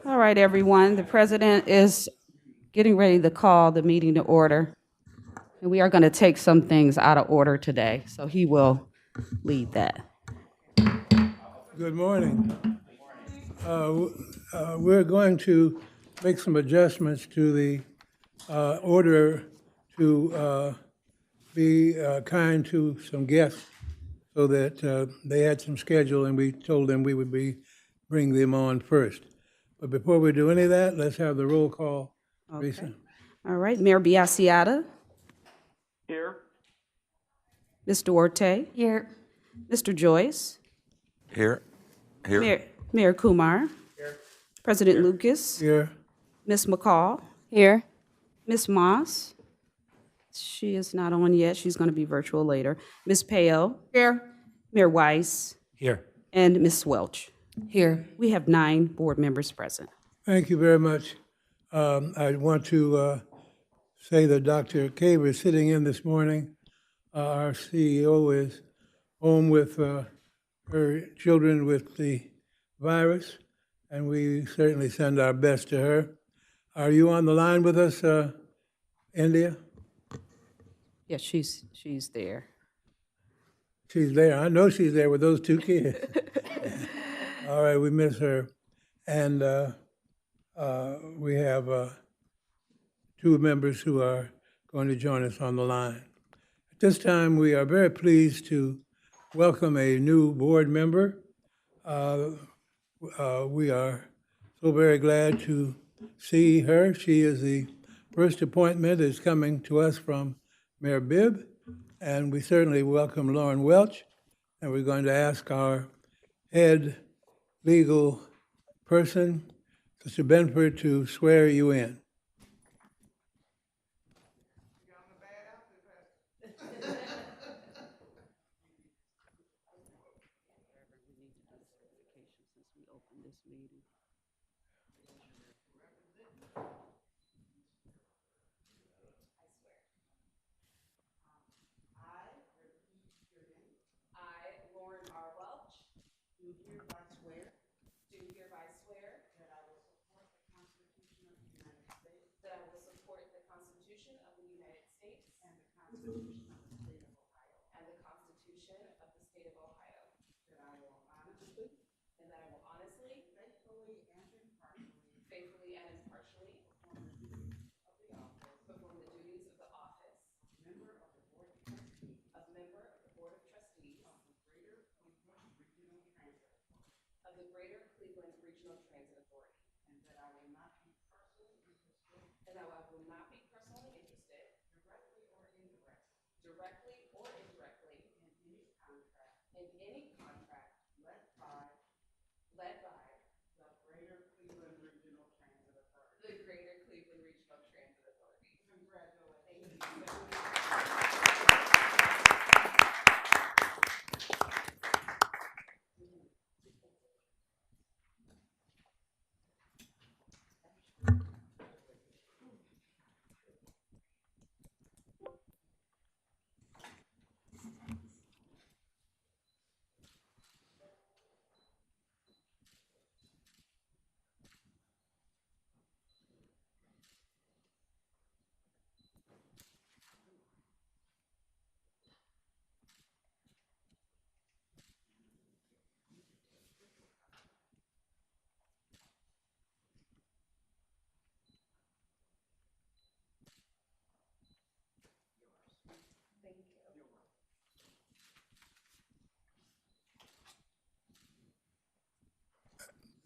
All right, everyone. The president is getting ready to call the meeting to order. And we are going to take some things out of order today, so he will lead that. Good morning. We're going to make some adjustments to the order to be kind to some guests so that they had some schedule and we told them we would bring them on first. But before we do any of that, let's have the roll call. Lisa? All right, Mayor Biassiata. Here. Ms. Duarte. Here. Mr. Joyce. Here. Mayor Kumar. Here. President Lucas. Here. Ms. McCall. Here. Ms. Moss. She is not on yet. She's going to be virtual later. Ms. Peo. Here. Mayor Weiss. Here. And Ms. Welch. Here. We have 9 board members present. Thank you very much. I want to say that Dr. Caver is sitting in this morning. Our CEO is home with her children with the virus, and we certainly send our best to her. Are you on the line with us, India? Yes, she's there. She's there. I know she's there with those 2 kids. All right, we miss her. And we have 2 members who are going to join us on the line. At this time, we are very pleased to welcome a new board member. We are so very glad to see her. She is the first appointment is coming to us from Mayor Bibb, and we certainly welcome Lauren Welch. And we're going to ask our head legal person, Mr. Benford, to swear you in.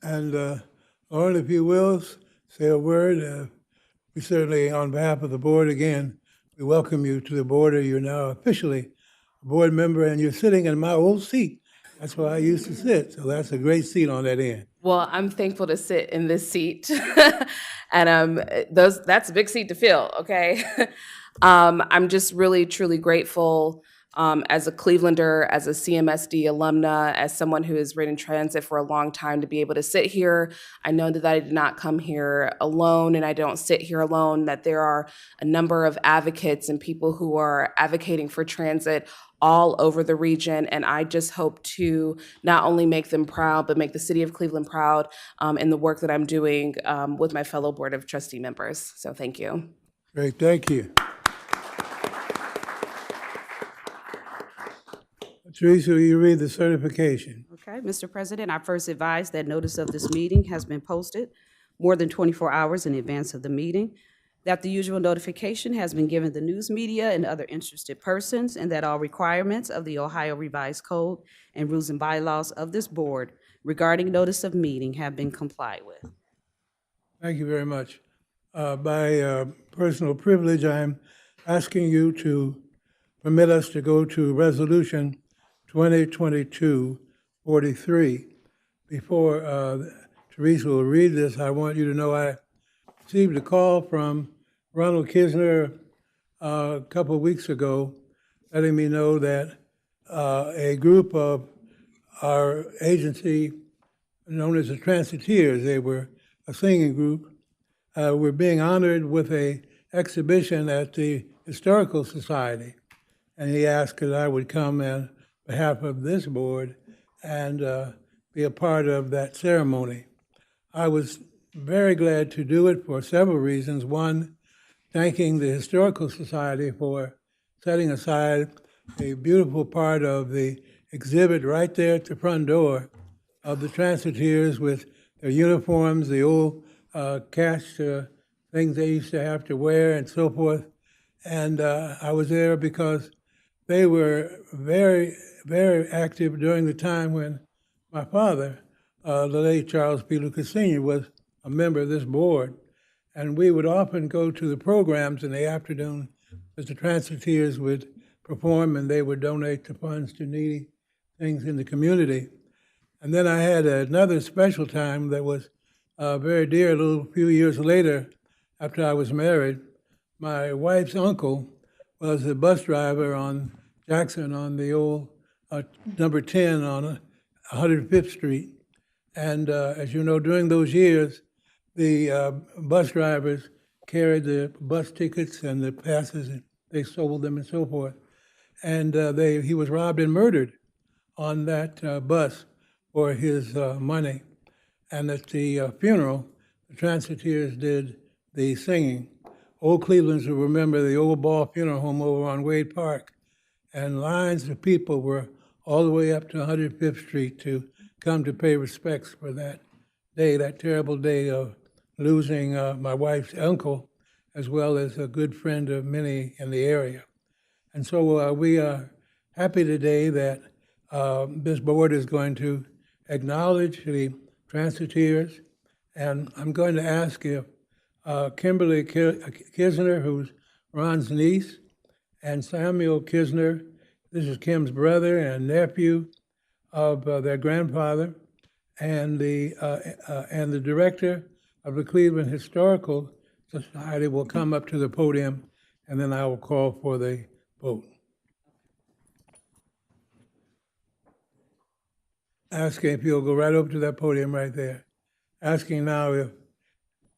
And Lauren, if you will, say a word. We certainly, on behalf of the board, again, we welcome you to the board. You're now officially a board member, and you're sitting in my old seat. That's where I used to sit, so that's a great seat on that end. Well, I'm thankful to sit in this seat, and that's a big seat to fill. Okay, I'm just really truly grateful as a Clevelander, as a CMSD alumna, as someone who has ridden transit for a long time, to be able to sit here. I know that I did not come here alone, and I don't sit here alone, that there are a number of advocates and people who are advocating for transit all over the region, and I just hope to not only make them proud, but make the city of Cleveland proud in the work that I'm doing with my fellow Board of Trustee members. So thank you. Great, thank you. Teresa, will you read the certification? Okay, Mr. President, I first advise that notice of this meeting has been posted more than 24 hours in advance of the meeting, that the usual notification has been given the news media and other interested persons, and that all requirements of the Ohio Revised Code and rules and bylaws of this board regarding notice of meeting have been complied with. Thank you very much. By personal privilege, I'm asking you to permit us to go to Resolution 2022-43. Before Teresa will read this, I want you to know I received a call from Ronald Kisner a couple of weeks ago, letting me know that a group of our agency, known as the Transiteers, they were a singing group, were being honored with an exhibition at the Historical Society. And he asked that I would come on behalf of this board and be a part of that ceremony. I was very glad to do it for several reasons. One, thanking the Historical Society for setting aside a beautiful part of the exhibit right there at the front door of the Transiteers with their uniforms, the old cash things they used to have to wear and so forth. And I was there because they were very, very active during the time when my father, the late Charles P. Lucas Sr., was a member of this board. And we would often go to the programs in the afternoon as the Transiteers would perform, and they would donate the funds to needy things in the community. And then I had another special time that was very dear a little few years later after I was married. My wife's uncle was a bus driver on Jackson on the old number 10 on 105th Street. And as you know, during those years, the bus drivers carried the bus tickets and the passes, and they sold them and so forth. And he was robbed and murdered on that bus for his money. And at the funeral, the Transiteers did the singing. Old Clevelanders will remember the old Ball Funeral Home over on Wade Park. And lines of people were all the way up to 105th Street to come to pay respects for that day, that terrible day of losing my wife's uncle, as well as a good friend of many in the area. And so we are happy today that this board is going to acknowledge the Transiteers. And I'm going to ask if Kimberly Kisner, who's Ron's niece, and Samuel Kisner, this is Kim's brother and nephew of their grandfather, and the director of the Cleveland Historical Society will come up to the podium, and then I will call for the vote. Asking if you'll go right over to that podium right there. Asking now if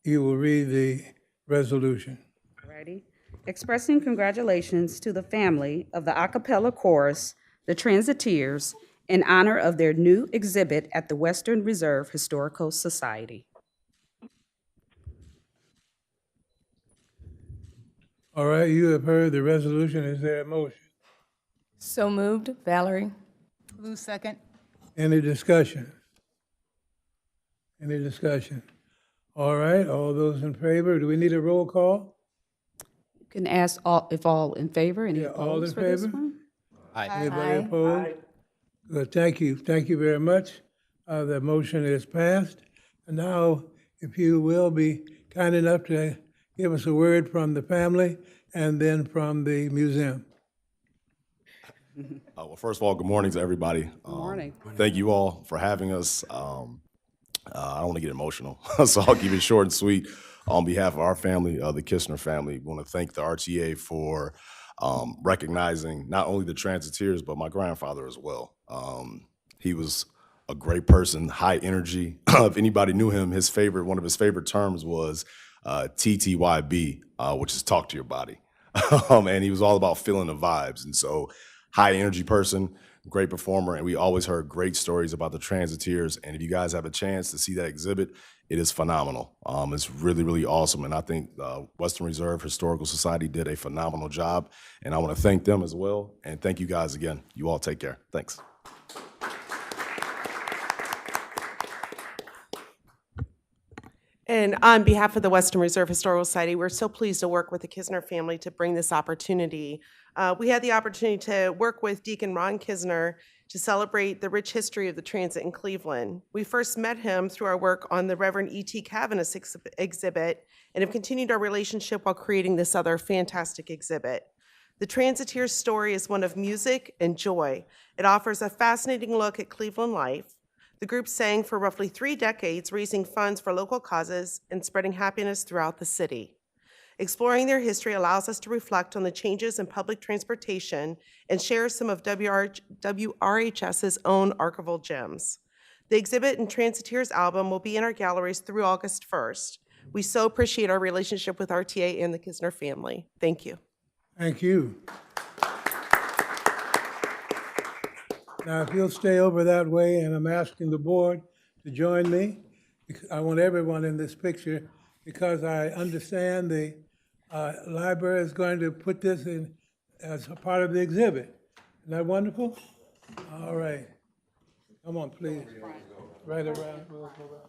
you will read the resolution. Ready? Expressing congratulations to the family of the a cappella chorus, the Transiteers, in honor of their new exhibit at the Western Reserve Historical Society. All right, you have heard the resolution. Is there a motion? So moved, Valerie. Lou second. Any discussion? Any discussion? All right, all those in favor, do we need a roll call? You can ask if all in favor, any Yeah, all opposed in for this favor? one? Anybody opposed? Good, thank you very much. The motion is passed. And now, if you will be kind enough to give us a word from the family and then from the museum. Well, first of all, good morning to everybody. Good morning. Thank you all for having us. I don't want to get emotional, so I'll keep it short and sweet. On behalf of our family, the Kisner family, we want to thank the RTA for recognizing not only the transiteers, but my grandfather as well. He was a great person, high energy. If anybody knew him, one of his favorite terms was TTYB, which is talk to your body. And he was all about feeling the vibes. And so high energy person, great performer. And we always heard great stories about the transiteers. And if you guys have a chance to see that exhibit, it is phenomenal. It's really, really awesome. And I think Western Reserve Historical Society did a phenomenal job. And I want to thank them as well. And thank you guys again. You all take care. Thanks. And on behalf of the Western Reserve Historical Society, we're so pleased to work with the Kisner family to bring this opportunity. We had the opportunity to work with Deacon Ron Kisner to celebrate the rich history of the transit in Cleveland. We first met him through our work on the Reverend E.T. Cavaniss exhibit and have continued our relationship while creating this other fantastic exhibit. The Transiteer's story is one of music and joy. It offers a fascinating look at Cleveland life. The group sang for roughly 3 decades, raising funds for local causes and spreading happiness throughout the city. Exploring their history allows us to reflect on the changes in public transportation and share some of WRHS's own archival gems. The exhibit and Transiteers album will be in our galleries through August 1st. We so appreciate our relationship with RTA and the Kisner family. Thank you. Thank you. Now, if you'll stay over that way, and I'm asking the board to join me. I want everyone in this picture because I understand the library is going to put this in as a part of the exhibit. Isn't that wonderful? All right. Come on, please. Right around. We'll go around.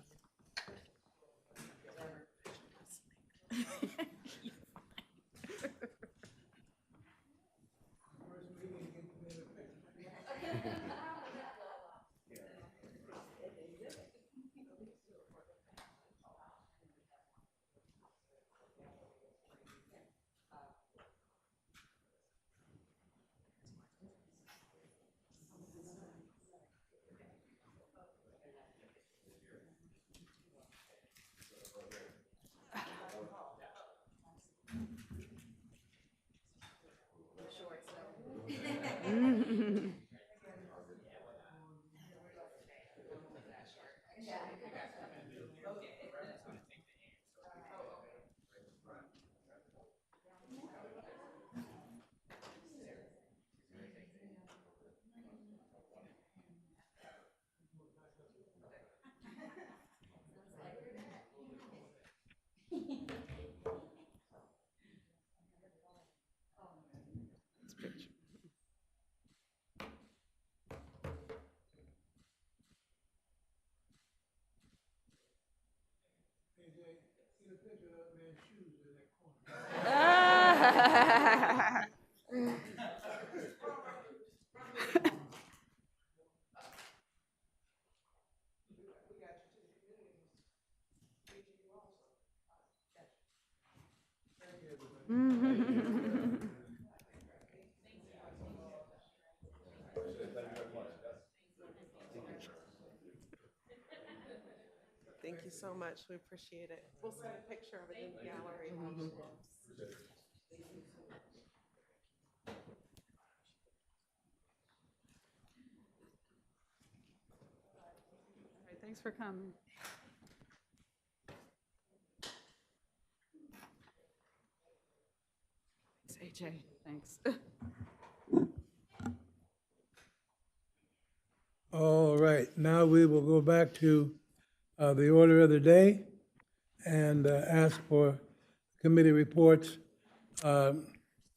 Thank you so much. We appreciate it. We'll send a picture of it in the gallery. All right, thanks for coming. Thanks, AJ. Thanks. All right, now we will go back to the order of the day and ask for committee reports.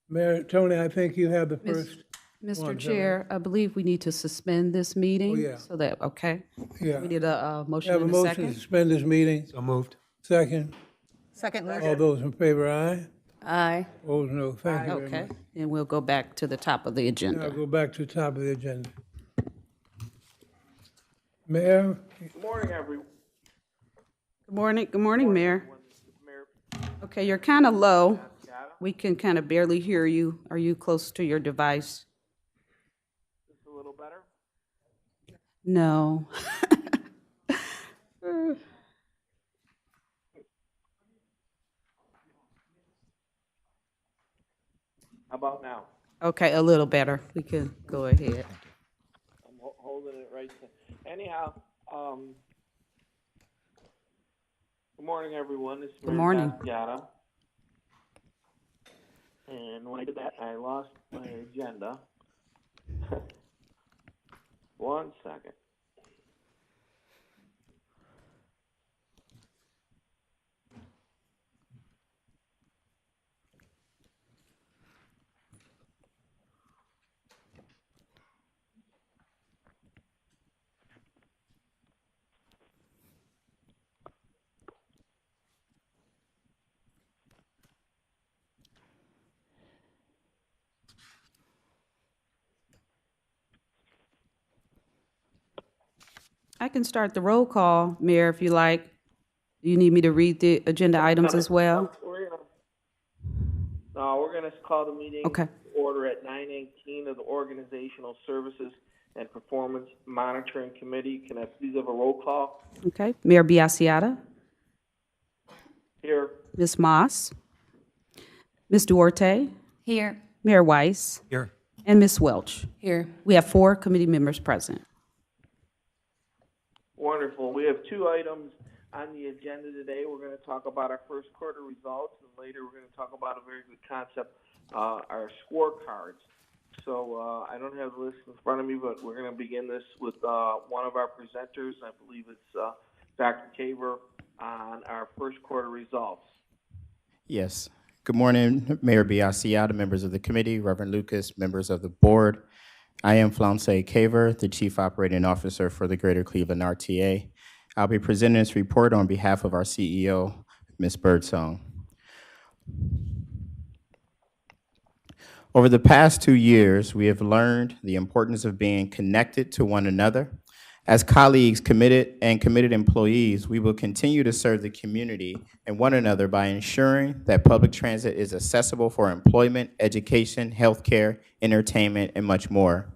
Mayor Tony, I think you have the first. Mr. Chair, I believe we need to suspend this meeting. yeah. So that, okay? Yeah. We need a motion Have a and a motion to second. suspend this meeting. So moved. Second. Second. All those in favor, aye. Aye. Opposed, no. Thank you very Okay, much. and we'll go back to the top of the Now agenda. go back to the top of the agenda. Mayor, Morning, everyone. Good morning, Mayor. Okay, you're kind of low. We can kind of barely hear you. Are you close to your device? Just a little better. No. How about now? Okay, a little better. We can go ahead. I'm holding it right there. Anyhow, good morning, everyone. This is Good morning. Yada. And when I did that, I lost my agenda. One second. I can start the roll call, Mayor, if you like. Do you need me to read the agenda items as well? We're gonna call the meeting Okay. to order at 9:18 of the Organizational Services and Performance Monitoring Committee. Can I please have a roll call? Okay. Mayor Biassiata, Here. Ms. Moss, Ms. Duarte, Here. Mayor Weiss, Here. and Ms. Welch. Here. We have 4 committee members present. Wonderful. We have 2 items on the agenda today. We're going to talk about our first quarter results, and later we're going to talk about a very good concept, our scorecards. So I don't have the list in front of me, but we're going to begin this with one of our presenters. I believe it's Dr. Kaver on our first quarter results. Yes. Good morning, Mayor Biassiata, members of the committee, Reverend Lucas, members of the board. I am Flaunce Kaver, the Chief Operating Officer for the Greater Cleveland RTA. I'll be presenting this report on behalf of our CEO, Ms. Birdsong. Over the past 2 years, we have learned the importance of being connected to one another. As colleagues, committed employees, we will continue to serve the community and one another by ensuring that public transit is accessible for employment, education, healthcare, entertainment, and much more.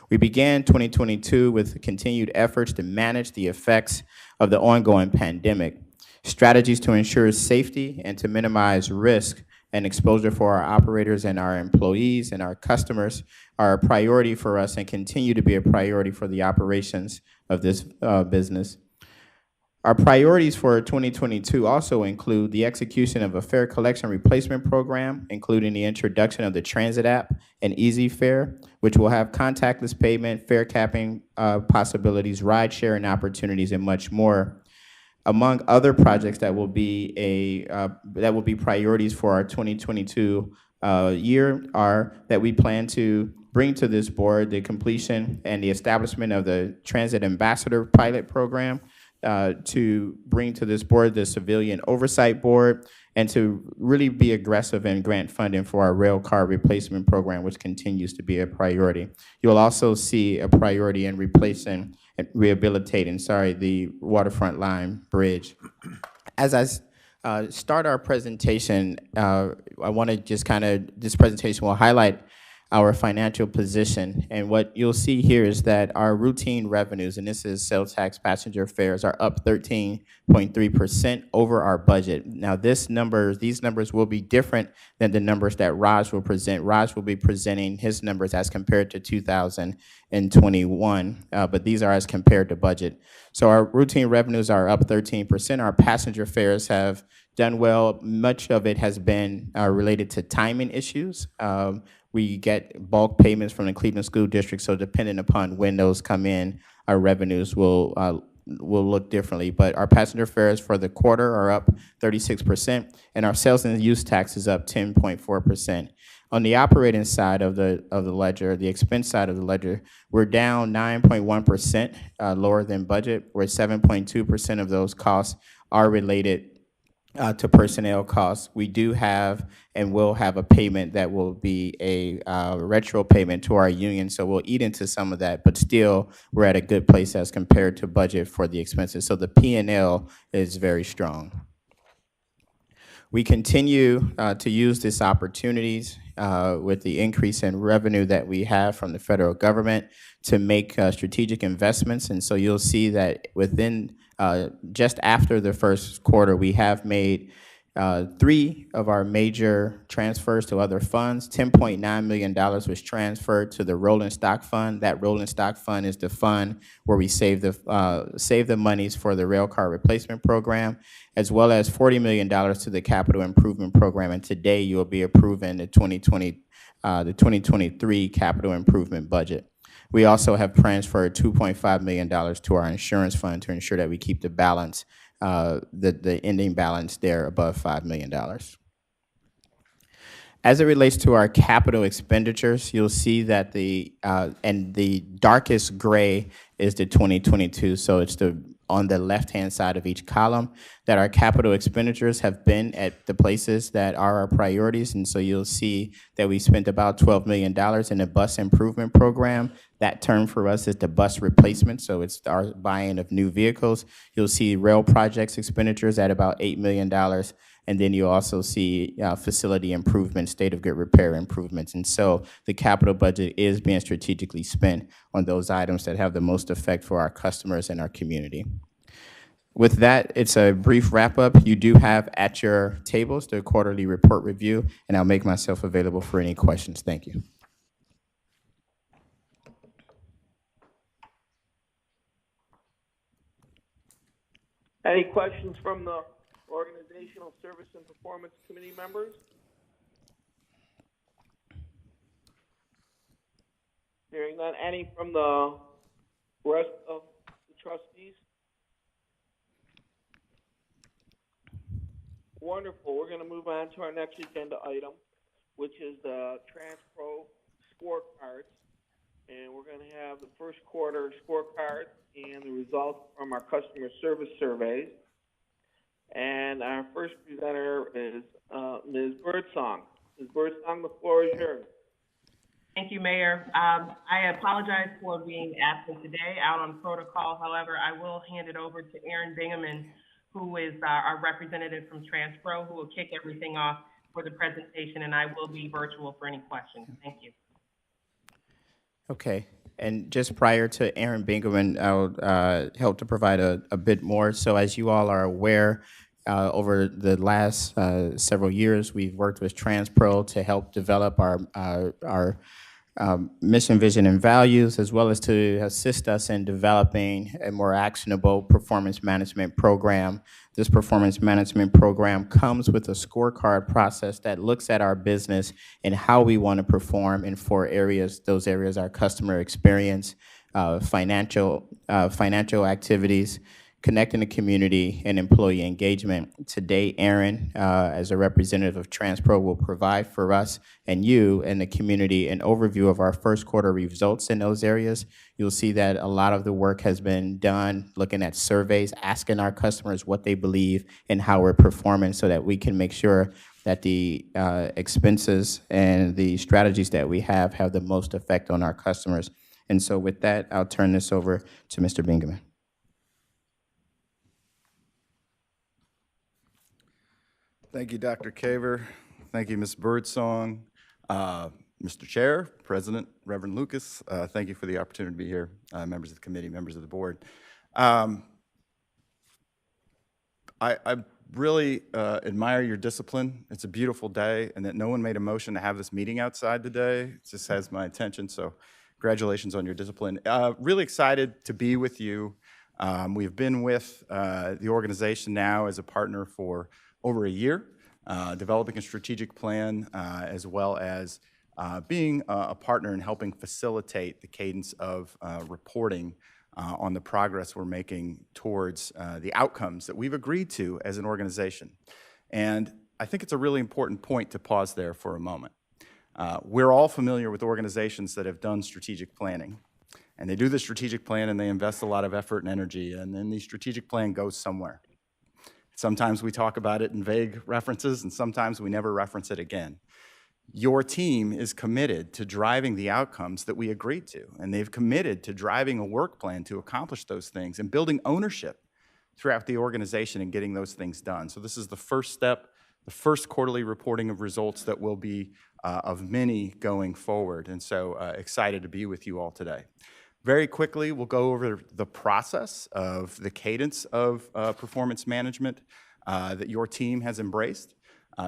We began 2022 with continued efforts to manage the effects of the ongoing pandemic, strategies to ensure safety and to minimize risk and exposure for our operators and our employees and our customers are a priority for us and continue to be a priority for the operations of this business. Our priorities for 2022 also include the execution of a fare collection replacement program, including the introduction of the transit app and Easy Fare, which will have contactless payment, fare capping possibilities, ride sharing opportunities, and much more. Among other projects that will be priorities for our 2022 year are that we plan to bring to this board the completion and the establishment of the Transit Ambassador Pilot Program, to bring to this board the Civilian Oversight Board, and to really be aggressive and grant funding for our rail car replacement program, which continues to be a priority. You'll also see a priority in replacing and rehabilitating, the Waterfront Line Bridge. As I start our presentation, I want to just this presentation will highlight our financial position. And what you'll see here is that our routine revenues, and this is sales tax passenger fares, are up 13.3% over our budget. Now these numbers will be different than the numbers that Raj will present. Raj will be presenting his numbers as compared to 2021, but these are as compared to budget. So our routine revenues are up 13%. Our passenger fares have done well. Much of it has been related to timing issues. We get bulk payments from the Cleveland School District, so depending upon when those come in, our revenues will look differently. But our passenger fares for the quarter are up 36%, and our sales and use tax is up 10.4%. On the operating side of the ledger, the expense side of the ledger, we're down 9.1% lower than budget, where 7.2% of those costs are related to personnel costs. We do have and will have a payment that will be a retro payment to our union, so we'll eat into some of that, but still we're at a good place as compared to budget for the expenses. So the P&L is very strong. We continue to use these opportunities with the increase in revenue that we have from the federal government to make strategic investments, and so you'll see that within just after the first quarter, we have made Three of our major transfers to other funds, $10.9 million was transferred to the rolling stock fund. That rolling stock fund is the fund where we save the monies for the rail car replacement program, as well as $40 million to the capital improvement program. And today you will be approving the 2023 capital improvement budget. We also have transferred $2.5 million to our insurance fund to ensure that we keep the balance, the ending balance there above $5 million. As it relates to our capital expenditures, you'll see that and the darkest gray is the 2022, so it's on the left-hand side of each column, that our capital expenditures have been at the places that are our priorities. And so you'll see that we spent about $12 million in the bus improvement program. That term for us is the bus replacement, so it's our buying of new vehicles. You'll see rail projects expenditures at about $8 million. And then you also see facility improvements, state of good repair improvements. And so the capital budget is being strategically spent on those items that have the most effect for our customers and our community. With that, it's a brief wrap up. You do have at your tables the quarterly report review, and I'll make myself available for any questions. Thank you. Any questions from the Organizational Service and Performance Committee members? Hearing none. Any from the rest of the trustees? Wonderful. We're going to move on to our next agenda item, which is the TransPro scorecards. And we're going to have the first quarter scorecard and the results from our customer service surveys. And our first presenter is Ms. Birdsong. Ms. Birdsong, the floor is yours. Thank you, Mayor. I apologize for being absent today, out on protocol. However, I will hand it over to Aaron Bingaman, who is our representative from TransPro, who will kick everything off for the presentation, and I will be virtual for any questions. Thank you. Okay. And just prior to Aaron Bingaman, I'll help to provide a bit more. So as you all are aware, over the last several years, we've worked with TransPro to help develop our mission, vision, and values, as well as to assist us in developing a more actionable performance management program. This performance management program comes with a scorecard process that looks at our business and how we want to perform in 4 areas. Those areas are customer experience, financial activities, connecting the community, and employee engagement. Today, Aaron, as a representative of TransPro, will provide for us and you and the community an overview of our first quarter results in those areas. You'll see that a lot of the work has been done looking at surveys, asking our customers what they believe and how we're performing so that we can make sure that the expenses and the strategies that we have the most effect on our customers. And so with that, I'll turn this over to Mr. Bingaman. Thank you, Dr. Kaver. Thank you, Ms. Birdsong. Mr. Chair, President, Reverend Lucas, thank you for the opportunity to be here, members of the committee, members of the board. I really admire your discipline. It's a beautiful day, and that no one made a motion to have this meeting outside today. It just has my attention, so congratulations on your discipline. Really excited to be with you. We've been with the organization now as a partner for over a year, developing a strategic plan, as well as being a partner in helping facilitate the cadence of reporting on the progress we're making towards the outcomes that we've agreed to as an organization. And I think it's a really important point to pause there for a moment. We're all familiar with organizations that have done strategic planning. And they do the strategic plan and they invest a lot of effort and energy, and then the strategic plan goes somewhere. Sometimes we talk about it in vague references, and sometimes we never reference it again. Your team is committed to driving the outcomes that we agreed to, and they've committed to driving a work plan to accomplish those things and building ownership throughout the organization and getting those things done. So this is the first step, the first quarterly reporting of results that will be of many going forward, and so excited to be with you all today. Very quickly, we'll go over the process of the cadence of performance management. that your team has embraced.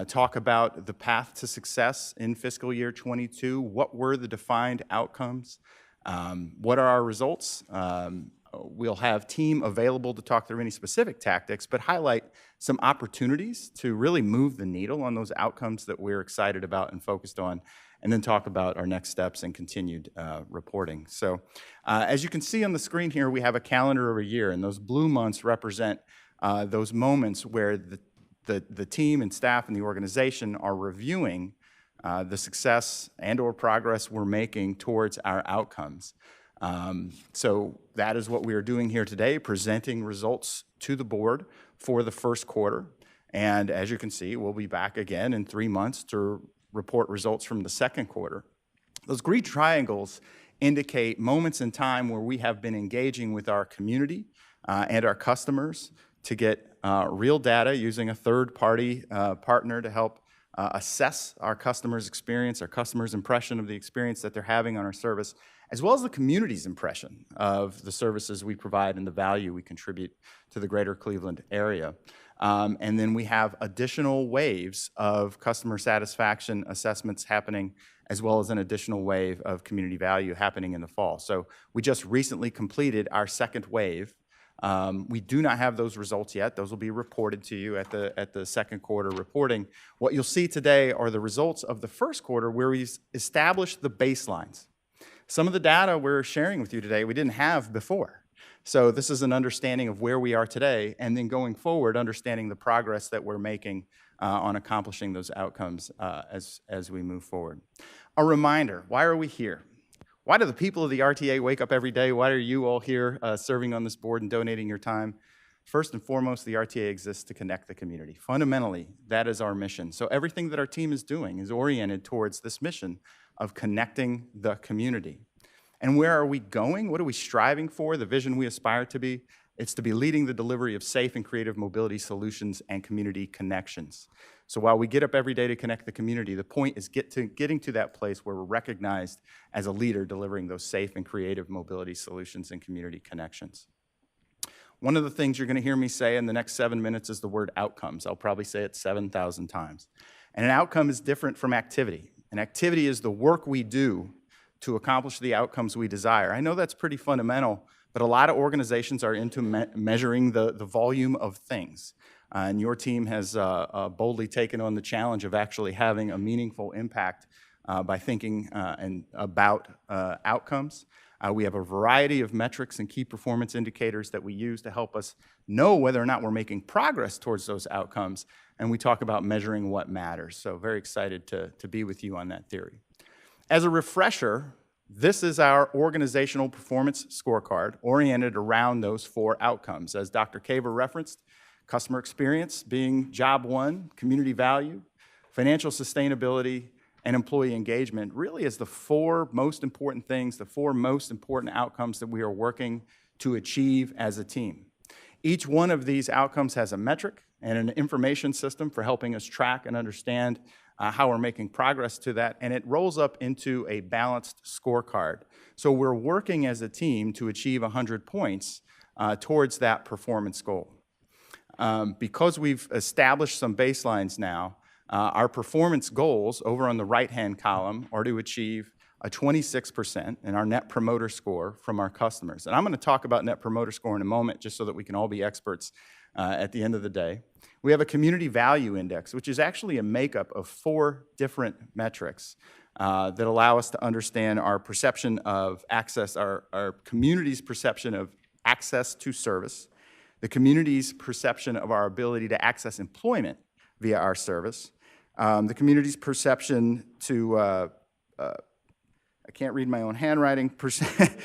Talk about the path to success in fiscal year 22. What were the defined outcomes? What are our results? We'll have team available to talk through any specific tactics, but highlight some opportunities to really move the needle on those outcomes that we're excited about and focused on, and then talk about our next steps and continued reporting. So as you can see on the screen here, we have a calendar of a year, and those blue months represent those moments where the team and staff and the organization are reviewing the success and or progress we're making towards our outcomes. So that is what we are doing here today, presenting results to the board for the first quarter. And as you can see, we'll be back again in 3 months to report results from the second quarter. Those green triangles indicate moments in time where we have been engaging with our community and our customers to get real data using a third-party partner to help assess our customers' experience, our customers' impression of the experience that they're having on our service, as well as the community's impression of the services we provide and the value we contribute to the greater Cleveland area. And then we have additional waves of customer satisfaction assessments happening, as well as an additional wave of community value happening in the fall. So we just recently completed our second wave. We do not have those results yet. Those will be reported to you at the second quarter reporting. What you'll see today are the results of the first quarter, where we've established the baselines. Some of the data we're sharing with you today we didn't have before. So this is an understanding of where we are today, and then going forward, understanding the progress that we're making on accomplishing those outcomes as we move forward. A reminder, why are we here? Why do the people of the RTA wake up every day? Why are you all here serving on this board and donating your time? First and foremost, the RTA exists to connect the community. Fundamentally, that is our mission. So everything that our team is doing is oriented towards this mission of connecting the community. And where are we going? What are we striving for? The vision we aspire to be? It's to be leading the delivery of safe and creative mobility solutions and community connections. So while we get up every day to connect the community, the point is getting to that place where we're recognized as a leader delivering those safe and creative mobility solutions and community connections. One of the things you're going to hear me say in the next 7 minutes is the word outcomes. I'll probably say it 7,000 times. And an outcome is different from activity. An activity is the work we do to accomplish the outcomes we desire. I know that's pretty fundamental, but a lot of organizations are into measuring the volume of things. And your team has boldly taken on the challenge of actually having a meaningful impact by thinking about outcomes. We have a variety of metrics and key performance indicators that we use to help us know whether or not we're making progress towards those outcomes, and we talk about measuring what matters. So very excited to be with you on that theory. As a refresher, this is our organizational performance scorecard oriented around those 4 outcomes. As Dr. Kaver referenced, customer experience being job 1, community value, financial sustainability, and employee engagement really is the 4 most important things, the 4 most important outcomes that we are working to achieve as a team. Each one of these outcomes has a metric and an information system for helping us track and understand how we're making progress to that, and it rolls up into a balanced scorecard. So we're working as a team to achieve 100 points towards that performance goal. Because we've established some baselines now, our performance goals over on the right-hand column are to achieve a 26% in our Net Promoter Score from our customers. And I'm going to talk about Net Promoter Score in a moment, just so that we can all be experts at the end of the day. We have a Community Value Index, which is actually a makeup of 4 different metrics that allow us to understand our perception of access, our community's perception of access to service, the community's perception of our ability to access employment via our service, the community's perception to I can't read my own handwriting. Transit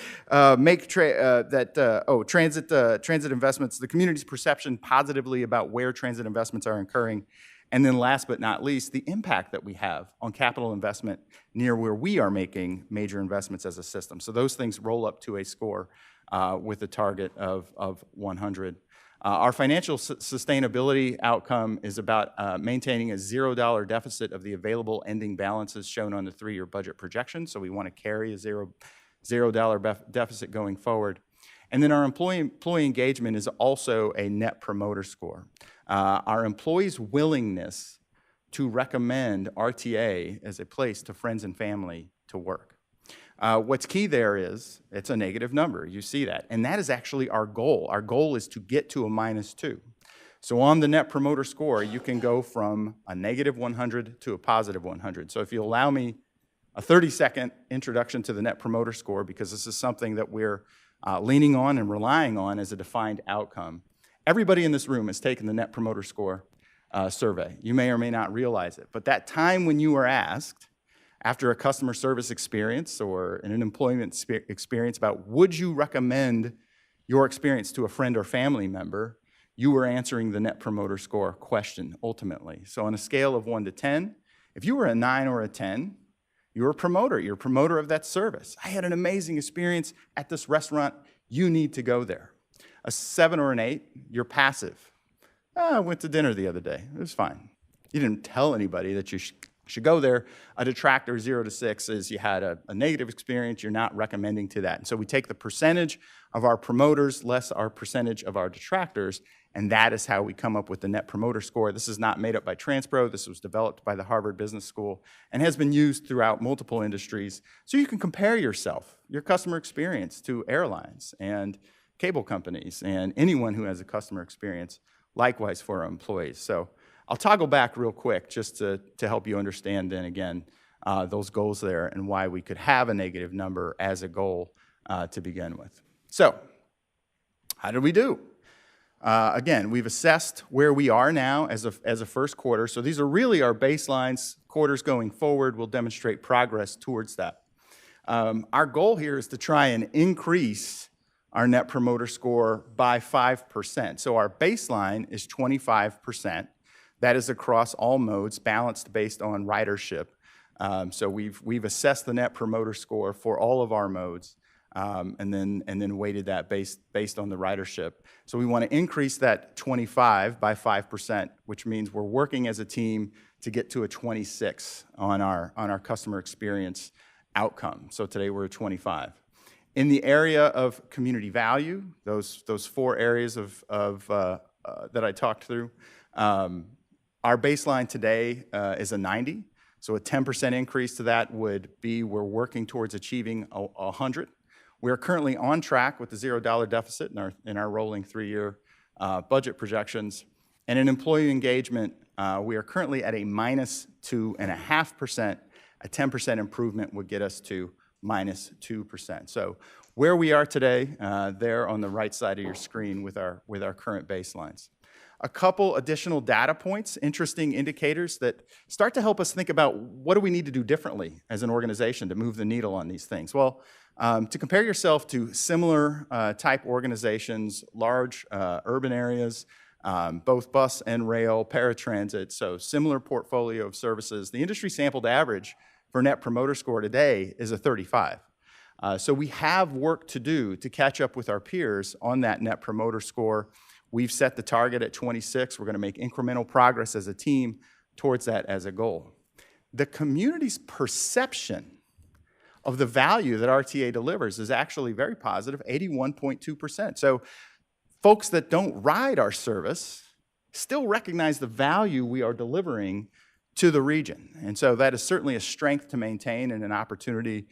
investments, the community's perception positively about where transit investments are occurring. And then last but not least, the impact that we have on capital investment near where we are making major investments as a system. So those things roll up to a score with a target of 100. Our financial sustainability outcome is about maintaining a $0 deficit of the available ending balances shown on the 3-year budget projection. So we want to carry a $0 deficit going forward. And then our employee engagement is also a net promoter score. Our employees' willingness to recommend RTA as a place to friends and family to work. What's key there is it's a negative number. You see that. And that is actually our goal. Our goal is to get to a -2. So on the net promoter score, you can go from a -100 to a +100. So if you allow me a 30-second introduction to the net promoter score, because this is something that we're leaning on and relying on as a defined outcome. Everybody in this room has taken the net promoter score survey. You may or may not realize it, but that time when you were asked after a customer service experience or in an employment experience about would you recommend your experience to a friend or family member, you were answering the net promoter score question ultimately. So on a scale of 1 to 10, if you were a 9 or a 10, you're a promoter. You're a promoter of that service. I had an amazing experience at this restaurant. You need to go there. A 7 or an 8, you're passive. I went to dinner the other day. It was fine. You didn't tell anybody that you should go there. A detractor, 0 to 6, is you had a negative experience. You're not recommending to that. And so we take the percentage of our promoters less our percentage of our detractors, and that is how we come up with the net promoter score. This is not made up by Transpro. This was developed by the Harvard Business School and has been used throughout multiple industries. So you can compare yourself, your customer experience, to airlines and cable companies and anyone who has a customer experience, likewise for our employees. So I'll toggle back real quick just to help you understand then again those goals there and why we could have a negative number as a goal to begin with. So how did we do? Again, we've assessed where we are now as a first quarter. So these are really our baselines. Quarters going forward will demonstrate progress towards that. Our goal here is to try and increase our net promoter score by 5%. So our baseline is 25%. That is across all modes, balanced based on ridership. So we've assessed the net promoter score for all of our modes. And then weighted that based on the ridership. So we want to increase that 25 by 5%, which means we're working as a team to get to a 26 on our customer experience outcome. So today we're at 25. In the area of community value, those 4 areas that I talked through, our baseline today is a 90. So a 10% increase to that would be we're working towards achieving 100. We are currently on track with the $0 deficit in our rolling 3-year budget projections. And in employee engagement, we are currently at a -2.5%. A 10% improvement would get us to -2%. So where we are today, there on the right side of your screen with our current baselines. A couple additional data points, interesting indicators that start to help us think about what do we need to do differently as an organization to move the needle on these things. Well, to compare yourself to similar type organizations, large urban areas, both bus and rail, paratransit, so similar portfolio of services. The industry sampled average for net promoter score today is a 35. So we have work to do to catch up with our peers on that net promoter score. We've set the target at 26. We're going to make incremental progress as a team towards that as a goal. The community's perception of the value that RTA delivers is actually very positive, 81.2%. So folks that don't ride our service still recognize the value we are delivering to the region. And so that is certainly a strength to maintain and an opportunity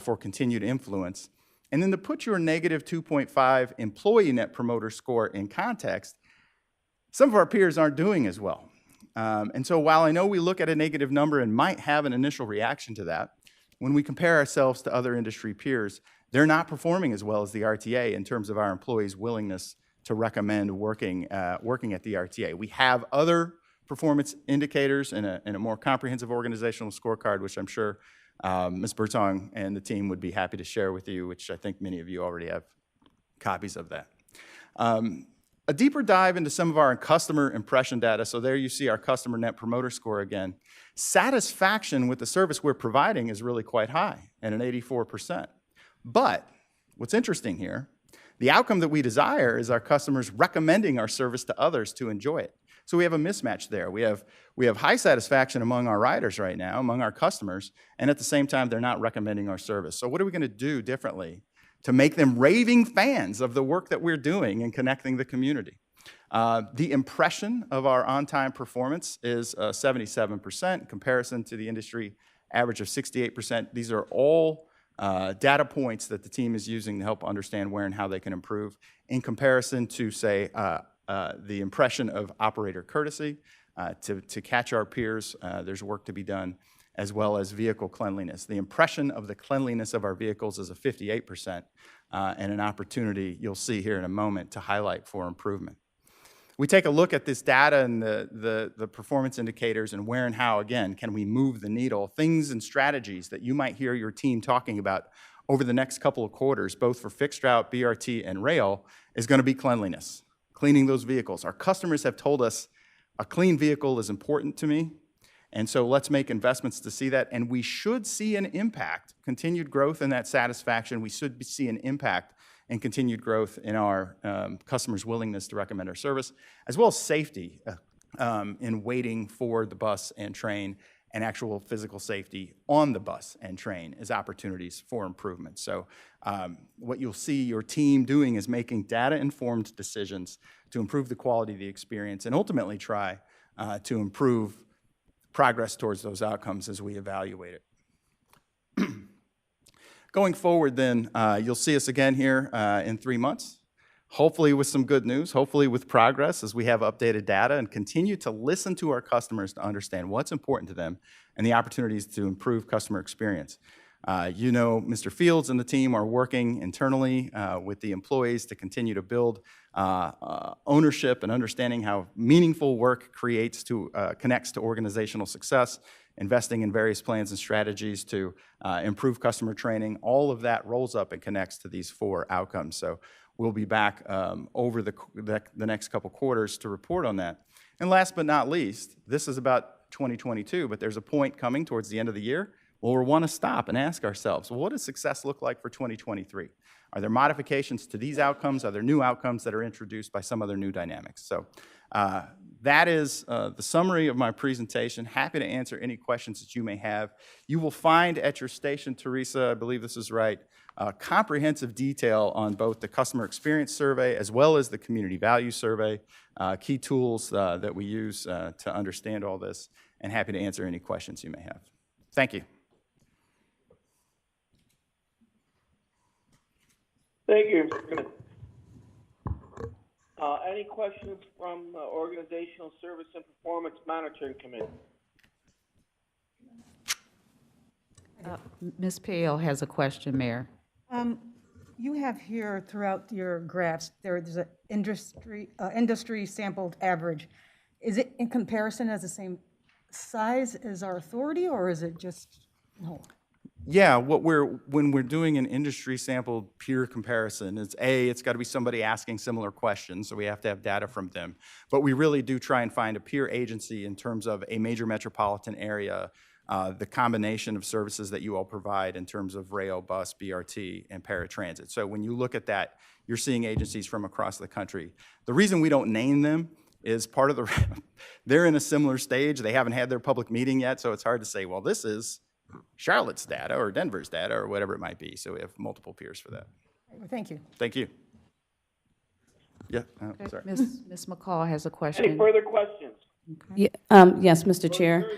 for continued influence. And then to put your -2.5 employee net promoter score in context, some of our peers aren't doing as well. And so while I know we look at a negative number and might have an initial reaction to that, when we compare ourselves to other industry peers, they're not performing as well as the RTA in terms of our employees' willingness to recommend working at the RTA. We have other performance indicators in a more comprehensive organizational scorecard, which I'm sure Ms. Bertong and the team would be happy to share with you, which I think many of you already have copies of that. A deeper dive into some of our customer impression data. So there you see our customer net promoter score again. Satisfaction with the service we're providing is really quite high at an 84%. But what's interesting here, the outcome that we desire is our customers recommending our service to others to enjoy it. So we have a mismatch there. We have high satisfaction among our riders right now, among our customers, and at the same time, they're not recommending our service. So what are we going to do differently to make them raving fans of the work that we're doing in connecting the community. The impression of our on-time performance is 77% in comparison to the industry average of 68%. These are all data points that the team is using to help understand where and how they can improve in comparison to, say, the impression of operator courtesy. To catch our peers, there's work to be done, as well as vehicle cleanliness. The impression of the cleanliness of our vehicles is a 58%, and an opportunity you'll see here in a moment to highlight for improvement. We take a look at this data and the performance indicators and where and how, again, can we move the needle. Things and strategies that you might hear your team talking about over the next couple of quarters, both for fixed route, BRT, and rail, is going to be cleanliness, cleaning those vehicles. Our customers have told us a clean vehicle is important to me, and so let's make investments to see that, and we should see an impact, continued growth in that satisfaction. We should see an impact and continued growth in our customers' willingness to recommend our service, as well as safety in waiting for the bus and train, and actual physical safety on the bus and train as opportunities for improvement. So what you'll see your team doing is making data-informed decisions to improve the quality of the experience and ultimately try to improve progress towards those outcomes as we evaluate it. Going forward then, you'll see us again here in 3 months, hopefully with some good news, hopefully with progress as we have updated data and continue to listen to our customers to understand what's important to them and the opportunities to improve customer experience. You know, Mr. Fields and the team are working internally with the employees to continue to build ownership and understanding how meaningful work connects to organizational success, investing in various plans and strategies to improve customer training. All of that rolls up and connects to these 4 outcomes. So we'll be back over the next couple quarters to report on that. And last but not least, this is about 2022, but there's a point coming towards the end of the year where we'll want to stop and ask ourselves, well, what does success look like for 2023? Are there modifications to these outcomes? Are there new outcomes that are introduced by some other new dynamics? So that is the summary of my presentation. Happy to answer any questions that you may have. You will find at your station, Teresa, I believe this is right, comprehensive detail on both the customer experience survey as well as the community value survey, key tools that we use to understand all this, and happy to answer any questions you may have. Thank you. Thank you. Any questions from the Organizational Service and Performance Monitoring Committee? Ms. Pale has a question, Mayor. You have here throughout your graphs, there's an industry sampled average. Is it in comparison as the same size as our authority, or is it just, no? Yeah, when we're doing an industry sampled peer comparison, it's got to be somebody asking similar questions, so we have to have data from them. But we really do try and find a peer agency in terms of a major metropolitan area, the combination of services that you all provide in terms of rail, bus, BRT, and paratransit. So when you look at that, you're seeing agencies from across the country. The reason we don't name them is part of they're in a similar stage. They haven't had their public meeting yet, so it's hard to say, well, this is Charlotte's data or Denver's data or whatever it might be. So we have multiple peers for that. Well, thank you. Thank you. Yeah, Okay, sorry. Ms. McCall has a question. Any further questions? Yeah, yes, Mr. Chair.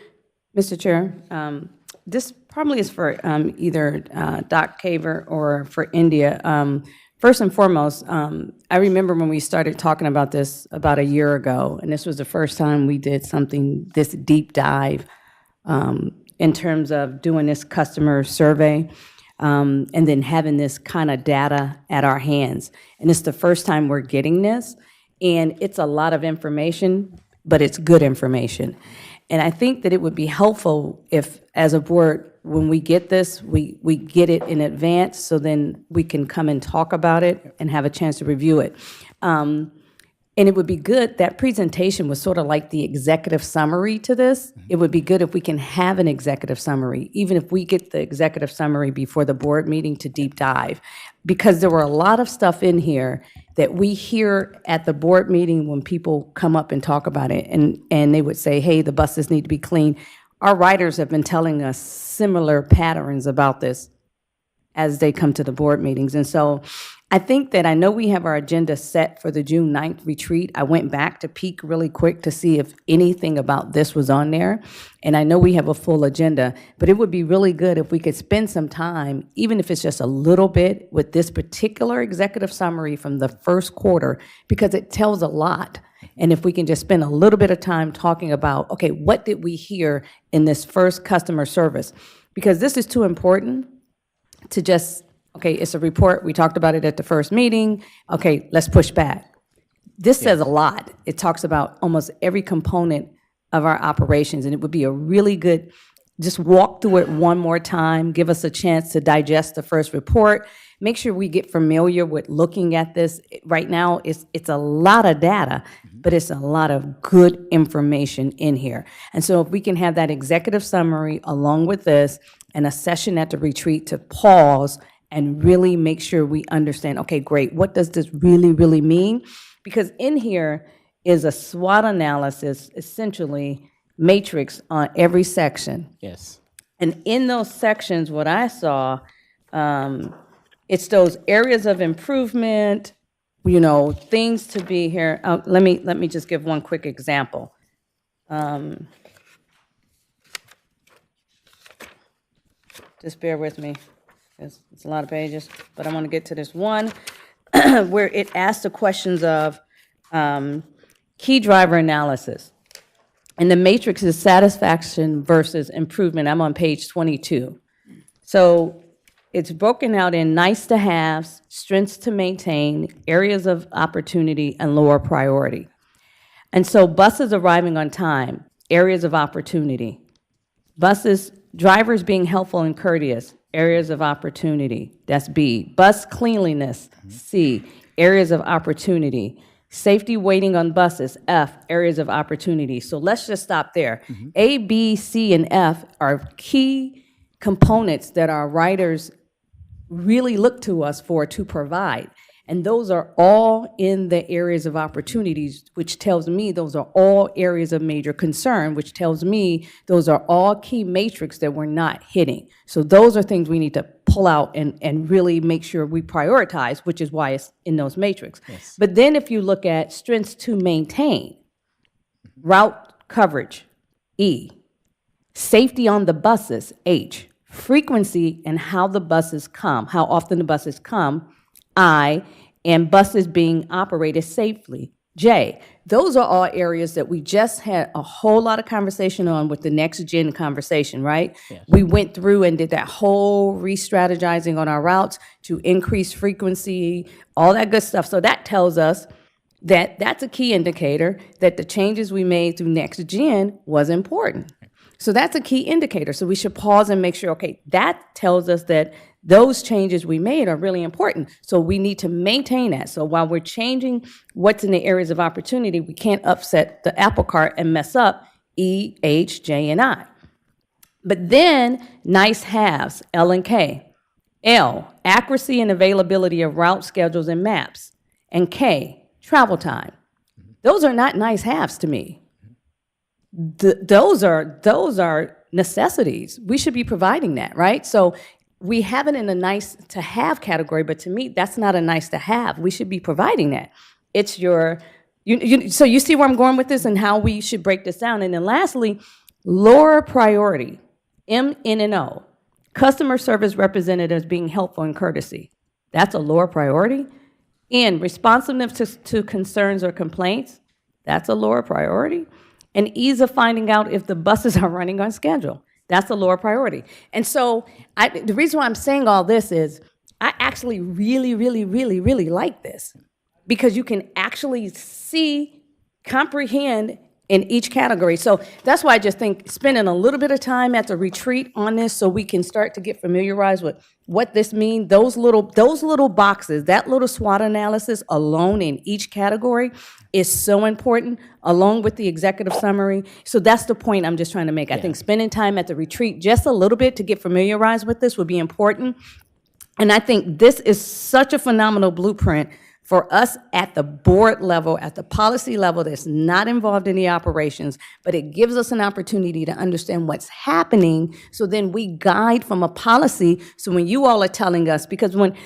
Mr. Chair, this probably is for either Doc Caver or for India. First and foremost, I remember when we started talking about this about a year ago, and this was the first time we did something this deep dive in terms of doing this customer survey and then having this kind of data at our hands. And it's the first time we're getting this, and it's a lot of information, but it's good information. And I think that it would be helpful if, as a board, when we get this, we get it in advance, so then we can come and talk about it and have a chance to review it. And it would be good, that presentation was sort of like the executive summary to this. It would be good if we can have an executive summary, even if we get the executive summary before the board meeting to deep dive. Because there were a lot of stuff in here that we hear at the board meeting when people come up and talk about it. And they would say, hey, the buses need to be clean. Our writers have been telling us similar patterns about this. as they come to the board meetings. And so I think that I know we have our agenda set for the June 9th retreat. I went back to peek really quick to see if anything about this was on there. And I know we have a full agenda, but it would be really good if we could spend some time, even if it's just a little bit, with this particular executive summary from the first quarter, because it tells a lot. And if we can just spend a little bit of time talking about, okay, what did we hear in this first customer service? Because this is too important to just, okay, it's a report, we talked about it at the first meeting, okay, let's push back. This says a lot. It talks about almost every component of our operations, and it would be a really good, just walk through it one more time, give us a chance to digest the first report, make sure we get familiar with looking at this. Right now, it's a lot of data, but it's a lot of good information in here. And so if we can have that executive summary along with this and a session at the retreat to pause and really make sure we understand, okay, great, what does this really, really mean? Because in here is a SWOT analysis, essentially, matrix on every section. Yes. And in those sections, what I saw, it's those areas of improvement, you know, things to be here. Let me just give one quick example. Just bear with me. It's a lot of pages, but I want to get to this one where it asks the questions of key driver analysis. And the matrix is satisfaction versus improvement. I'm on page 22. So it's broken out in nice to haves, strengths to maintain, areas of opportunity, and lower priority. And so buses arriving on time, areas of opportunity. Drivers being helpful and courteous, areas of opportunity. That's B. Bus cleanliness, C. Areas of opportunity. Safety waiting on buses, F. Areas of opportunity. So let's just stop there. A, B, C, and F are key components that our writers really look to us for to provide. And those are all in the areas of opportunities, which tells me those are all areas of major concern, which tells me those are all key matrix that we're not hitting. So those are things we need to pull out and really make sure we prioritize, which is why it's in those matrix. Yes. But then if you look at strengths to maintain, route coverage, E, safety on the buses, H, frequency and how the buses come, how often the buses come, I, and buses being operated safely, J. Those are all areas that we just had a whole lot of conversation on with the next gen conversation, right? Yes. We went through and did that whole re-strategizing on our routes to increase frequency, all that good stuff. So that tells us that that's a key indicator that the changes we made through next gen was important. So that's a key indicator. So we should pause and make sure, okay, that tells us that those changes we made are really important. So we need to maintain that. So while we're changing what's in the areas of opportunity, we can't upset the apple cart and mess up E, H, J, and I. But then nice haves, L and K. L, accuracy and availability of route schedules and maps. And K, travel time. Those are not nice haves to me. Those are necessities. We should be providing that, right? So we have it in a nice to have category, but to me, that's not a nice to have. We should be providing that. It's your, so you see where I'm going with this and how we should break this down. And then lastly, lower priority, M, N, and O. Customer service representatives being helpful and courtesy. That's a lower priority. N, responsiveness to concerns or complaints. That's a lower priority. And ease of finding out if the buses are running on schedule. That's a lower priority. And so the reason why I'm saying all this is I actually really, really, really, really like this because you can actually see, comprehend in each category. So that's why I just think spending a little bit of time at the retreat on this so we can start to get familiarized with what this means, those little boxes, that little SWOT analysis alone in each category is so important, along with the executive summary. So that's the point I'm just trying to make. I think spending time at the retreat just a little bit to get familiarized with this would be important. And I think this is such a phenomenal blueprint for us at the board level, at the policy level that's not involved in the operations, but it gives us an opportunity to understand what's happening, so then we guide from a policy. So when you all are telling us, because when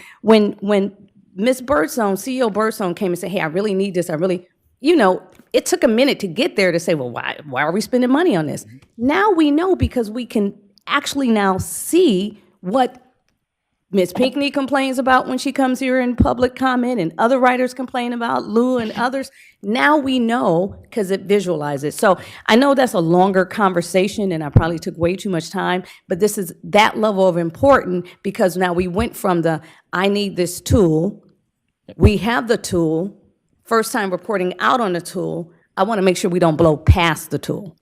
Ms. Birdsong, CEO Birdsong came and said, hey, I really need this, it took a minute to get there to say, well, why are we spending money on this? Now we know, because we can actually now see what Ms. Pinckney complains about when she comes here in public comment, and other writers complain about, Lou and others. Now we know because it visualizes. So I know that's a longer conversation, and I probably took way too much time, but this is that level of important, because now we went from the, I need this tool, we have the tool, first time reporting out on the tool. I want to make sure we don't blow past the tool.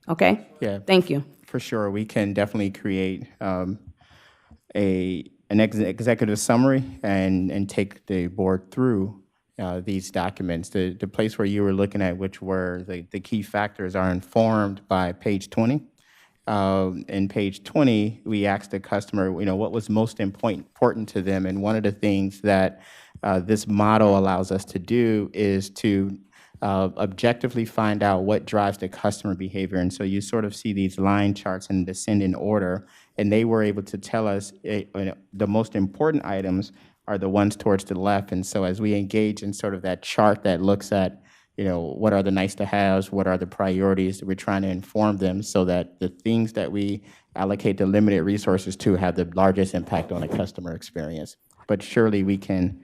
Okay? Yeah. Thank you. For sure, we can definitely create an executive summary and take the board through these documents. The place where you were looking at, which were the key factors, are informed by page 20. In page 20, we asked the customer, what was most important to them, and one of the things that this model allows us to do is to objectively find out what drives the customer behavior. And so you sort of see these line charts in descending order, and they were able to tell us the most important items are the ones towards the left. And so as we engage in sort of that chart that looks at, what are the nice to haves, what are the priorities, we're trying to inform them so that the things that we allocate the limited resources to have the largest impact on the customer experience. But surely we can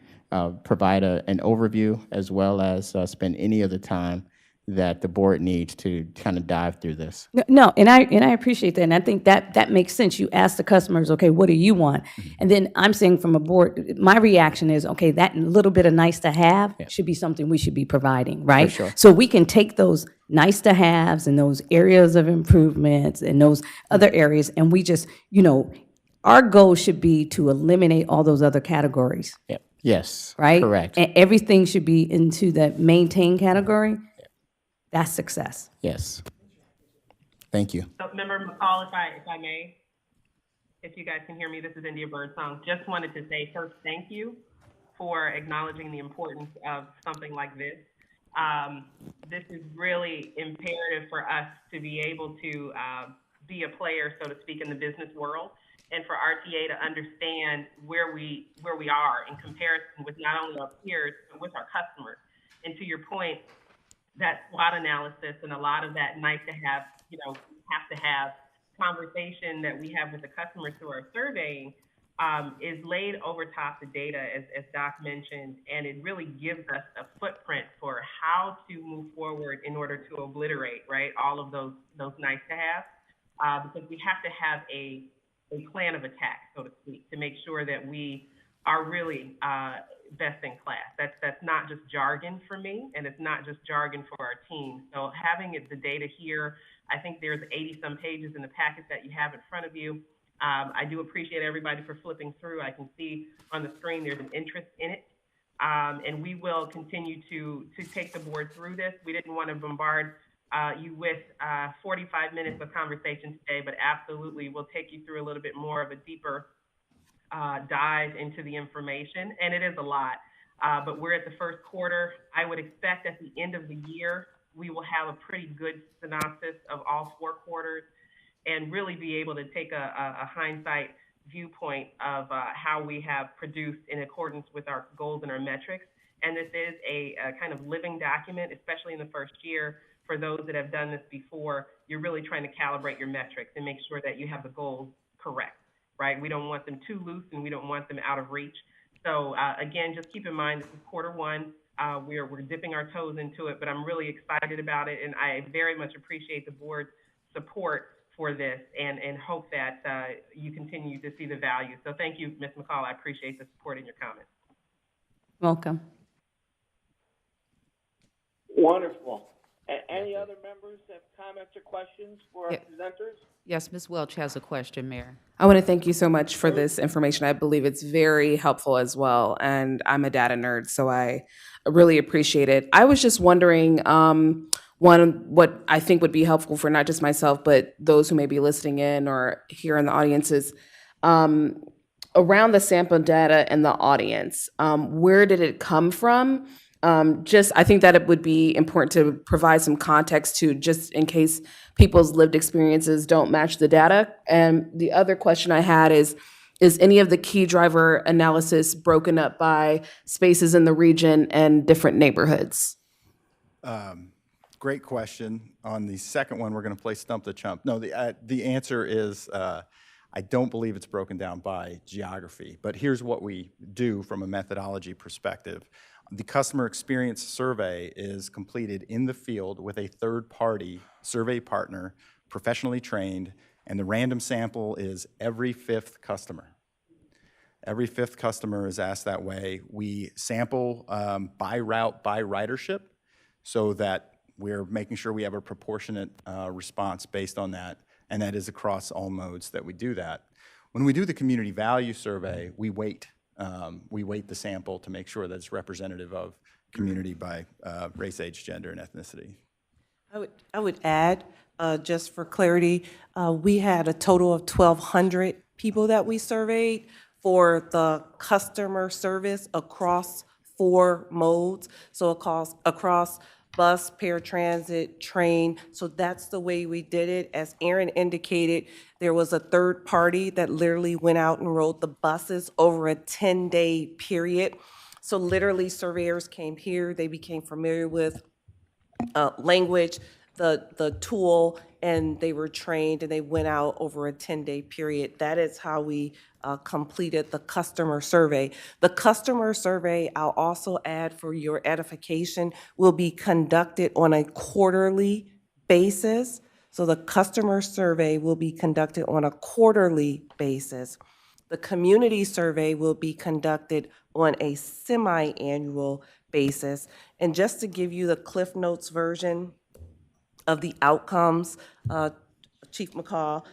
provide an overview, as well as spend any of the time that the board needs to kind of dive through this. No, and I appreciate that, and I think that makes sense. You ask the customers, okay, what do you want? And then I'm saying from a board, my reaction is, okay, that little bit of nice to have should be something we should be providing, right? For sure. So we can take those nice to haves and those areas of improvements and those other areas, and we just, our goal should be to eliminate all those other categories. Yep. Yes. Right? Correct. And everything should be into the maintain category. That's success. Yes. Thank you. So, Member McCall, if I may, if you guys can hear me, this is India Birdsong. Just wanted to say first, thank you for acknowledging the importance of something like this. This is really imperative for us to be able to be a player, so to speak, in the business world, and for RTA to understand where we are in comparison with not only our peers, but with our customers. And to your point, that SWOT analysis and a lot of that nice to have, have to have conversation that we have with the customers through our surveying is laid over top the data, as Doc mentioned, and it really gives us a footprint for how to move forward in order to obliterate, right, all of those nice to have, because we have to have a plan of attack, so to speak, to make sure that we are really best in class. That's not just jargon for me, and it's not just jargon for our team. So having the data here, I think there's 80-some pages in the packet that you have in front of you. I do appreciate everybody for flipping through. I can see on the screen there's an interest in it, and we will continue to take the board through this. We didn't want to bombard you with 45 minutes of conversation today, but absolutely we'll take you through a little bit more of a deeper dive into the information, and it is a lot, but we're at the first quarter. I would expect at the end of the year, we will have a pretty good synopsis of all 4 quarters and really be able to take a hindsight viewpoint of how we have produced in accordance with our goals and our metrics. And this is a kind of living document, especially in the first year. For those that have done this before, you're really trying to calibrate your metrics and make sure that you have the goals correct. Right? We don't want them too loose, and we don't want them out of reach. So again, just keep in mind, this is quarter 1. We're dipping our toes into it, but I'm really excited about it, and I very much appreciate the board's support for this, and hope that you continue to see the value. So thank you, Ms. McCall. I appreciate the support in your comments. Welcome. Wonderful. Any other members have comments or questions for our presenters? Yes, Ms. Welch has a question, Mayor. I want to thank you so much for this information. I believe it's very helpful as well, and I'm a data nerd, so I really appreciate it. I was just wondering, what I think would be helpful for not just myself, but those who may be listening in or here in the audience is, around the sample data and the audience, where did it come from? I think that it would be important to provide some context to, just in case people's lived experiences don't match the data. And the other question I had is any of the key driver analysis broken up by spaces in the region and different neighborhoods? Great question. On the second one, we're going to play Stump the Chump. No, the answer is I don't believe it's broken down by geography. But here's what we do from a methodology perspective. The customer experience survey is completed in the field with a third-party survey partner, professionally trained, and the random sample is every fifth customer. Every fifth customer is asked that way. We sample by route, by ridership, so that we're making sure we have a proportionate response based on that, and that is across all modes that we do that. When we do the community value survey, we weight the sample to make sure that it's representative of community by race, age, gender, and ethnicity. I would add, just for clarity, we had a total of 1,200 people that we surveyed for the customer service across 4 modes. So across bus, paratransit, train. So that's the way we did it. As Aaron indicated, there was a third party that literally went out and rode the buses over a 10-day period. So literally surveyors came here, they became familiar with language, the tool, and they were trained and they went out over a 10-day period. That is how we completed the customer survey. The customer survey, I'll also add for your edification, will be conducted on a quarterly basis. So the customer survey will be conducted on a quarterly basis. The community survey will be conducted on a semi-annual basis. And just to give you the Cliff Notes version of the outcomes, Chief McCall,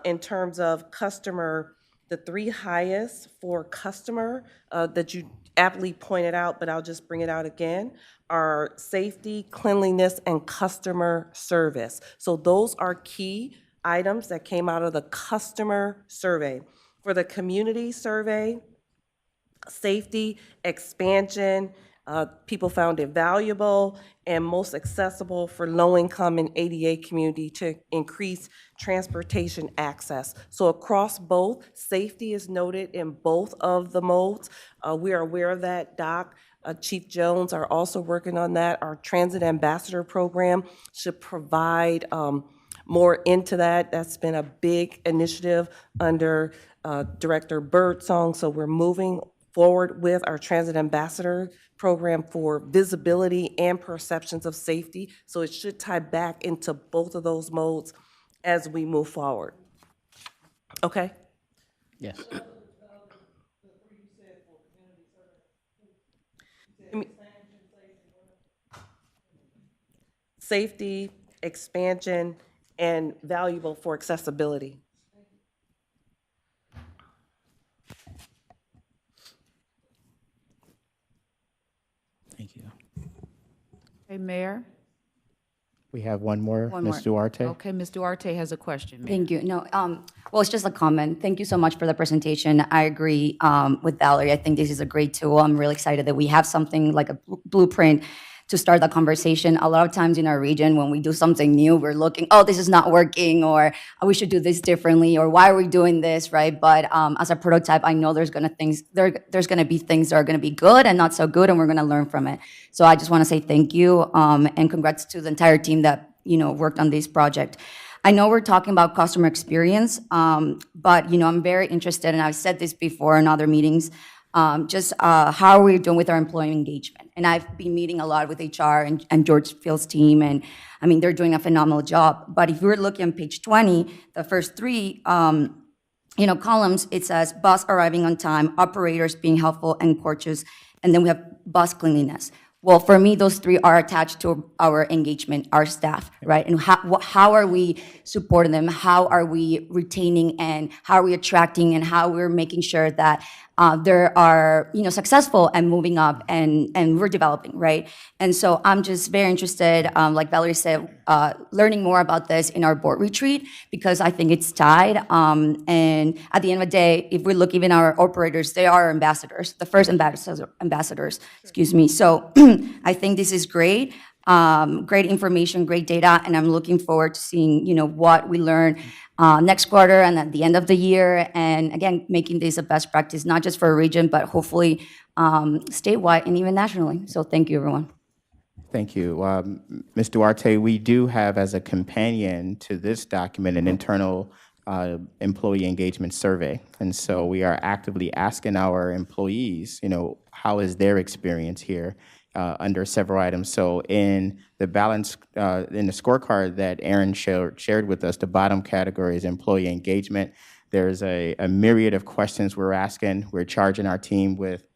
in terms of customer, the 3 highest for customer that you aptly pointed out, but I'll just bring it out again, are safety, cleanliness, and customer service. So those are key items that came out of the customer survey. For the community survey, safety, expansion, people found it valuable and most accessible for low-income and ADA community to increase transportation access. So across both, safety is noted in both of the modes. We are aware of that, Doc. Chief Jones are also working on that. Our Transit Ambassador Program should provide more into that. That's been a big initiative under Director Birdsong. So we're moving forward with our Transit Ambassador Program for visibility and perceptions of safety. So it should tie back into both of those modes as we move forward. Okay? Yes. Safety, expansion, and valuable for accessibility. Thank you. Hey, Mayor? We have one more, One Ms. more. Duarte. Okay, Ms. Duarte has a question, Mayor. Thank you. No, well, it's just a comment. Thank you so much for the presentation. I agree with Valerie. I think this is a great tool. I'm really excited that we have something like a blueprint to start the conversation. A lot of times in our region, when we do something new, we're looking, oh, this is not working, or oh, we should do this differently, or why are we doing this, right? But as a prototype, I know there's gonna be things that are gonna be good and not so good, and we're gonna learn from it. So I just wanna say thank you, and congrats to the entire team that worked on this project. I know we're talking about customer experience, but I'm very interested, and I've said this before in other meetings, just how are we doing with our employee engagement? And I've been meeting a lot with HR and George Field's team, and I mean, they're doing a phenomenal job. But if you're looking on page 20, the first 3 columns, it says bus arriving on time, operators being helpful and courteous, and then we have bus cleanliness. Well, for me, those 3 are attached to our engagement, our staff, right? And how are we supporting them? How are we retaining, and how are we attracting, and how we're making sure that there are, successful and moving up and we're developing, right? And so I'm just very interested, like Valerie said, learning more about this in our board retreat, because I think it's tied. And at the end of the day, if we look even our operators, they are ambassadors, the first ambassadors, excuse me. So I think this is great. Great information, great data, and I'm looking forward to seeing, what we learn next quarter and at the end of the year. And again, making this a best practice, not just for a region, but hopefully statewide and even nationally. So thank you, everyone. Thank you. Ms. Duarte, we do have as a companion to this document an internal employee engagement survey. And so we are actively asking our employees, how is their experience here under several items. So in the balance, in the scorecard that Aaron shared with us, the bottom category is employee engagement. There's a myriad of questions we're asking. We're charging our team with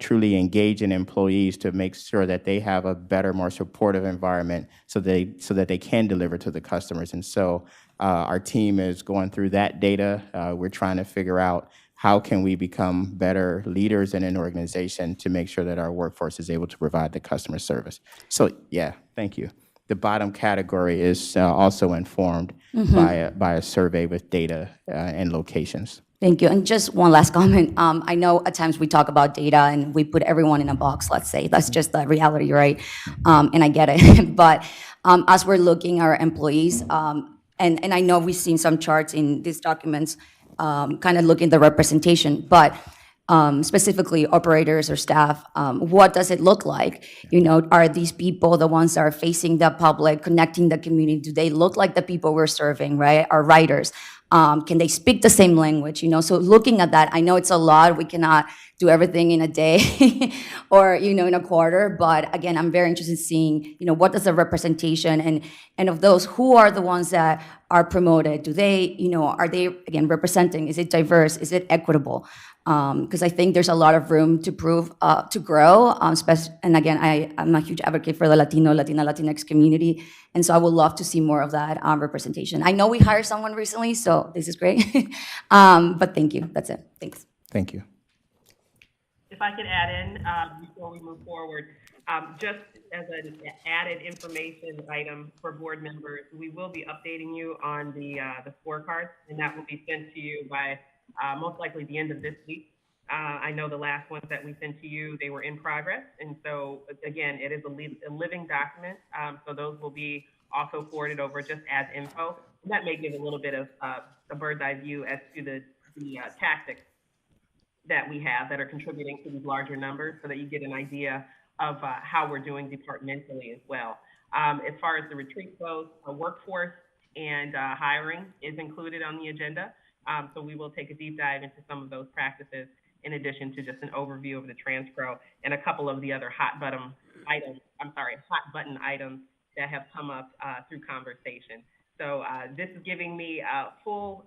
truly engaging employees to make sure that they have a better, more supportive environment so that they can deliver to the customers. And so our team is going through that data. We're trying to figure out how can we become better leaders in an organization to make sure that our workforce is able to provide the customer service. So yeah, thank you. The bottom category is also informed by a survey with data and locations. Thank you. And just one last comment. I know at times we talk about data and we put everyone in a box, let's say. That's just the reality, right? And I get it. But as we're looking at our employees, and I know we've seen some charts in these documents, kind of looking at the representation, but specifically operators or staff, what does it look like? Are these people the ones that are facing the public, connecting the community? Do they look like the people we're serving, right? Our writers? Can they speak the same language? So looking at that, I know it's a lot. We cannot do everything in a day or, in a quarter. But again, I'm very interested in seeing, what does the representation and of those, who are the ones that are promoted? Do they, are they, again, representing? Is it diverse? Is it equitable? Because I think there's a lot of room to grow. And again, I'm a huge advocate for the Latinx community. And so I would love to see more of that representation. I know we hired someone recently, so this is great. But thank you. That's it. Thanks. Thank you. If I could add in before we move forward, just as an added information item for board members, we will be updating you on the scorecards, and that will be sent to you by most likely the end of this week. I know the last ones that we sent to you, they were in progress. And so, again, it is a living document. So those will be also forwarded over just as info. And that may give a little bit of a bird's eye view as to the tactics that we have that are contributing to these larger numbers so that you get an idea of how we're doing departmentally as well. As far as the retreat goes, workforce and hiring is included on the agenda. So we will take a deep dive into some of those practices in addition to just an overview of the TransPro and a couple of the other hot button items that have come up through conversation. So this is giving me full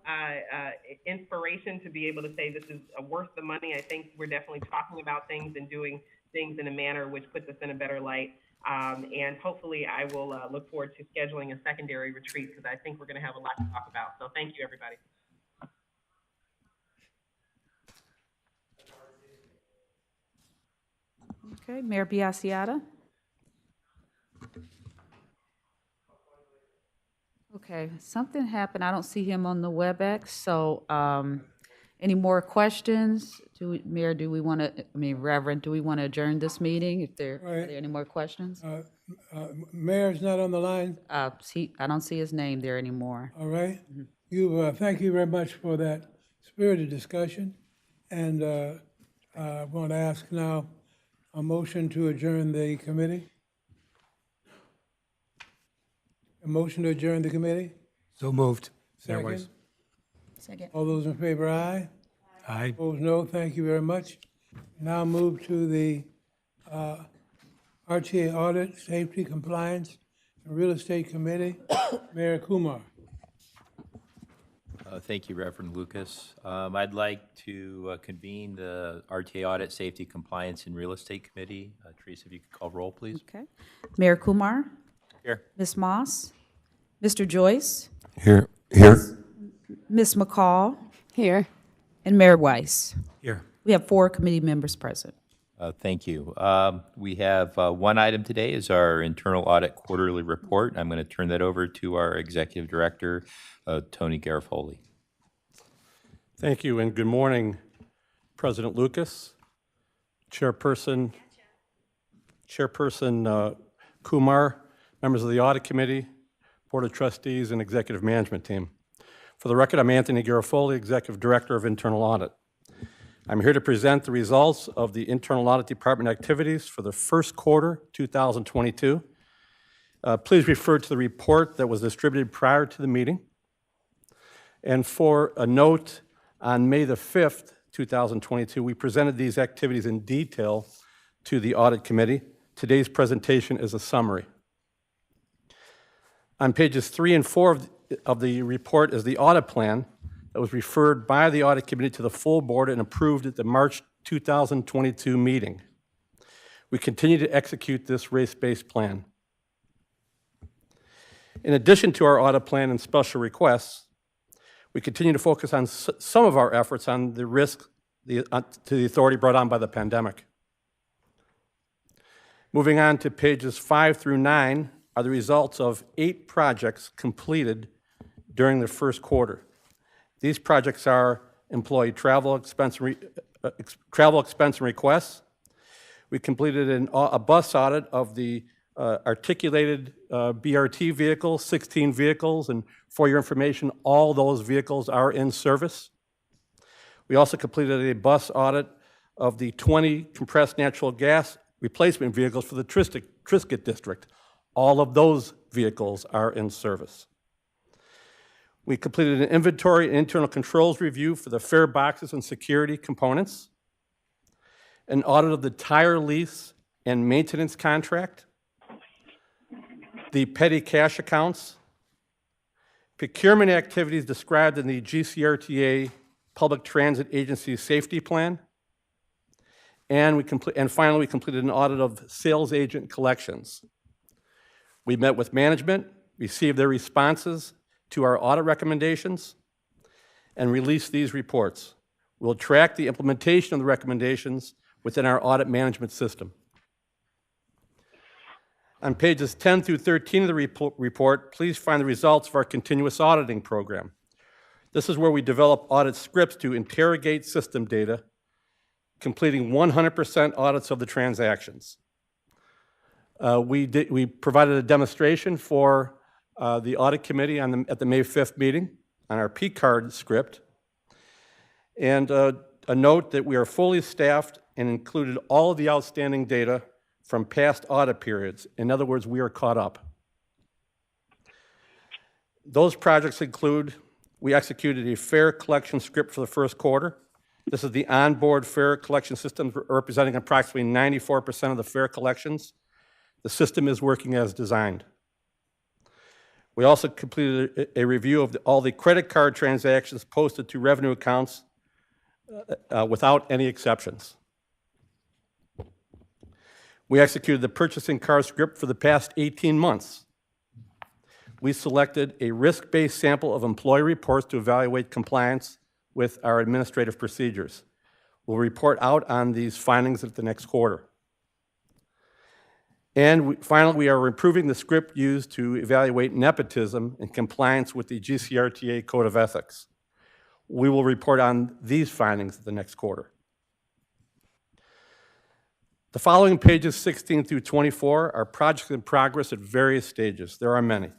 inspiration to be able to say this is worth the money. I think we're definitely talking about things and doing things in a manner which puts us in a better light. And hopefully I will look forward to scheduling a secondary retreat because I think we're going to have a lot to talk about. So thank you, everybody. Okay, Mayor Biassiata. Okay, something happened. I don't see him on the WebEx. So any more questions? Mayor, Reverend, do we want to adjourn this meeting? Are there any more questions? Mayor's not on the line? I don't see his name there anymore. All right. Thank you very much for that spirited discussion. And I want to ask now a motion to adjourn the committee. A motion to adjourn the committee? So moved. Second. Second. All those in favor, aye? Aye. Opposed, no. Thank you very much. Now move to the RTA Audit, Safety, Compliance, and Real Estate Committee. Mayor Kumar. Thank you, Reverend Lucas. I'd like to convene the RTA Audit, Safety, Compliance, and Real Estate Committee. Teresa, if you could call roll, please. Okay. Mayor Kumar? Here. Ms. Moss? Mr. Joyce? Here. Ms. McCall? Here. And Mayor Weiss? Here. We have 4 committee members present. Thank you. We have one item today is our internal audit quarterly report. I'm going to turn that over to our executive director, Tony Garofoli. Thank you, and good morning, President Lucas, Chairperson Kumar, members of the Audit Committee, Board of Trustees, and Executive Management Team. For the record, I'm Anthony Garofoli, Executive Director of Internal Audit. I'm here to present the results of the Internal Audit Department activities for the first quarter 2022. Please refer to the report that was distributed prior to the meeting. And for a note, on May the 5th, 2022, we presented these activities in detail to the Audit Committee. Today's presentation is a summary. On pages 3 and 4 of the report is the audit plan that was referred by the Audit Committee to the full board and approved at the March 2022 meeting. We continue to execute this race-based plan. In addition to our audit plan and special requests, we continue to focus on some of our efforts on the risk to the authority brought on by the pandemic. Moving on to pages 5 through 9 are the results of 8 projects completed during the first quarter. These projects are employee travel expense and requests. We completed a bus audit of the articulated BRT vehicles, 16 vehicles, and for your information, all those vehicles are in service. We also completed a bus audit of the 20 compressed natural gas replacement vehicles for the Triscuit district. All of those vehicles are in service. We completed an inventory and internal controls review for the fare boxes and security components, an audit of the tire lease and maintenance contract, the petty cash accounts, procurement activities described in the GCRTA Public Transit Agency Safety Plan, and finally we completed an audit of sales agent collections. We met with management, received their responses to our audit recommendations, and released these reports. We'll track the implementation of the recommendations within our audit management system. On pages 10 through 13 of the report, please find the results of our continuous auditing program. This is where we develop audit scripts to interrogate system data, completing 100% audits of the transactions. We provided a demonstration for the Audit Committee at the May 5th meeting on our P-card script, and a note that we are fully staffed and included all of the outstanding data from past audit periods. In other words, we are caught up. Those projects include, we executed a fare collection script for the first quarter. This is the onboard fare collection system representing approximately 94% of the fare collections. The system is working as designed. We also completed a review of all the credit card transactions posted to revenue accounts without any exceptions. We executed the purchasing car script for the past 18 months. We selected a risk-based sample of employee reports to evaluate compliance with our administrative procedures. We'll report out on these findings at the next quarter. And finally, we are improving the script used to evaluate nepotism in compliance with the GCRTA Code of Ethics. We will report on these findings at the next quarter. The following pages 16 through 24 are projects in progress at various stages. There are many.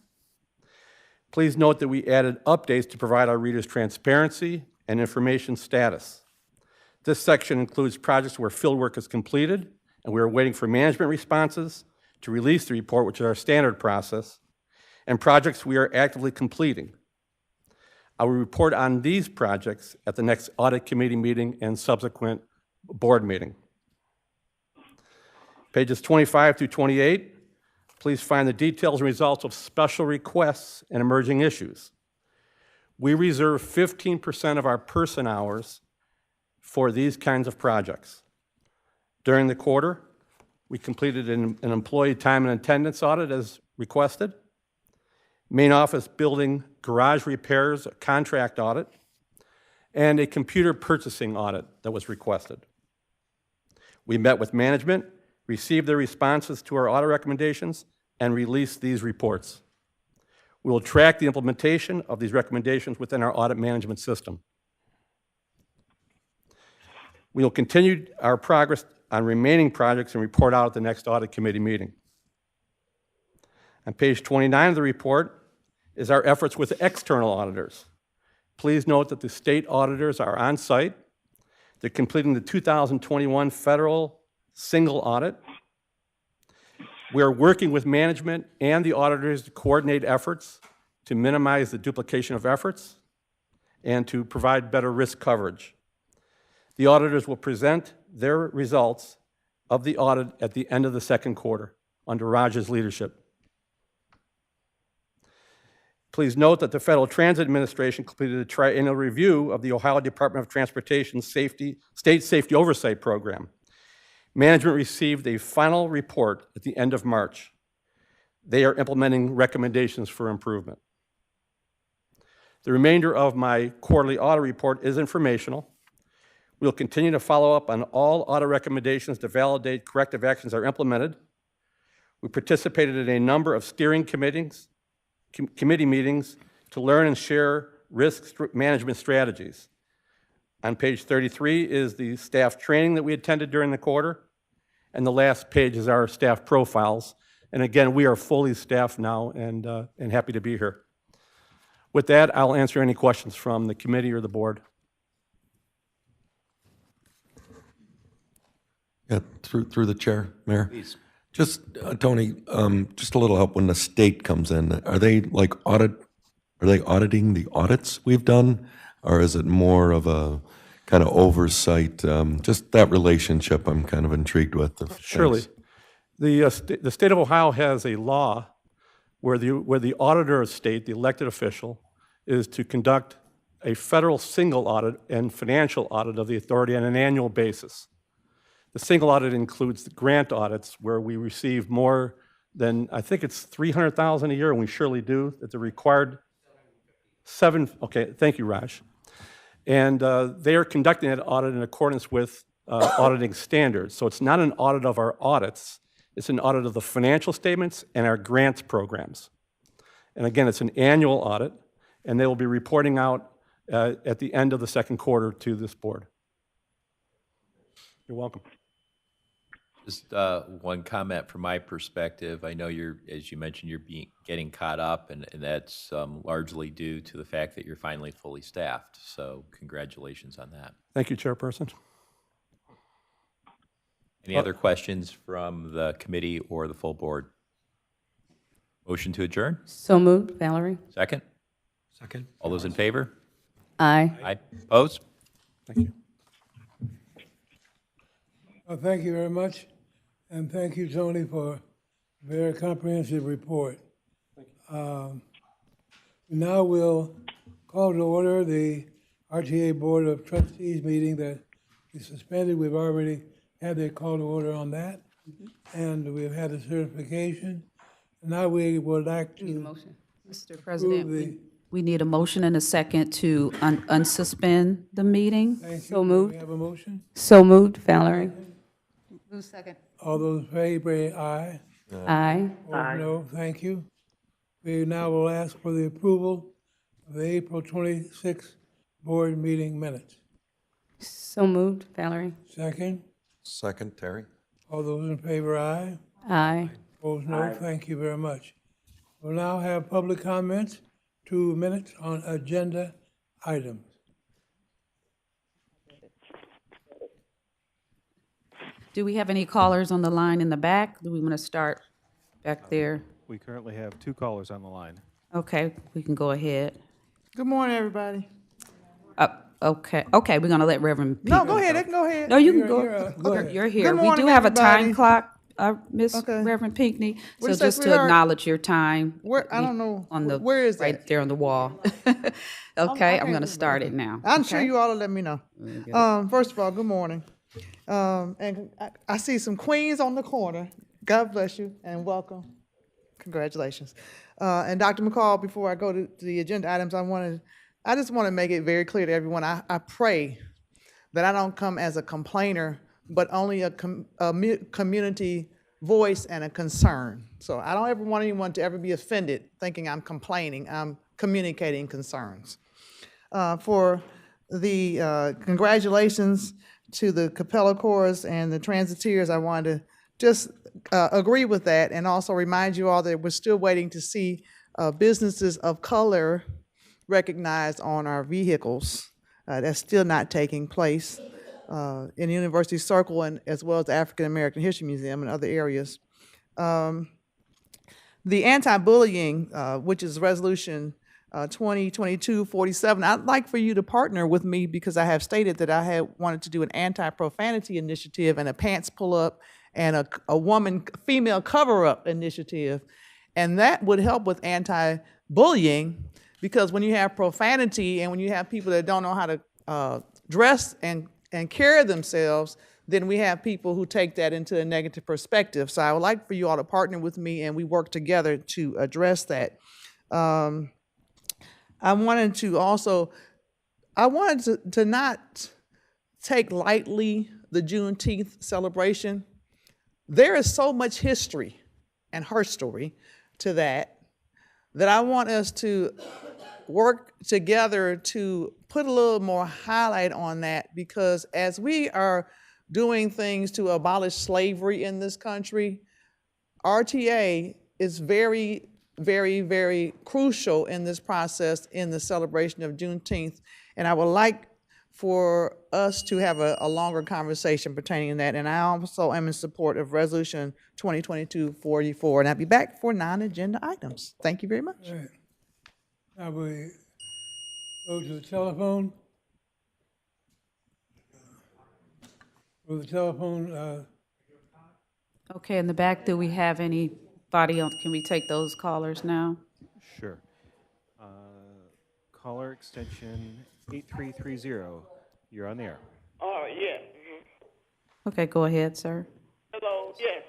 Please note that we added updates to provide our readers transparency and information status. This section includes projects where fieldwork is completed, and we are waiting for management responses to release the report, which is our standard process, and projects we are actively completing. I will report on these projects at the next Audit Committee meeting and subsequent board meeting. Pages 25 through 28, please find the details and results of special requests and emerging issues. We reserve 15% of our person hours for these kinds of projects. During the quarter, we completed an employee time and attendance audit as requested, main office building garage repairs contract audit, and a computer purchasing audit that was requested. We met with management, received their responses to our audit recommendations, and released these reports. We will track the implementation of these recommendations within our audit management system. We will continue our progress on remaining projects and report out at the next audit committee meeting. On page 29 of the report is our efforts with external auditors. Please note that the state auditors are on site. They're completing the 2021 federal single audit. We are working with management and the auditors to coordinate efforts to minimize the duplication of efforts and to provide better risk coverage. The auditors will present their results of the audit at the end of the second quarter under Raj's leadership. Please note that the Federal Transit Administration completed a triennial review of the Ohio Department of Transportation's State Safety Oversight Program. Management received a final report at the end of March. They are implementing recommendations for improvement. The remainder of my quarterly audit report is informational. We'll continue to follow up on all audit recommendations to validate corrective actions are implemented. We participated in a number of steering committee meetings to learn and share risk management strategies. On page 33 is the staff training that we attended during the quarter, and the last page is our staff profiles. And again, we are fully staffed now and happy to be here. With that, I'll answer any questions from the committee or the board. Yeah, through the chair, Mayor. Please. Just, Tony, just a little help when the state comes in. Are they auditing the audits we've done? Or is it more of a kind of oversight? Just that relationship I'm kind of intrigued with. Surely. The state of Ohio has a law where the auditor of state, the elected official, is to conduct a federal single audit and financial audit of the authority on an annual basis. The single audit includes the grant audits where we receive more than, I think it's $300,000 a year, and we surely do. It's a required okay, thank you, Raj. And they are conducting that audit in accordance with auditing standards. So it's not an audit of our audits, it's an audit of the financial statements and our grants programs. And again, it's an annual audit, and they will be reporting out at the end of the second quarter to this board. You're welcome. Just one comment from my perspective. I know as you mentioned, you're getting caught up, and that's largely due to the fact that you're finally fully staffed. So congratulations on that. Thank you, Chairperson. Any other questions from the committee or the full board? Motion to adjourn? So moved, Valerie. Second? Second. All those in favor? Aye. Aye. Opposed? Thank you. Well, thank you very much, and thank you, Tony, for a very comprehensive report. Now we'll call to order the RTA Board of Trustees meeting that we suspended. We've already had their call to order on that, and we've had the certification. Now we would like to Motion. Mr. President, we need a motion and a second to unsuspend the meeting. Thank you. So moved. We have a motion. So moved, Valerie. Who's second? All those in favor, aye. Aye. Opposed, no. Thank you. We now will ask for the approval of the April 26th board meeting minutes. So moved, Valerie. Second. Second, Terry. All those in favor, aye. Aye. Opposed, no. Thank you very much. We'll now have public comments, 2 minutes on agenda items. Do we have any callers on the line in the back? Do we want to start back there? We currently have 2 callers on the line. Okay, we can go ahead. Good morning, everybody. Okay, we're going to let Reverend No, Peter go ahead. They can go ahead. No, you can go. Go ahead. You're here. Good We morning, do have a time everybody. clock, Miss Okay. Reverend Pinckney. What So you say, just to sweetheart? acknowledge your time. Where I don't know. On the where is that? right there on the wall. Okay, I'm going to start it now. I'm sure okay? you all will let me know. First of all, good morning. And I see some queens on the corner. God bless you and welcome. Congratulations. And Dr. McCall, before I go to the agenda items, I wanted I just want to make it very clear to everyone, I pray that I don't come as a complainer, but only a community voice and a concern. So I don't ever want anyone to ever be offended thinking I'm complaining. I'm communicating concerns. For the congratulations to the Capella Chorus and the Transiteers, I wanted to just agree with that and also remind you all that we're still waiting to see businesses of color recognized on our vehicles. That's still not taking place in the University Circle and as well as the African American History Museum and other areas. The anti-bullying, which is resolution 2022-47, I'd like for you to partner with me because I have stated that I had wanted to do an anti-profanity initiative and a pants pull-up and a woman, female cover-up initiative. And that would help with anti-bullying because when you have profanity and when you have people that don't know how to dress and carry themselves, then we have people who take that into a negative perspective. So I would like for you all to partner with me and we work together to address that. I wanted to not take lightly the Juneteenth celebration. There is so much history and her story to that I want us to work together to put a little more highlight on that, because as we are doing things to abolish slavery in this country, RTA is very, very, very crucial in this process in the celebration of Juneteenth. And I would like for us to have a longer conversation pertaining to that. And I also am in support of Resolution 2022-44. And I'll be back for non-agenda items. Thank you very much. All right. Now we go to the telephone. With the telephone, Okay, in the back, do we have anybody on, can we take those callers now? Sure. Caller extension 8330. You're on the air. Oh, yes. Okay, go ahead, sir. Hello, yes,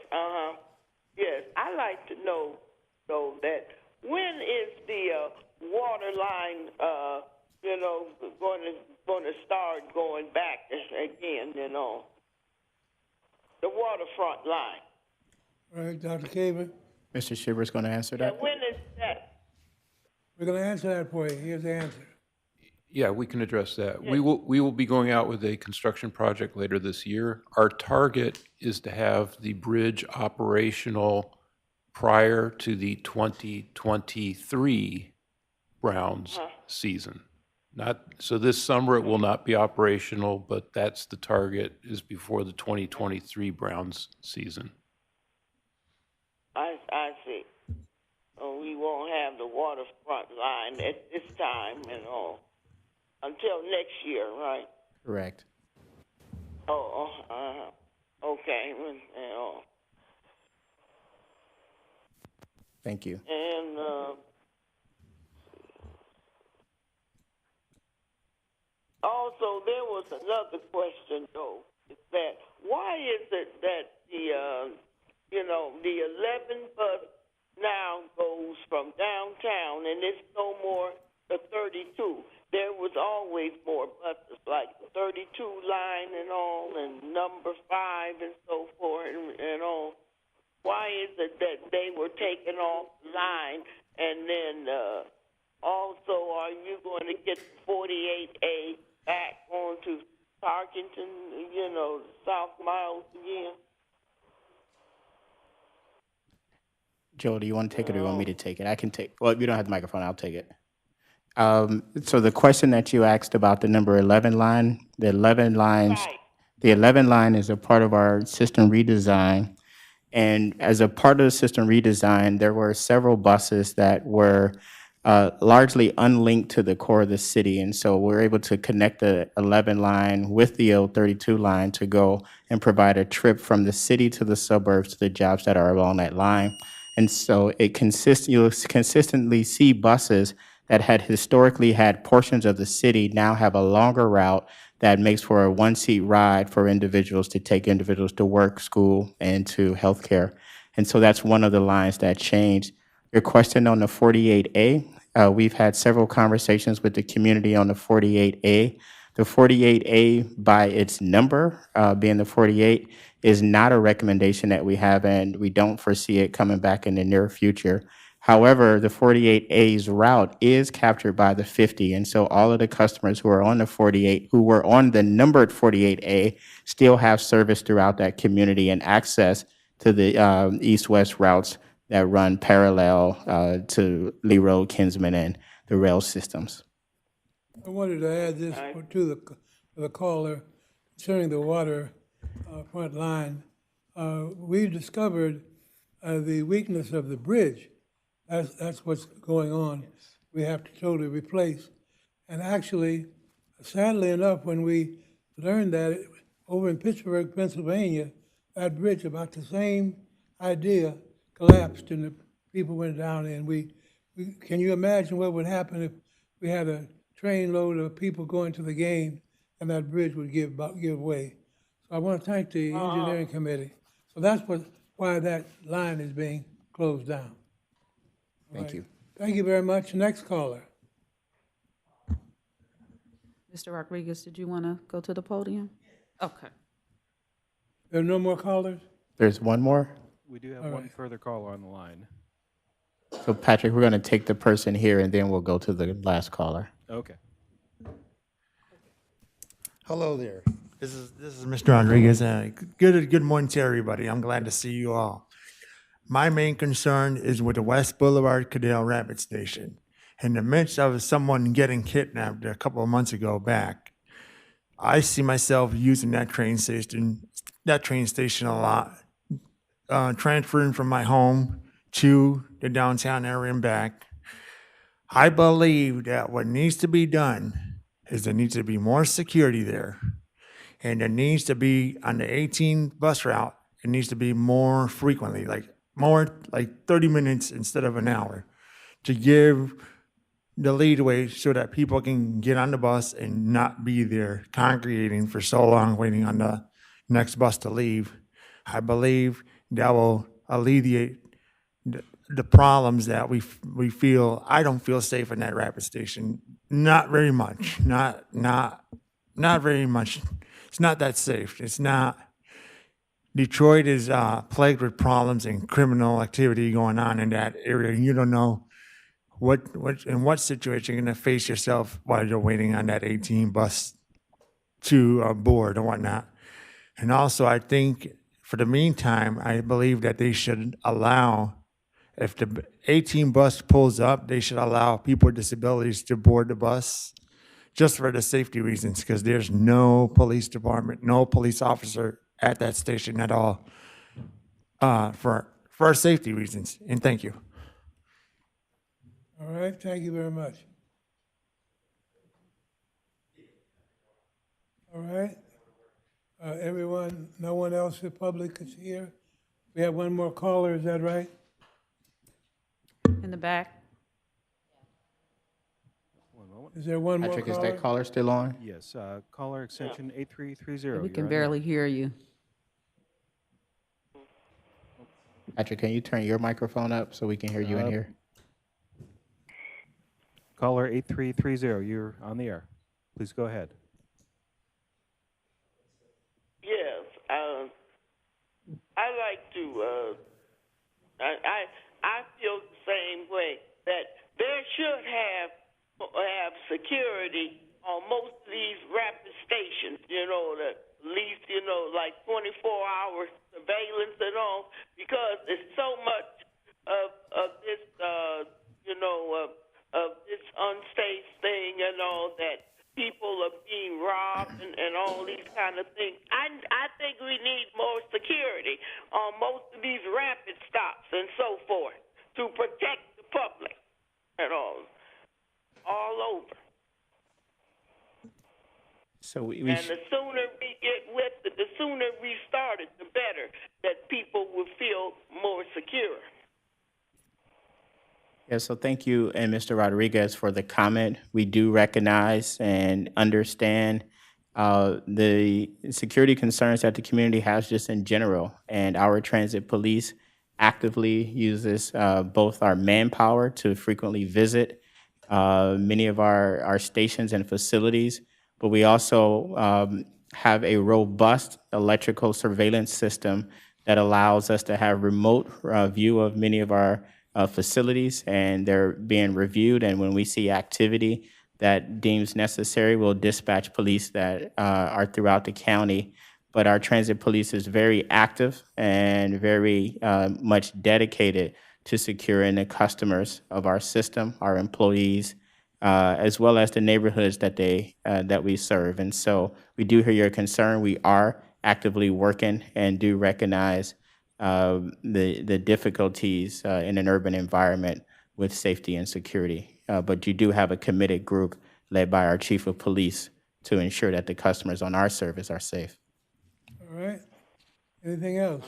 yes. I'd like to know, though, that when is the water line, going to start going back again, the waterfront line? all right, Dr. Caver, Mr. Shiver's going to answer that. When is that? we're going to answer that for you. Here's the answer. Yeah, we can address that. We will be going out with a construction project later this year. Our target is to have the bridge operational prior to the 2023 Browns season. So this summer it will not be operational, but that's the target, is before the 2023 Browns season. I see. We won't have the waterfront line at this time, until next year, right? Correct. Okay. Thank you. And also, there was another question, though, is that why is it that the 11 bus now goes from downtown and it's no more the 32? There was always more buses, like the 32 line and all, and number 5 and so forth and all. Why is it that they were taken off the line? And then also, are you going to get the 48A back onto Tarkington, South Miles again? Joe, do you want to take it or do you want me to take it? I can take, well, you don't have the microphone, I'll take it. So the question that you asked about the number 11 line, the 11 lines, the 11 line is a part of our system redesign. And as a part of the system redesign, there were several buses that were largely unlinked to the core of the city. And so we're able to connect the 11 line with the old 32 line to go and provide a trip from the city to the suburbs to the jobs that are along that line. And so you'll consistently see buses that had historically had portions of the city now have a longer route that makes for a one-seat ride for individuals to take individuals to work, school, and to healthcare. And so that's one of the lines that changed. Your question on the 48A, We've had several conversations with the community on the 48A. The 48A, by its number, being the 48, is not a recommendation that we have, and we don't foresee it coming back in the near future. However, the 48A's route is captured by the 50, and so all of the customers who are on the 48, who were on the numbered 48A, still have service throughout that community and access to the east-west routes that run parallel to Lee Road, Kinsman, and the rail systems. I wanted to add this to the caller concerning the water front line. We discovered the weakness of the bridge. That's what's going on. We have to totally replace. And actually, sadly enough, when we learned that over in Pittsburgh, Pennsylvania, that bridge, about the same idea, collapsed and the people went down. And can you imagine what would happen if we had a train load of people going to the game and that bridge would give way? So I want to thank the engineering committee. So that's why that line is being closed down. Thank you. Thank you very much. Next caller. Mr. Rodriguez, did you want to go to the podium? Okay. There are no more callers? There's one more. We do have one further caller on the line. So Patrick, we're going to take the person here and then we'll go to the last caller. Okay. Hello there. This is Mr. Rodriguez. Good morning to everybody. I'm glad to see you all. My main concern is with the West Boulevard Cadell Rapid Station. In the midst of someone getting kidnapped a couple of months ago back, I see myself using that train station a lot, transferring from my home to the downtown area and back. I believe that what needs to be done is there needs to be more security there. And there needs to be, on the 18 bus route, it needs to be more frequently, like 30 minutes instead of an hour, to give the leadway so that people can get on the bus and not be there congregating for so long waiting on the next bus to leave. I believe that will alleviate the problems that we feel. I don't feel safe in that rapid station. Not very much. Not very much. It's not that safe. It's not. Detroit is plagued with problems and criminal activity going on in that area. You don't know in what situation you're going to face yourself while you're waiting on that 18 bus to board and whatnot. And also, I think for the meantime, I believe that they should allow, if the 18 bus pulls up, they should allow people with disabilities to board the bus just for the safety reasons, because there's no police department, no police officer at that station at all for safety reasons. And thank you. All right, thank you very much. All right. Everyone, no one else in the public is here? We have one more caller, is that right? In the back. Is there one Patrick, more is caller? that caller still on? Yes, caller extension 8330. We can barely hear you. Patrick, can you turn your microphone up so we can hear you in here? Caller 8330, you're on the air. Please go ahead. Yes, I like to. I feel the same way that there should have security on most of these rapid stations. At least like 24-hour surveillance and all, because there's so much of this of this unsafe thing and all, that people are being robbed and all these kind of things. I think we need more security on most of these rapid stops and so forth to protect the public and all over. So and the sooner we get with it, the sooner we start it, the better, that people will feel more secure. Yeah, so thank you, and Mr. Rodriguez, for the comment. We do recognize and understand the security concerns that the community has just in general, and our transit police actively uses both our manpower to frequently visit many of our stations and facilities, but we also have a robust electrical surveillance system that allows us to have remote view of many of our facilities, and they're being reviewed. And when we see activity that deems necessary, we'll dispatch police that are throughout the county. But our transit police is very active and very much dedicated to securing the customers of our system, our employees, as well as the neighborhoods that we serve. And so we do hear your concern. We are actively working and do recognize the difficulties in an urban environment with safety and security. But you do have a committed group led by our chief of police to ensure that the customers on our service are safe. All right. Anything else?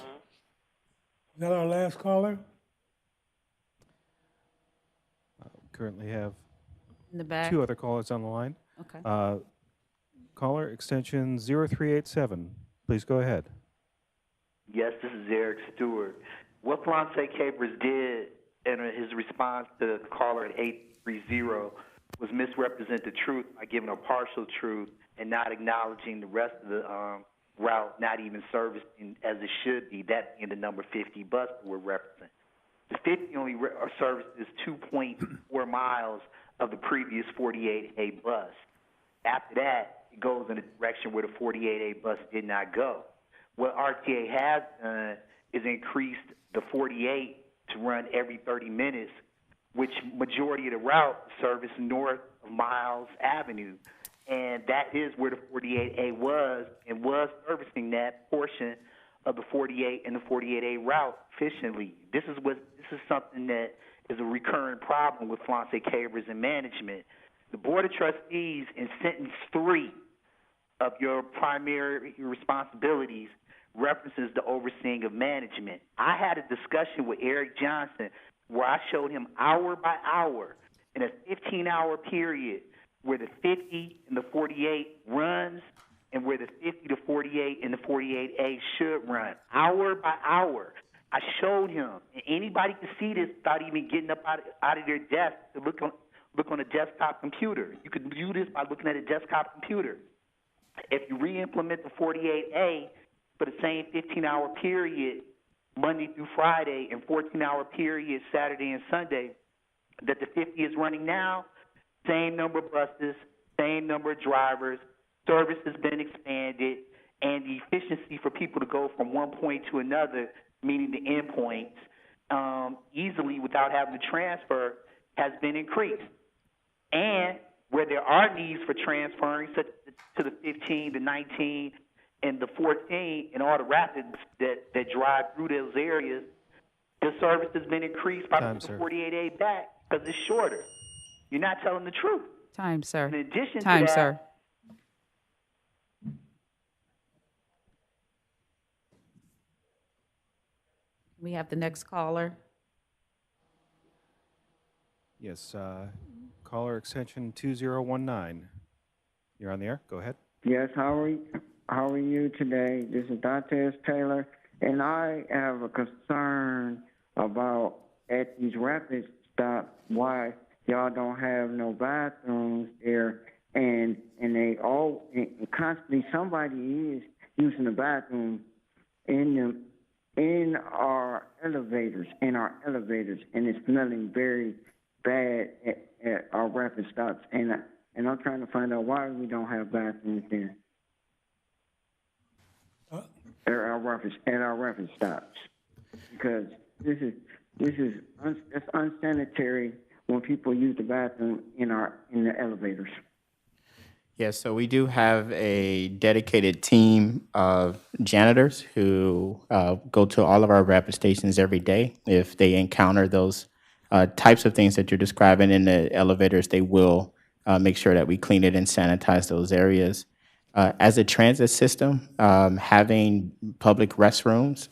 Is that our last caller? Currently have In the back? 2 other callers on the line. Okay. Caller extension 0387. Please go ahead. Yes, this is Eric Stewart. What Flonse Capers did in his response to the caller at 830 was misrepresent the truth by giving a partial truth and not acknowledging the rest of the route, not even servicing as it should be, that being the number 50 bus that we're referencing. The 50 only services 2.4 miles of the previous 48A bus. After that, it goes in a direction where the 48A bus did not go. What RTA has done is increased the 48 to run every 30 minutes, which majority of the route service north of Miles Avenue. And that is where the 48A was and was servicing that portion of the 48 and the 48A route efficiently. This is something that is a recurring problem with Flonse Capers and management. The Board of Trustees in sentence 3 of your primary responsibilities references the overseeing of management. I had a discussion with Eric Johnson where I showed him hour by hour in a 15-hour period where the 50 and the 48 runs and where the 50 to 48 and the 48A should run, hour by hour. I showed him, and anybody can see this without even getting up out of their desk to look on a desktop computer. You can do this by looking at a desktop computer. If you re-implement the 48A for the same 15-hour period, Monday through Friday, and 14-hour period Saturday and Sunday, that the 50 is running now, same number of buses, same number of drivers, service has been expanded, and the efficiency for people to go from one point to another, meaning the endpoints, easily without having to transfer, has been increased. And where there are needs for transferring, such to the 15, the 19, and the 14, and all the rapids that drive through those areas, the service has been increased by the 48A back because it's shorter. You're not telling the truth. Time, sir. In addition Time, to that, sir. We have the next caller. Yes, caller extension 2019. You're on the air. Go ahead. Yes, how are you today? This is Dr. Taylor, and I have a concern about at these rapid stops why y'all don't have no bathrooms there, and they all and constantly somebody is using the bathroom in our elevators, and it's smelling very bad at our rapid stops, and I'm trying to find out why we don't have bathrooms there at our rapid stops, because this is unsanitary when people use the bathroom in the elevators. Yes, so we do have a dedicated team of janitors who go to all of our rapid stations every day. If they encounter those types of things that you're describing in the elevators, they will make sure that we clean it and sanitize those areas. As a transit system, having public restrooms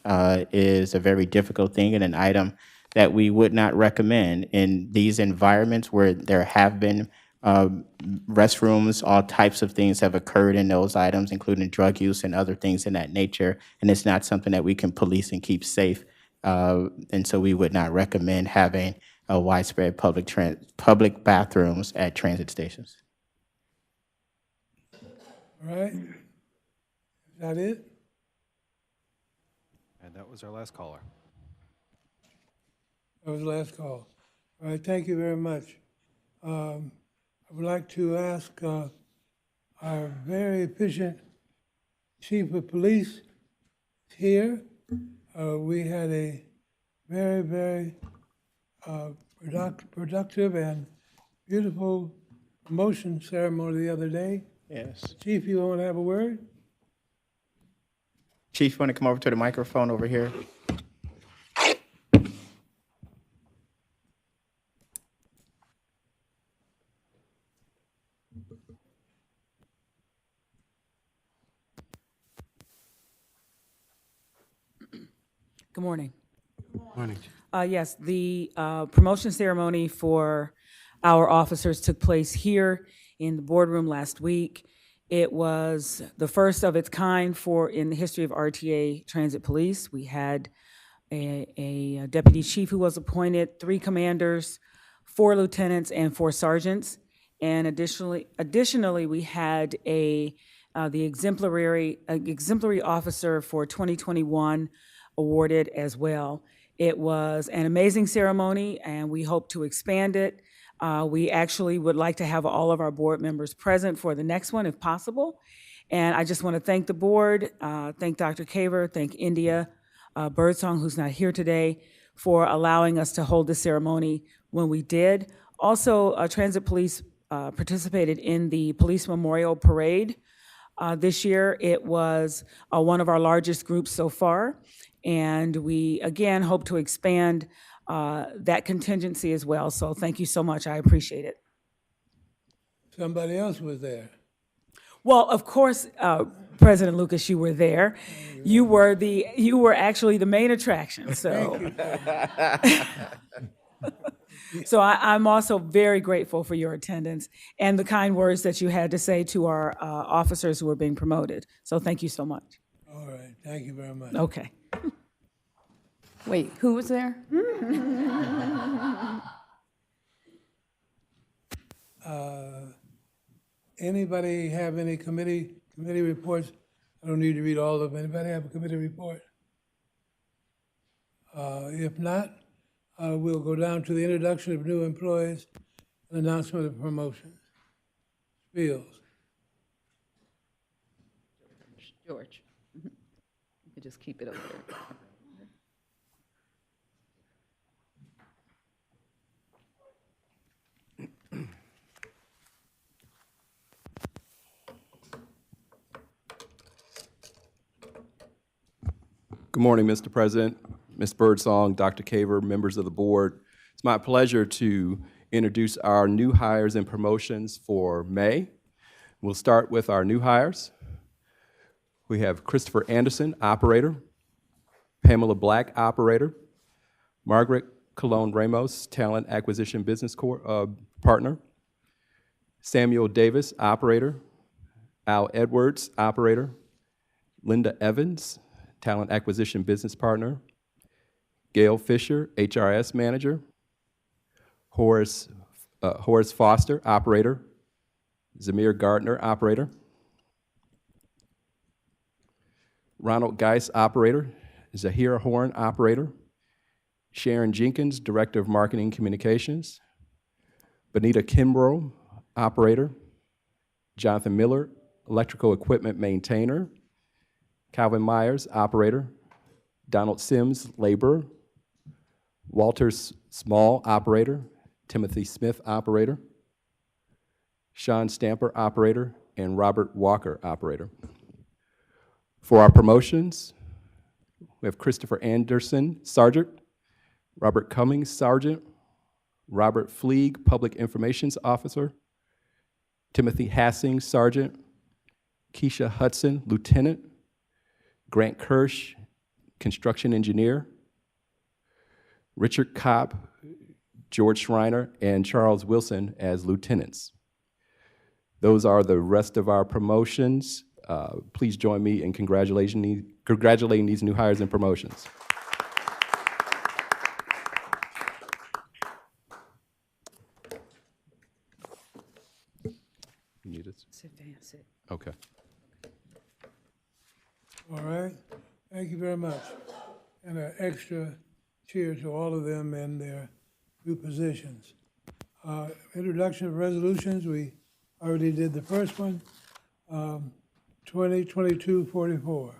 is a very difficult thing and an item that we would not recommend in these environments where there have been restrooms. All types of things have occurred in those items, including drug use and other things in that nature, and it's not something that we can police and keep safe. And so we would not recommend having of widespread public bathrooms at transit stations. All right? Is that it? And that was our last caller. That was the last call. All right, thank you very much. I would like to ask our very efficient chief of police here. We had a very, very productive and beautiful promotion ceremony the other day. Yes. Chief, you want to have a word? Chief, want to come over to the microphone over here? Good morning. Morning. Yes, the promotion ceremony for our officers took place here in the boardroom last week. It was the first of its kind in the history of RTA Transit Police. We had a deputy chief who was appointed, 3 commanders, 4 lieutenants, and 4 sergeants. And additionally, we had the exemplary officer for 2021 awarded as well. It was an amazing ceremony, and we hope to expand it. We actually would like to have all of our board members present for the next one if possible. And I just want to thank the board, thank Dr. Kaver, thank India Birdsong, who's not here today, for allowing us to hold this ceremony when we did. Also, Transit Police participated in the Police Memorial Parade this year. It was one of our largest groups so far. And we, again, hope to expand that contingency as well. So thank you so much. I appreciate it. Somebody else was there. Well, of course, President Lucas, you were there. You were actually the main attraction. So, so I'm also very grateful for your attendance and the kind words that you had to say to our officers who were being promoted. So thank you so much. All right, thank you very much. Okay. Wait, who was there? Anybody have any committee reports? I don't need to read all of them. Anybody have a committee report? If not, we'll go down to the introduction of new employees and announcement of promotions. Spiels. George, you could just keep it over there. Good morning, Mr. President, Ms. Birdsong, Dr. Kaver, members of the board. It's my pleasure to introduce our new hires and promotions for May. We'll start with our new hires. We have Christopher Anderson, operator, Pamela Black, operator, Margaret Colon Ramos, talent acquisition business partner, Samuel Davis, operator, Al Edwards, operator, Linda Evans, talent acquisition business partner, Gail Fisher, HRS manager, Horace Foster, operator, Zamir Gardner, operator, Ronald Geis, operator, Zahira Horn, operator, Sharon Jenkins, director of marketing communications, Benita Kimbrough, operator, Jonathan Miller, electrical equipment maintainer, Calvin Myers, operator, Donald Sims, laborer, Walter Small, operator, Timothy Smith, operator, Sean Stamper, operator, and Robert Walker, operator. For our promotions, we have Christopher Anderson, sergeant, Robert Cummings, sergeant, Robert Fleeg, public information officer, Timothy Hassing, sergeant, Keisha Hudson, lieutenant, Grant Kirsch, construction engineer, Richard Kopp, George Schreiner, and Charles Wilson as lieutenants. Those are the rest of our promotions. Please join me in congratulating these new hires and promotions. Advance it. Okay. All right, thank you very much. And an extra cheer to all of them in their new positions. Introduction of resolutions, we already did the first one. 2022-44.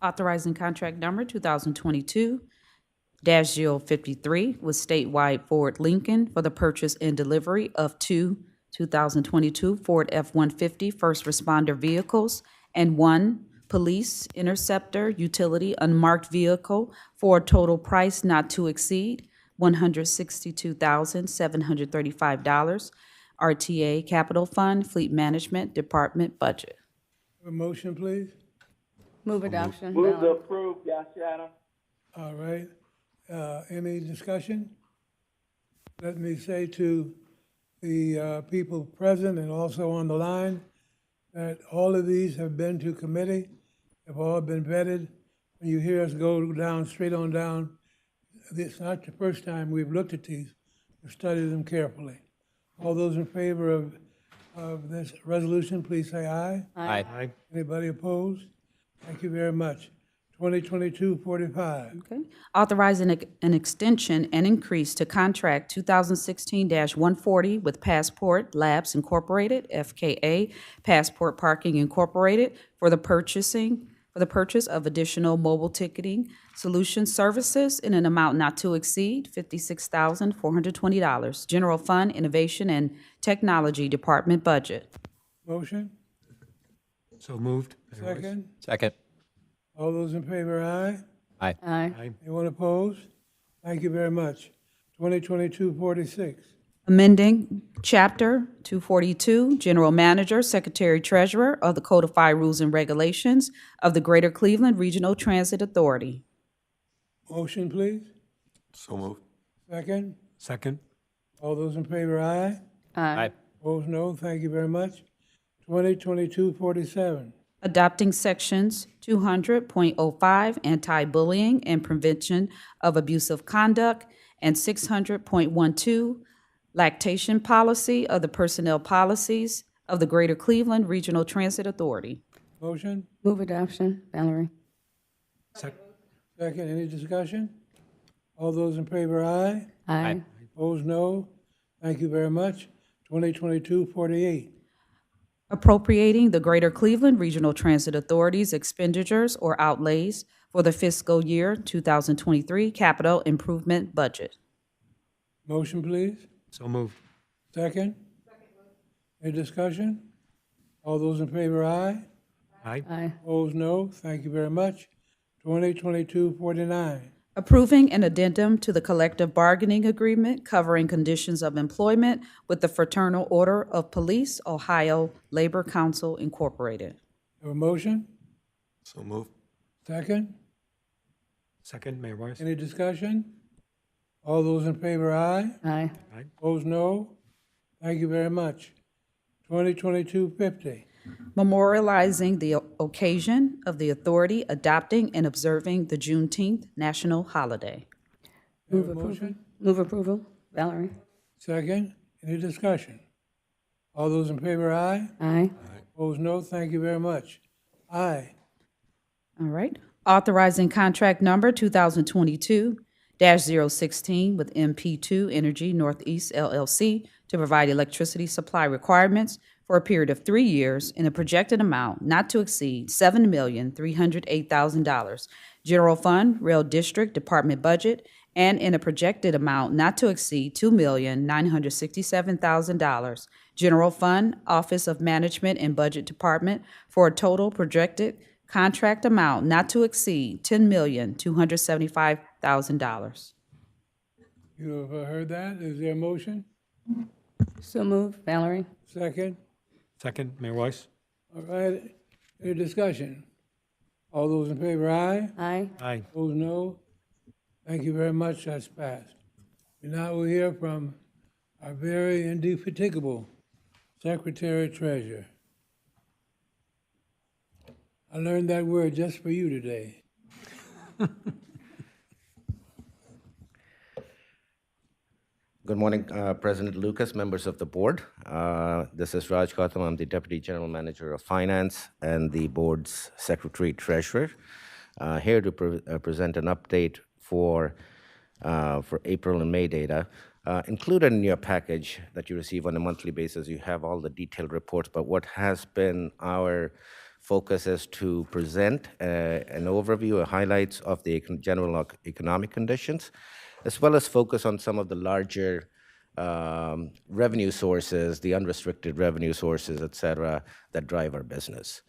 Authorizing contract number 2022-053 with statewide Ford Lincoln for the purchase and delivery of two 2022 Ford F-150 first responder vehicles and one police interceptor utility unmarked vehicle for a total price not to exceed $162,735. RTA Capital Fund, Fleet Management Department budget. A motion, please. Move adoption. Move to Valerie. approve, Yashara. All right, any discussion? Let me say to the people present and also on the line that all of these have been to committee, have all been vetted. When you hear us go down, straight on down, it's not the first time we've looked at these, we've studied them carefully. All those in favor of this resolution, please say aye. Aye. Anybody opposed? Thank you very much. 2022-45. Okay. Authorizing an extension and increase to contract 2016-140 with Passport Labs Incorporated, FKA, Passport Parking Incorporated, for the purchase of additional mobile ticketing solution services in an amount not to exceed $56,420. General Fund, Innovation and Technology Department budget. Motion? So moved. Second? Second. All those in favor, aye. Aye. Aye. Anyone opposed? Thank you very much. 2022-46. Amending Chapter 242, General Manager, Secretary Treasurer of the Codified Rules and Regulations of the Greater Cleveland Regional Transit Authority. Motion, please. So moved. Second? Second. All those in favor, aye. Aye. Opposed, no. Thank you very much. 2022-47. Adopting Sections 200.05, Anti-Bullying and Prevention of Abusive Conduct, and 600.12, Lactation Policy of the Personnel Policies of the Greater Cleveland Regional Transit Authority. Motion? Move adoption. Valerie. Second. Any discussion? All those in favor, aye. Aye. Opposed, no. Thank you very much. 2022-48. Appropriating the Greater Cleveland Regional Transit Authority's expenditures or outlays for the fiscal year 2023 capital improvement budget. Motion, please. So moved. Second? Any discussion? All those in favor, aye. Aye. Aye. Opposed, no. Thank you very much. 2022-49. Approving an addendum to the collective bargaining agreement covering conditions of employment with the Fraternal Order of Police, Ohio Labor Council Incorporated. Have a motion? So moved. Second? Second, Mayor Weiss. Any discussion? All those in favor, aye. Aye. Aye. Opposed, no. Thank you very much. 2022-50. Memorializing the occasion of the authority adopting and observing the Juneteenth national holiday. Have a motion? Move approval. Valerie. Second? Any discussion? All those in favor, aye. Aye. Opposed, no. Thank you very much. Aye. All right. Authorizing contract number 2022-016 with MP2 Energy Northeast LLC to provide electricity supply requirements for a period of 3 years in a projected amount not to exceed $7,308,000. General Fund, Rail District Department budget, and in a projected amount not to exceed $2,967,000. General Fund, Office of Management and Budget Department, for a total projected contract amount not to exceed $10,275,000. You have heard that? Is there a motion? So moved. Valerie. Second? Second, Mayor Weiss. All right. Any discussion? All those in favor, aye. Aye. Aye. Opposed, no. Thank you very much. That's passed. And now we'll hear from our very indefatigable Secretary Treasurer. I learned that word just for you today. Good morning, President Lucas, members of the board. This is Raj Gautam. I'm the Deputy General Manager of Finance and the board's Secretary Treasurer. Here to present an update for April and May data. Included in your package that you receive on a monthly basis, you have all the detailed reports, but what has been our focus is to present an overview, highlights of the general economic conditions, as well as focus on some of the larger revenue sources, the unrestricted revenue sources, et cetera, that drive our business.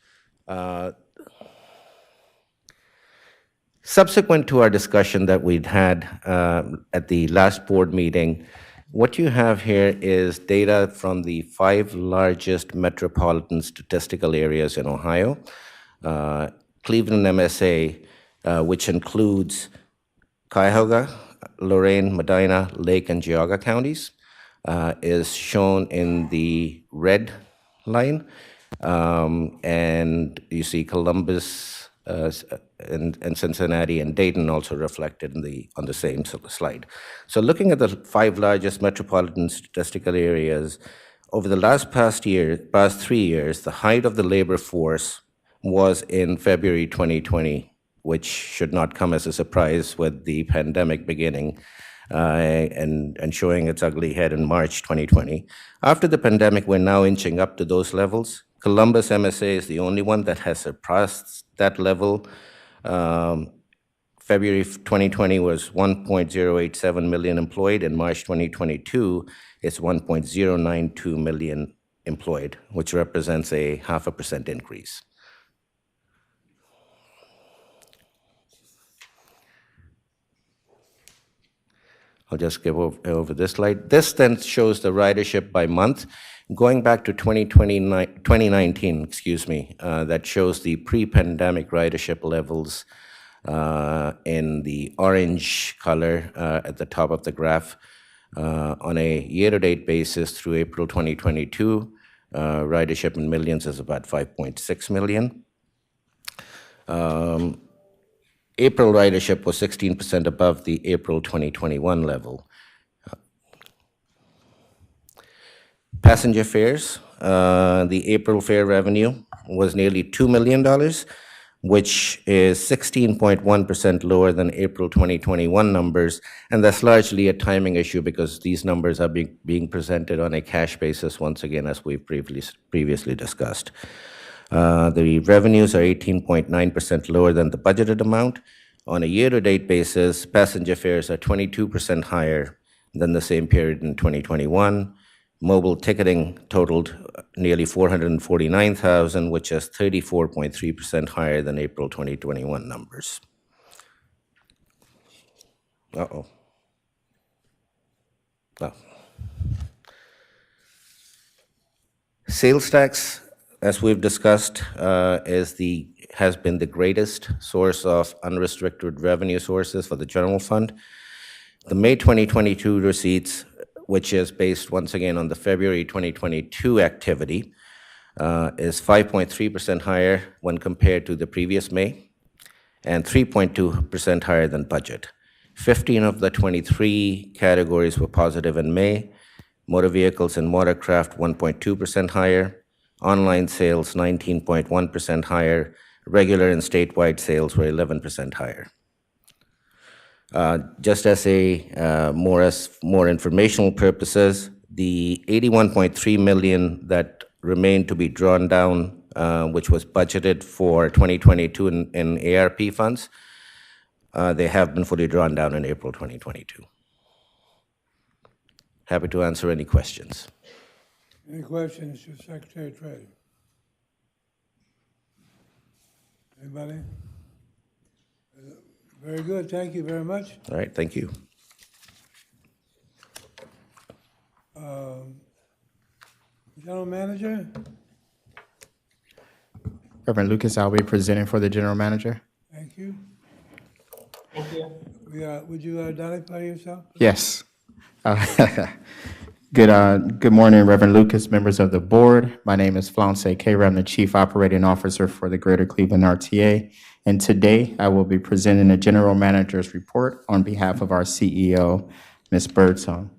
Subsequent to our discussion that we'd had at the last board meeting, what you have here is data from the 5 largest metropolitan statistical areas in Ohio. Cleveland MSA, which includes Cuyahoga, Lorain, Medina, Lake, and Geauga counties, is shown in the red line. And you see Columbus and Cincinnati and Dayton also reflected on the same slide. So looking at the 5 largest metropolitan statistical areas, over the past 3 years, the height of the labor force was in February 2020, which should not come as a surprise with the pandemic beginning and showing its ugly head in March 2020. After the pandemic, we're now inching up to those levels. Columbus MSA is the only one that has surpassed that level. February 2020 was 1.087 million employed. In March 2022, it's 1.092 million employed, which represents a 0.5% increase. I'll just give over this slide. This then shows the ridership by month. Going back to 2019, that shows the pre-pandemic ridership levels in the orange color at the top of the graph. On a year-to-date basis through April 2022, ridership in millions is about 5.6 million. April ridership was 16% above the April 2021 level. Passenger fares, the April fare revenue was nearly $2 million, which is 16.1% lower than April 2021 numbers, and that's largely a timing issue because these numbers are being presented on a cash basis once again, as we've previously discussed. The revenues are 18.9% lower than the budgeted amount. On a year-to-date basis, passenger fares are 22% higher than the same period in 2021. Mobile ticketing totaled nearly 449,000, which is 34.3% higher than April 2021 numbers. Oh. Sales tax, as we've discussed, has been the greatest source of unrestricted revenue sources for the general fund. The May 2022 receipts, which is based once again on the February 2022 activity, is 5.3% higher when compared to the previous May and 3.2% higher than budget. 15 of the 23 categories were positive in May. Motor vehicles and watercraft 1.2% higher. Online sales 19.1% higher. Regular and statewide sales were 11% higher. Just as more informational purposes, the $81.3 million that remained to be drawn down, which was budgeted for 2022 in ARP funds, they have been fully drawn down in April 2022. Happy to answer any questions. Any questions to Secretary of Treasury? Anybody? Very good. Thank you very much. All right. Thank you. General Manager? Reverend Lucas, I'll be presenting for the General Manager. Thank you. Thank you. Would you identify yourself? Yes. Good morning, Reverend Lucas, members of the board. My name is Flauncey Kaver. I'm the Chief Operating Officer for the Greater Cleveland RTA. And today I will be presenting the General Manager's report on behalf of our CEO, Ms. Birdsong.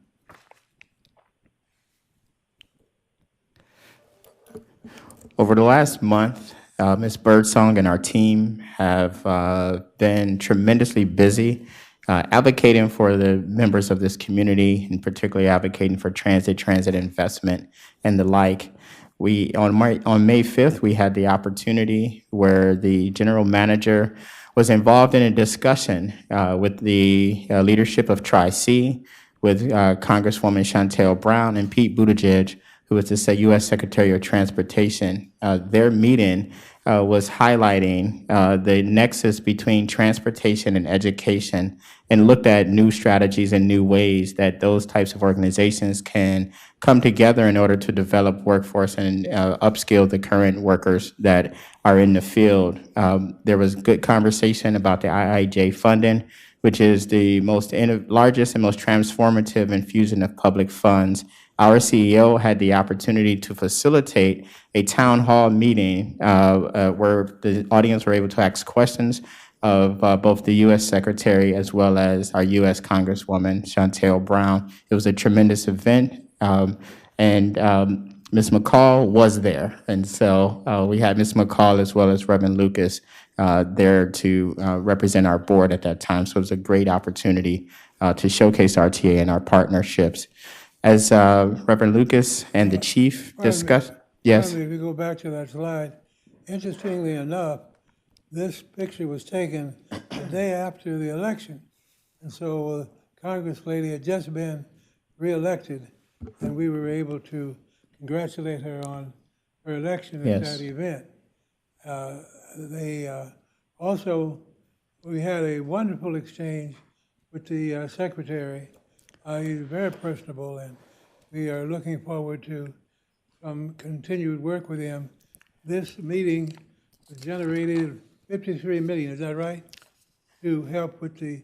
Over the last month, Ms. Birdsong and our team have been tremendously busy advocating for the members of this community, and particularly advocating for transit investment, and the like. On May 5th, we had the opportunity where the general manager was involved in a discussion with the leadership of Tri-C, with Congresswoman Shontel Brown and Pete Buttigieg, who is the U.S. Secretary of Transportation. Their meeting was highlighting the nexus between transportation and education, and looked at new strategies and new ways that those types of organizations can come together in order to develop workforce and upskill the current workers that are in the field. There was good conversation about the IIJ funding, which is the largest and most transformative infusion of public funds. Our CEO had the opportunity to facilitate a town hall meeting where the audience were able to ask questions of both the U.S. Secretary as well as our U.S. Congresswoman, Shontel Brown. It was a tremendous event, and Ms. McCall was there. And so we had Ms. McCall as well as Reverend Lucas there to represent our board at that time. So it was a great opportunity to showcase RTA and our partnerships. As Reverend Lucas and the chief discussed, yes. If you go back to that slide, interestingly enough, this picture was taken the day after the election. And so the Congress lady had just been reelected, and we were able to congratulate her on her election at that event. We had a wonderful exchange with the secretary. He's very personable, and we are looking forward to some continued work with him. This meeting generated $53 million, is that right? To help with the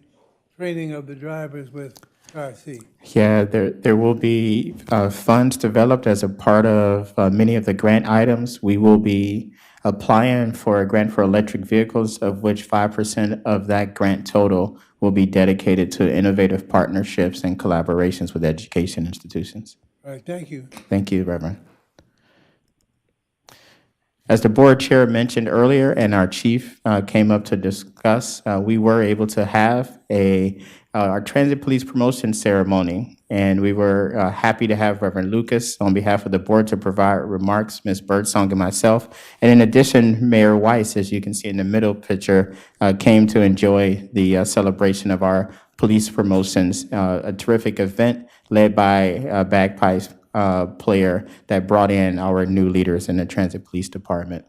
training of the drivers with RC. Yeah, there will be funds developed as a part of many of the grant items. We will be applying for a grant for electric vehicles, of which 5% of that grant total will be dedicated to innovative partnerships and collaborations with education institutions. All right, thank you. Thank you, Reverend. As the board chair mentioned earlier, and our chief came up to discuss, we were able to have our transit police promotion ceremony, and we were happy to have Reverend Lucas on behalf of the board to provide remarks, Ms. Birdsong and myself. And in addition, Mayor Weiss, as you can see in the middle picture, came to enjoy the celebration of our police promotions, a terrific event led by a bagpipes player that brought in our new leaders in the Transit Police Department.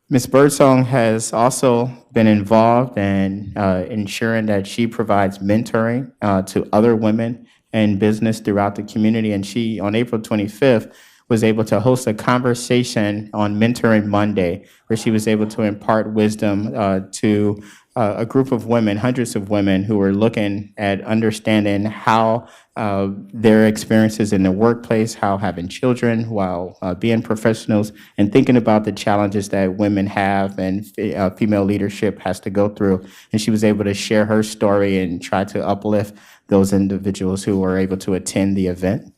Ms. Birdsong has also been involved in ensuring that she provides mentoring to other women in business throughout the community, and she, on April 25th, was able to host a conversation on Mentoring Monday, where she was able to impart wisdom to a group of women, hundreds of women, who were looking at understanding how their experiences in the workplace, how having children while being professionals, and thinking about the challenges that women have and female leadership has to go through. And she was able to share her story and try to uplift those individuals who were able to attend the event.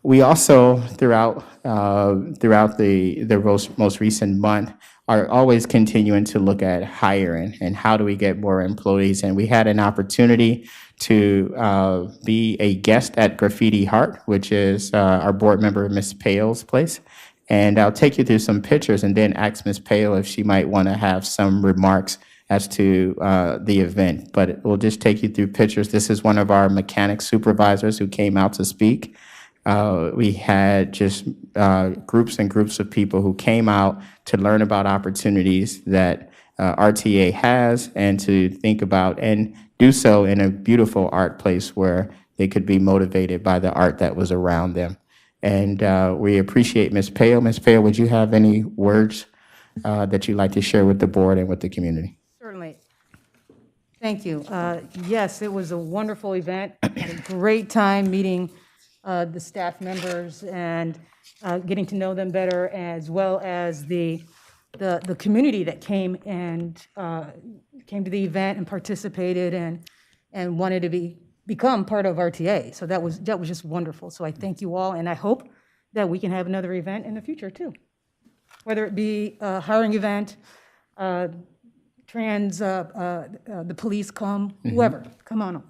We also, throughout the most recent month, are always continuing to look at hiring and how do we get more employees. And we had an opportunity to be a guest at Graffiti Heart, which is our board member, Ms. Pale's place. And I'll take you through some pictures and then ask Ms. Pale if she might want to have some remarks as to the event. But we'll just take you through pictures. This is one of our mechanic supervisors who came out to speak. We had just groups and groups of people who came out to learn about opportunities that RTA has and to think about and do so in a beautiful art place where they could be motivated by the art that was around them. And we appreciate Ms. Pale. Ms. Pale, would you have any words that you'd like to share with the board and with the community? Certainly. Thank you. Yes, it was a wonderful event. I had a great time meeting the staff members and getting to know them better, as well as the community that came to the event and participated and wanted to become part of RTA. So that was just wonderful. So I thank you all, and I hope that we can have another event in the future too. Whether it be a hiring event, the police come, whoever, come on up.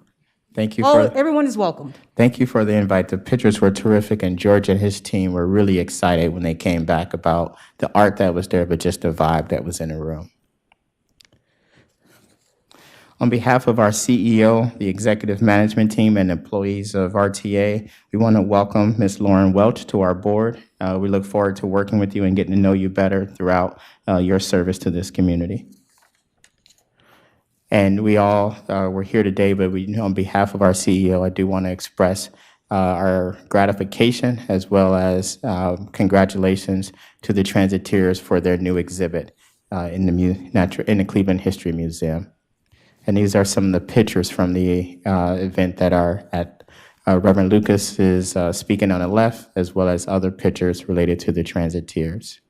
Thank you for, Everyone is welcomed. thank you for the invite. The pictures were terrific, and George and his team were really excited when they came back about the art that was there, but just the vibe that was in the room. On behalf of our CEO, the executive management team, and employees of RTA, we want to welcome Ms. Lauren Welch to our board. We look forward to working with you and getting to know you better throughout your service to this community. And we all we're here today, but on behalf of our CEO, I do want to express our gratification as well as congratulations to the Transiteers for their new exhibit in the Cleveland History Museum. And these are some of the pictures from the event that are at Reverend Lucas is speaking on the left, as well as other pictures related to the Transiteers.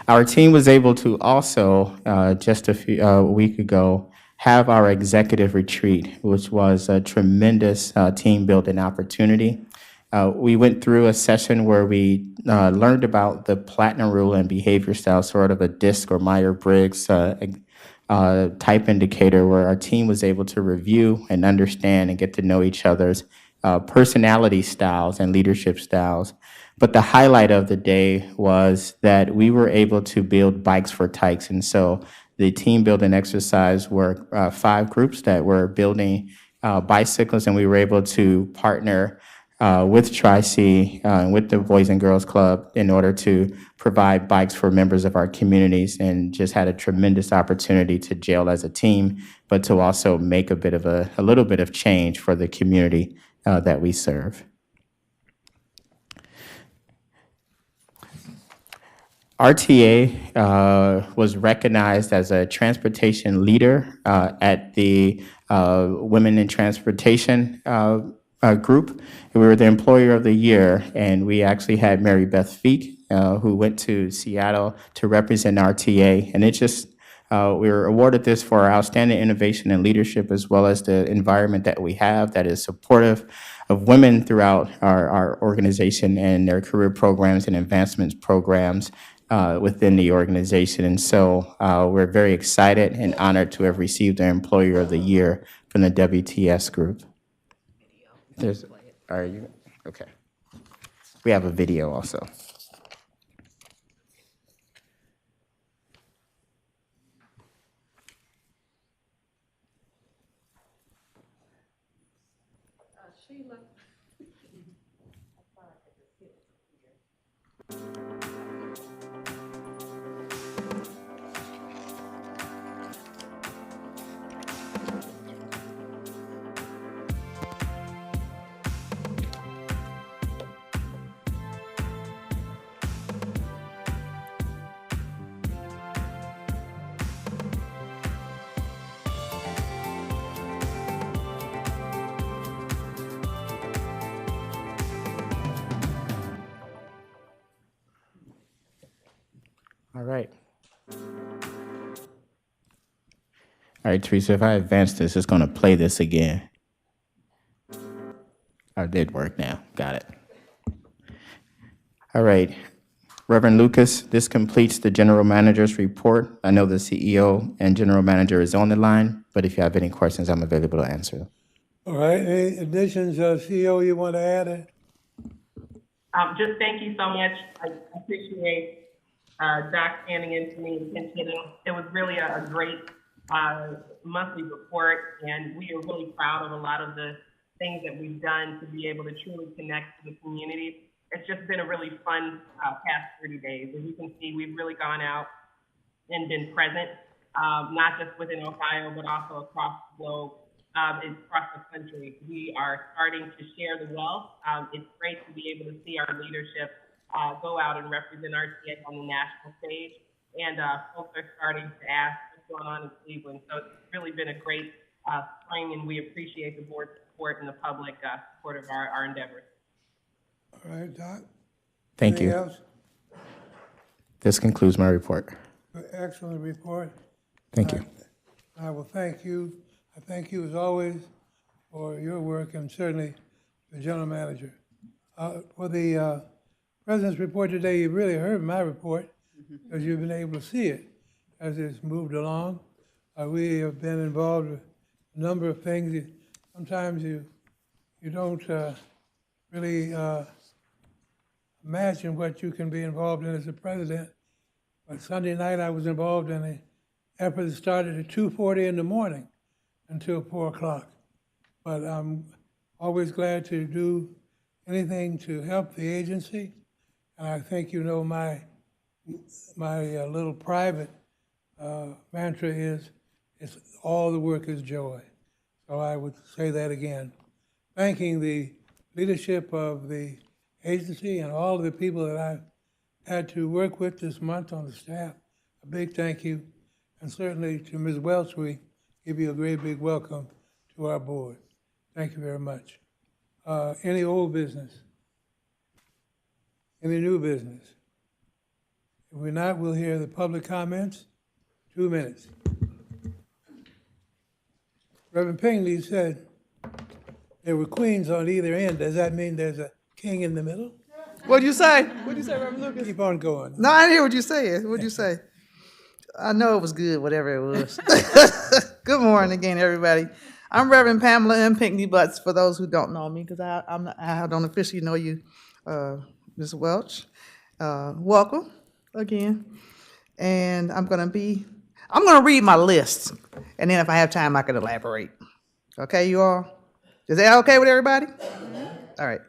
Our team was able to also, just a week ago, have our executive retreat, which was a tremendous team building opportunity. We went through a session where we learned about the platinum rule and behavior style, sort of a DISC or Myers-Briggs type indicator, where our team was able to review and understand and get to know each other's personality styles and leadership styles. But the highlight of the day was that we were able to build bikes for tykes. And so the team building exercise were 5 groups that were building bicycles, and we were able to partner with Tri-C and with the Boys and Girls Club in order to provide bikes for members of our communities, and just had a tremendous opportunity to gel as a team, but to also make a little bit of change for the community that we serve. RTA was recognized as a transportation leader at the Women in Transportation group. We were the Employer of the Year, and we actually had Mary Beth Feek, who went to Seattle to represent RTA. And it just, we were awarded this for our outstanding innovation and leadership, as well as the environment that we have that is supportive of women throughout our organization and their career programs and advancements programs within the organization. And so we're very excited and honored to have received the Employer of the Year from the WTS group. Are you, okay. We have a video also. All right. All right, Teresa, if I advance this, it's going to play this again. Oh, it did work now. Got it. All right. Reverend Lucas, this completes the general manager's report. I know the CEO and general manager is on the line, but if you have any questions, I'm available to answer them. All right, any additions, CEO, you want to add? Just thank you so much. I appreciate Doc standing in for me and pinch hitting. It was really a great monthly report, and we are really proud of a lot of the things that we've done to be able to truly connect to the community. It's just been a really fun past 30 days. As you can see, we've really gone out and been present, not just within Ohio, but also across the globe, across the country. We are starting to share the wealth. It's great to be able to see our leadership go out and represent RTA on the national stage. And folks are starting to ask what's going on in Cleveland. So it's really been a great spring, and we appreciate the board's support and the public support of our endeavors. All right, Doc? Thank you. Anything else? This concludes my report. Excellent report. Thank you. I will thank you. I thank you as always for your work, and certainly the general manager. For the President's report today, you really heard my report because you've been able to see it as it's moved along. We have been involved with a number of things. Sometimes you don't really imagine what you can be involved in as a president. But Sunday night I was involved in an effort that started at 2:40 in the morning until 4 o'clock. But I'm always glad to do anything to help the agency. And I think you know my little private mantra is, it's all the work is joy. So I would say that again. Thanking the leadership of the agency and all of the people that I've had to work with this month on the staff. A big thank you. And certainly to Ms. Welch, we give you a great big welcome to our board. Thank you very much. Any old business? Any new business? If we're not, we'll hear the public comments. 2 minutes. Reverend Pingley said there were queens on either end. Does that mean there's a king in the middle? What'd you say? What'd you say, Reverend Lucas? Keep on going. No, I didn't hear what you said. What'd you say? I know it was good, whatever it was. Good morning again, everybody. I'm Reverend Pamela M. Pinckney Butts, for those who don't know me, because I don't officially know you, Ms. Welch. Welcome again. And I'm going to read my list, and then if I have time, I can elaborate. Okay, you all? Is that okay with everybody? All right.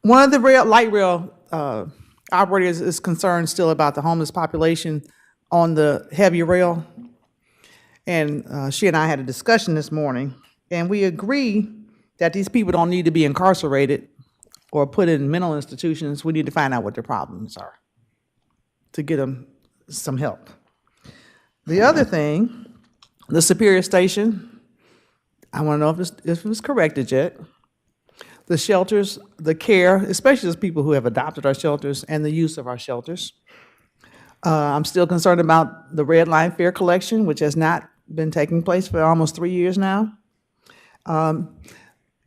One of the light rail operators is concerned still about the homeless population on the heavy rail. And she and I had a discussion this morning, and we agree that these people don't need to be incarcerated or put in mental institutions. We need to find out what their problems are to get them some help. The other thing, the Superior Station, I want to know if it's corrected yet. The shelters, the care, especially those people who have adopted our shelters, and the use of our shelters. I'm still concerned about the red line fare collection, which has not been taking place for almost 3 years now.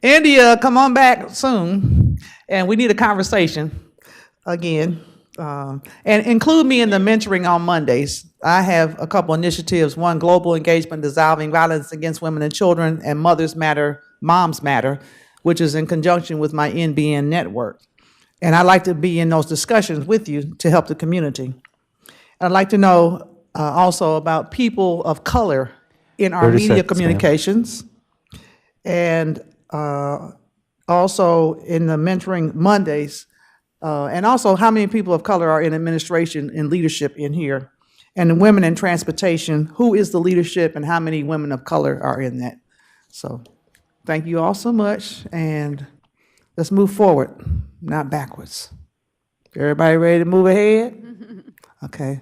India, come on back soon, and we need a conversation again. And include me in the mentoring on Mondays. I have a couple initiatives. One, global engagement, dissolving violence against women and children, and Mothers Matter, Moms Matter, which is in conjunction with my NBN network. And I'd like to be in those discussions with you to help the community. I'd like to know also about people of color in our media communications. And also in the mentoring Mondays, and also how many people of color are in administration and leadership in here. And the women in transportation, who is the leadership and how many women of color are in that? So thank you all so much, and let's move forward, not backwards. Everybody ready to move ahead? Okay.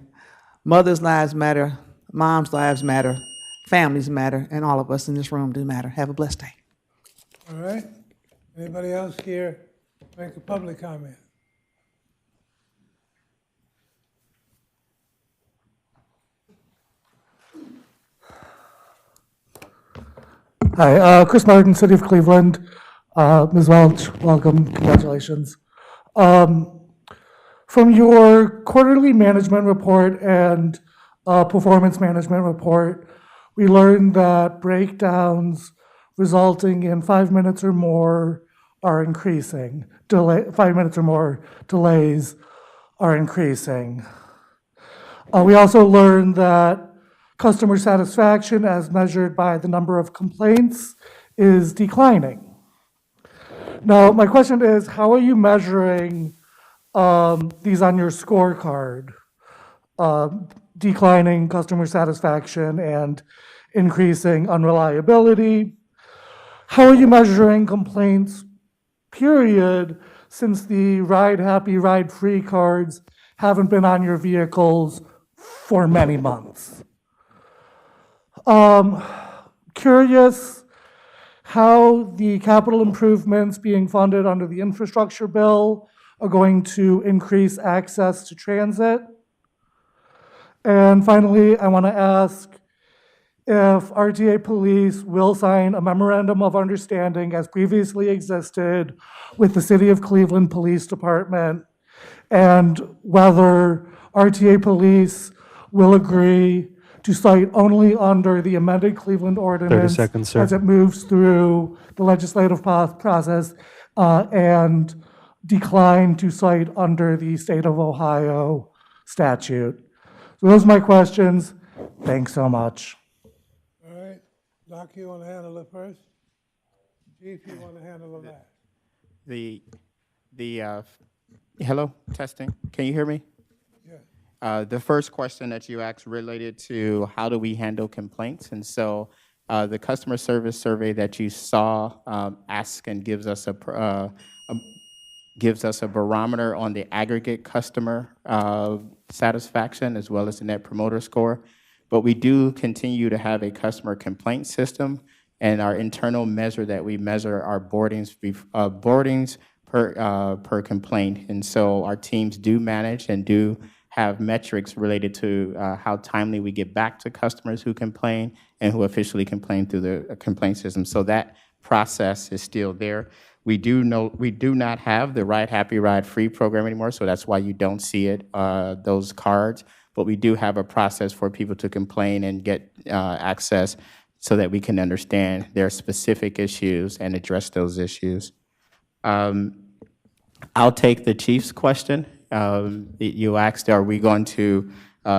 Mothers' lives matter, moms' lives matter, families matter, and all of us in this room do matter. Have a blessed day. All right. Anybody else here make a public comment? Hi, Chris Martin, City of Cleveland. Ms. Welch, welcome, congratulations. From your quarterly management report and performance management report, we learned that breakdowns resulting in 5 minutes or more are increasing. 5 minutes or more delays are increasing. We also learned that customer satisfaction, as measured by the number of complaints, is declining. Now, my question is, how are you measuring these on your scorecard? Declining customer satisfaction and increasing unreliability. How are you measuring complaints, period, since the Ride Happy, Ride Free cards haven't been on your vehicles for many months? Curious how the capital improvements being funded under the infrastructure bill are going to increase access to transit. And finally, I want to ask if RTA Police will sign a memorandum of understanding as previously existed with the City of Cleveland Police Department, and whether RTA Police will agree to cite only under the amended Cleveland ordinance seconds, sir. as it moves through the legislative process, and decline to cite under the state of Ohio statute. So those are my questions. Thanks so much. All right, Doc, you want to handle it first? Chief, you want to handle that? Hello, testing. Can you hear me? Yeah. The first question that you asked related to how do we handle complaints, and so the customer service survey that you saw asks and gives us a barometer on the aggregate customer satisfaction as well as the Net Promoter Score. But we do continue to have a customer complaint system, and our internal measure that we measure our boardings per complaint. And so our teams do manage and do have metrics related to how timely we get back to customers who complain and who officially complain through the complaint system. So that process is still there. We do not have the Ride Happy, Ride Free program anymore, so that's why you don't see it, those cards. But we do have a process for people to complain and get access so that we can understand their specific issues and address those issues. I'll take the chief's question. You asked, are we going to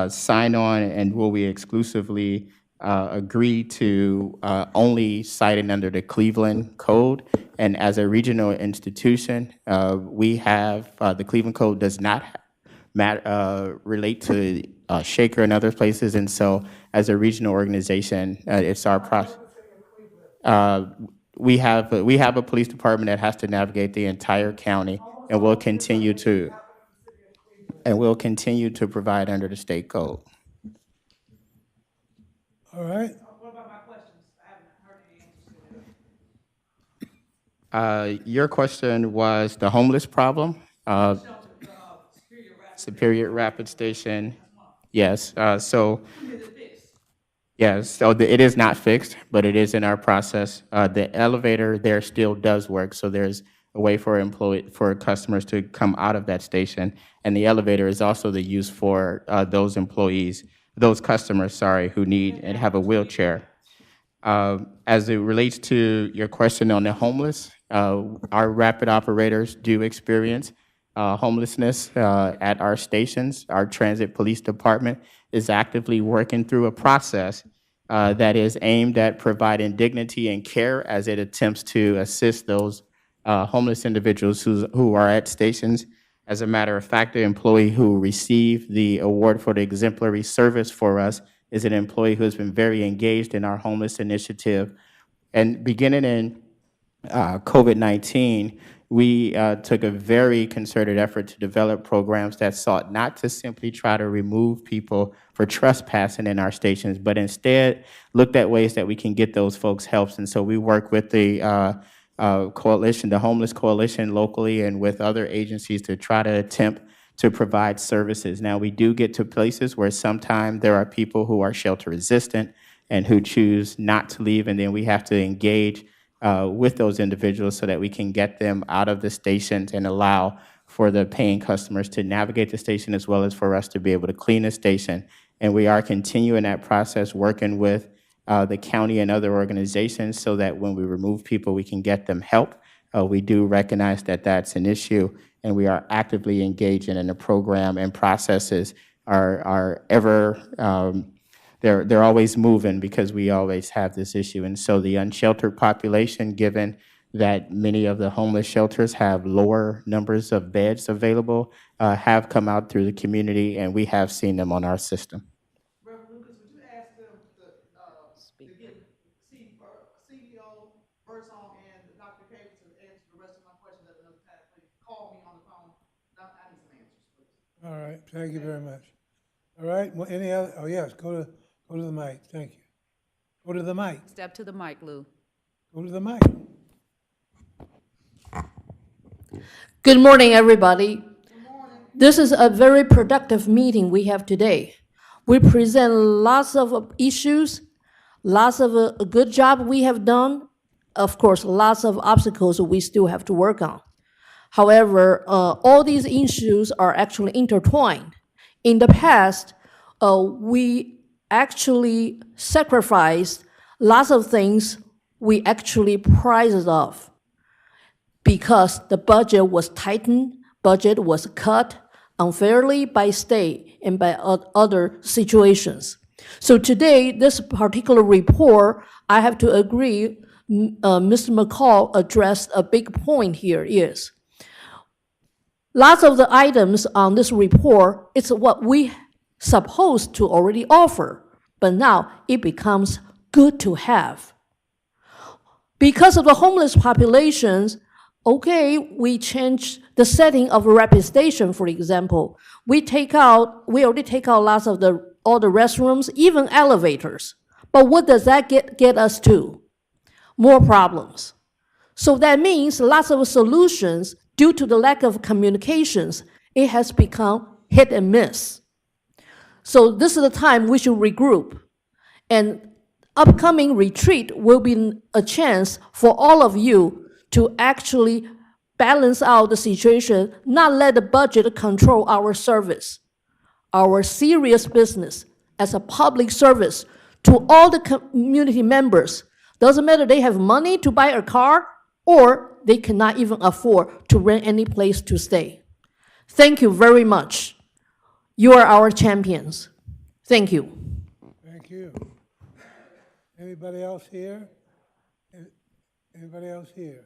sign on and will we exclusively agree to only citing under the Cleveland Code? And as a regional institution, we have, the Cleveland Code does not relate to Shaker and other places. And so as a regional organization, it's our process. We have a police department that has to navigate the entire county, and we'll continue to provide under the state code. All right. What about my questions? I haven't heard any answers to it. Your question was the homeless problem, Superior Rapid Station. Yes. Yes, so it is not fixed, but it is in our process. The elevator there still does work, so there's a way for customers to come out of that station, and the elevator is also the use for those customers, who need and have a wheelchair. As it relates to your question on the homeless, our rapid operators do experience homelessness at our stations. Our transit police department is actively working through a process that is aimed at providing dignity and care as it attempts to assist those homeless individuals who are at stations. As a matter of fact, the employee who received the award for the exemplary service for us is an employee who has been very engaged in our homeless initiative. And beginning in COVID-19, we took a very concerted effort to develop programs that sought not to simply try to remove people for trespassing in our stations, but instead looked at ways that we can get those folks help. And so we work with the coalition, the Homeless Coalition locally, and with other agencies to try to attempt to provide services. Now, we do get to places where sometimes there are people who are shelter resistant and who choose not to leave, and then we have to engage with those individuals so that we can get them out of the stations and allow for the paying customers to navigate the station as well as for us to be able to clean the station. And we are continuing that process, working with the county and other organizations so that when we remove people, we can get them help. We do recognize that that's an issue, and we are actively engaging in the program, and processes are ever they're always moving because we always have this issue. And so the unsheltered population, given that many of the homeless shelters have lower numbers of beds available, have come out through the community, and we have seen them on our system. Reverend Lucas, would you ask them to get CEO, Birdsong, and Dr. Cave to answer the rest of my questions at another time? Please call me on the phone. I need some answers, please. All right, thank you very much. All right, well, any other, oh yes, go to the mic, thank you. Go to the mic. Step to the mic, Lou. Go to the mic. Good morning, everybody. Good morning. This is a very productive meeting we have today. We present lots of issues, Lots of a good job we have done. Of course, lots of obstacles we still have to work on. However, all these issues are actually intertwined. In the past, we actually sacrificed lots of things we actually prized of because the budget was tightened, budget was cut unfairly by state and by other situations. So today, this particular report, I have to agree, Mr. McCall addressed a big point here is, lots of the items on this report, it's what we supposed to already offer, but now it becomes good to have. Because of the homeless populations, okay, we change the setting of a rapid station, for example. We already take out lots of all the restrooms, even elevators. But what does that get us to? More problems. So that means lots of solutions, due to the lack of communications, it has become hit and miss. So this is the time we should regroup. And upcoming retreat will be a chance for all of you to actually balance out the situation, not let the budget control our service. Our serious business as a public service to all the community members. Doesn't matter they have money to buy a car or they cannot even afford to rent any place to stay. Thank you very much. You are our champions. Thank you. Thank you. Anybody else here? Anybody else here?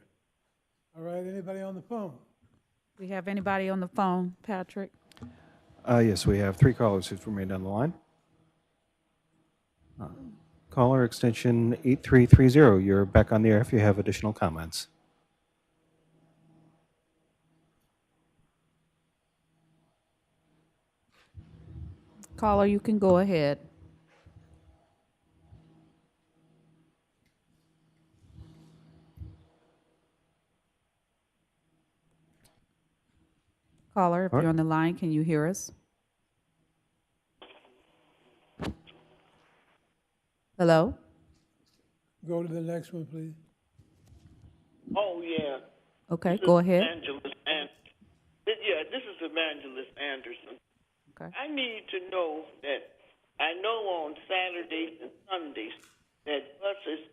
All right, anybody on the phone? We have anybody on the phone, Patrick? Yes, we have 3 callers who've remained on the line. Caller extension 8330, you're back on the air if you have additional comments. Caller, you can go ahead. Caller, if you're on the line, can you hear us? Hello? Go to the next one, please. Oh, yeah. Okay, go ahead. Yeah, this is Evangelist Anderson. Okay. I need to know that I know on Saturdays and Sundays that buses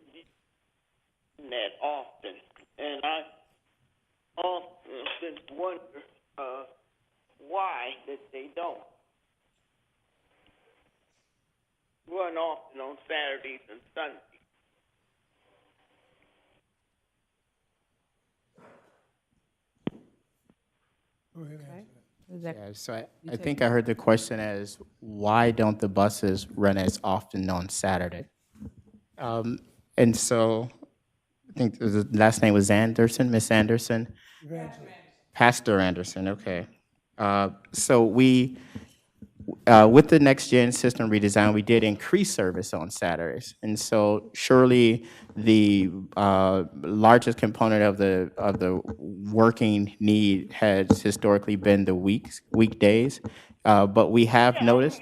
that often, and I often wonder why that they don't run often on Saturdays and Sundays. Go ahead. Okay. Yeah, so I think I heard the question as, why don't the buses run as often on Saturday? And so I think the last name was Anderson, Miss Anderson? Pastor Anderson, okay. So we, with the next gen system redesign, we did increase service on Saturdays. And so surely the largest component of the working need has historically been the weekdays. But we have noticed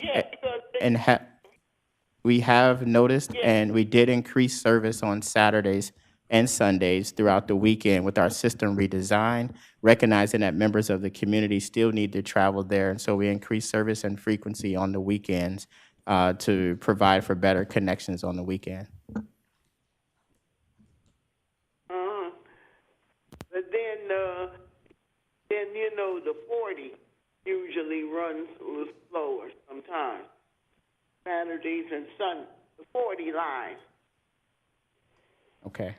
and we did increase service on Saturdays and Sundays throughout the weekend with our system redesign, recognizing that members of the community still need to travel there. And so we increased service and frequency on the weekends to provide for better connections on the weekend. But then you know the 40 usually runs a little slower sometimes. Saturdays and Sundays, the 40 line. Okay.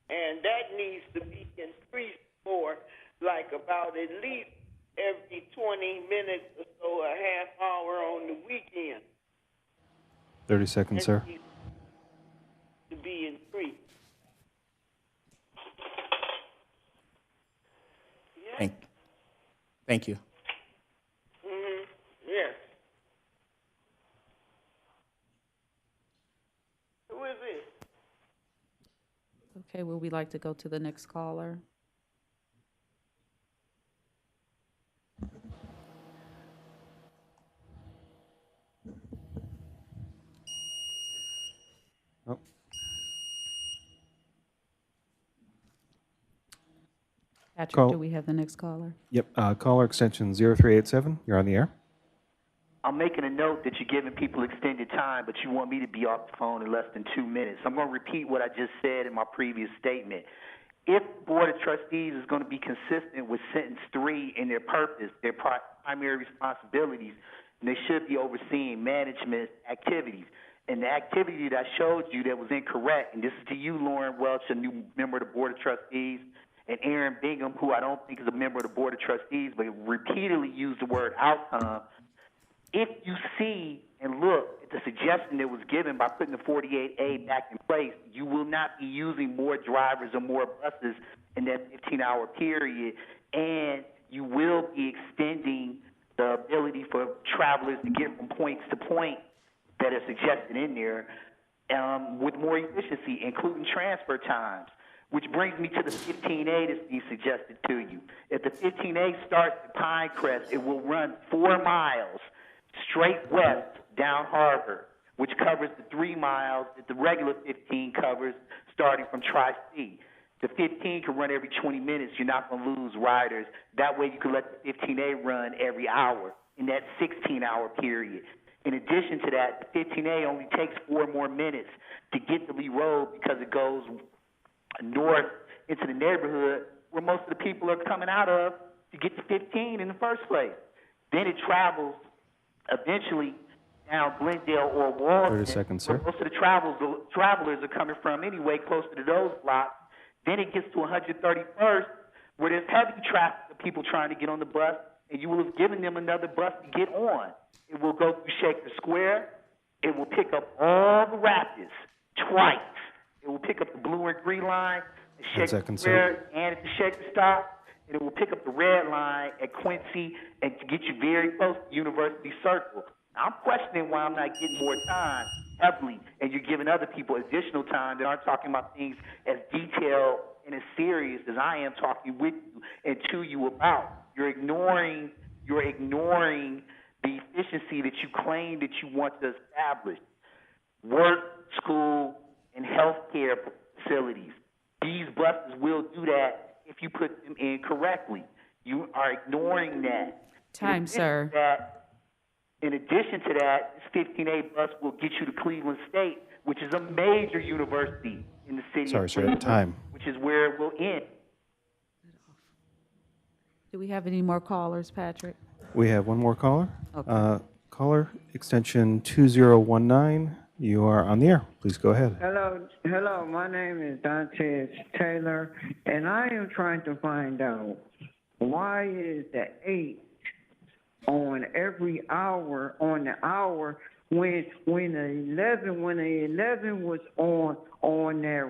And that needs to be increased for like about at least every 20 minutes or so, a half hour on the weekend. 30 seconds, sir. To be increased. Yeah. Thank you. Mm-hmm. Yes. Who is it? Okay, would we like to go to the next caller? Patrick, Call- do we have the next caller? Yep, caller extension 0387, you're on the air. I'm making a note that you're giving people extended time, but you want me to be off the phone in less than 2 minutes. I'm going to repeat what I just said in my previous statement. If the Board of Trustees is going to be consistent with sentence 3 in their purpose, their primary responsibilities, they should be overseeing management activities. And the activity that I showed you that was incorrect, and this is to you, Lauren Welch, a new member of the Board of Trustees, and Aaron Bingham, who I don't think is a member of the Board of Trustees, but repeatedly used the word outcome. If you see and look at the suggestion that was given by putting the 48A back in place, you will not be using more drivers or more buses in that 15-hour period, and you will be extending the ability for travelers to get from points to point that are suggested in there with more efficiency, including transfer times, which brings me to the 15A that's being suggested to you. If the 15A starts at Pinecrest, it will run 4 miles straight west down Harbor, which covers the 3 miles that the regular 15 covers starting from Tri-C. The 15 can run every 20 minutes. You're not going to lose riders. That way you can let the 15A run every hour in that 16-hour period. In addition to that, the 15A only takes 4 more minutes to get to Lee Road because it goes north into the neighborhood where most of the people are coming out of to get to 15 in the first place. Then it travels eventually down Glendale or Walden, 30 seconds, sir. where most of the travelers are coming from anyway, closer to those blocks. Then it gets to 131st, where there's heavy traffic of people trying to get on the bus, and you will have given them another bus to get on. It will go through Shaker Square. It will pick up all the rapids twice. It will pick up the blue and green line at 10 Shaker seconds, Square and at the Shaker stop, and it will pick up the red line at Quincy and to get you very close to University Circle. Now, I'm questioning why I'm not getting more time heavily, and you're giving other people additional time that aren't talking about things as detailed and as serious as I am talking with you and to you about. You're ignoring the efficiency that you claim that you want to establish. Work, school, and healthcare facilities. These buses will do that if you put them in correctly. You are ignoring that. Time, sir. In addition to that, this 15A bus will get you to Cleveland State, which is a major university in the city Sorry, of sir, Cleveland, time. which is where it will end. Do we have any more callers, Patrick? We have one more caller. Okay. Caller extension 2019, you are on the air. Please go ahead. Hello, my name is Dante Taylor, and I am trying to find out why is the 8 on every hour, on the hour, when the 11 was on that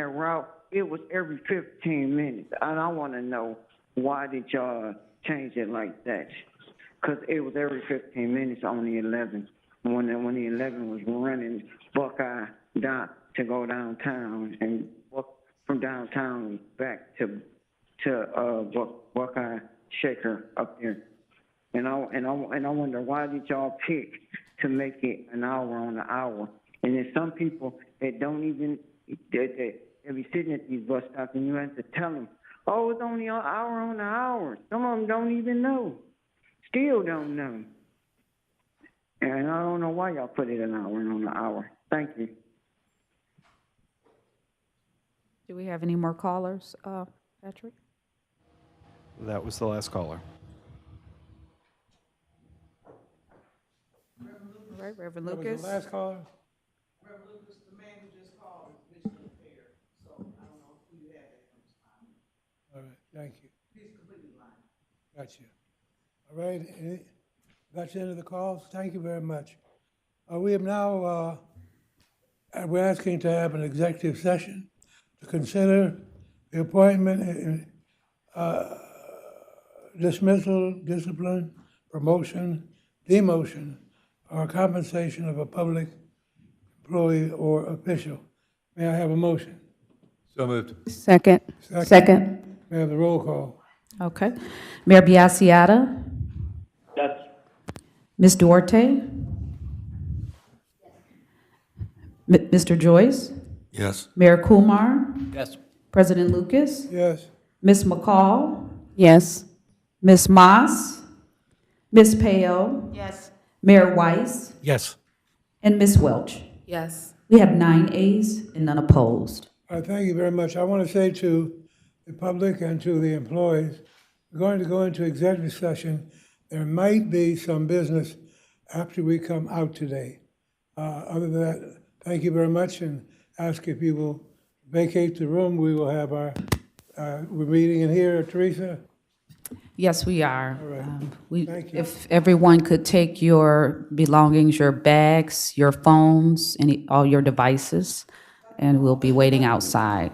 route, it was every 15 minutes. And I want to know, why did y'all change it like that? Because it was every 15 minutes on the 11. When the 11 was running Buckeye down to go downtown and walk from downtown back to Buckeye Shaker up there. And I wonder, why did y'all pick to make it an hour on the hour? And there's some people that don't even, they be sitting at these bus stops and you have to tell them, oh, it's only an hour on the hour. Some of them don't even know. Still don't know. And I don't know why y'all put it an hour on the hour. Thank you. Do we have any more callers, Patrick? That was the last caller. All right, Reverend That was Lucas. the last caller? Reverend Lucas, the man who just called is Mr. Fair, so I don't know who you had that. All right, thank you. He's completely lying. Got you. All right, got you into the calls. Thank you very much. We have now, we're asking to have an executive session to consider the appointment, dismissal, discipline, promotion, demotion, or compensation of a public employee or official. May I have a motion? So moved. Second. May I have the roll call? Okay. Mayor Biassiata? Yes. Ms. Duarte? Mr. Joyce? Yes. Mayor Kumar? Yes. President Lucas? Yes. Ms. McCall, Yes. Ms. Moss, Ms. Pale, Yes. Mayor Weiss, Yes. and Ms. Welch. Yes. We have 9 ayes and none opposed. Thank you very much. I want to say to the public and to the employees, we're going to go into executive session. There might be some business after we come out today. Other than that, thank you very much, and ask if you will vacate the room. We will have we're meeting in here, Teresa? Yes, we are. All right. Thank you. If everyone could take your belongings, your bags, your phones, all your devices, and we'll be waiting outside.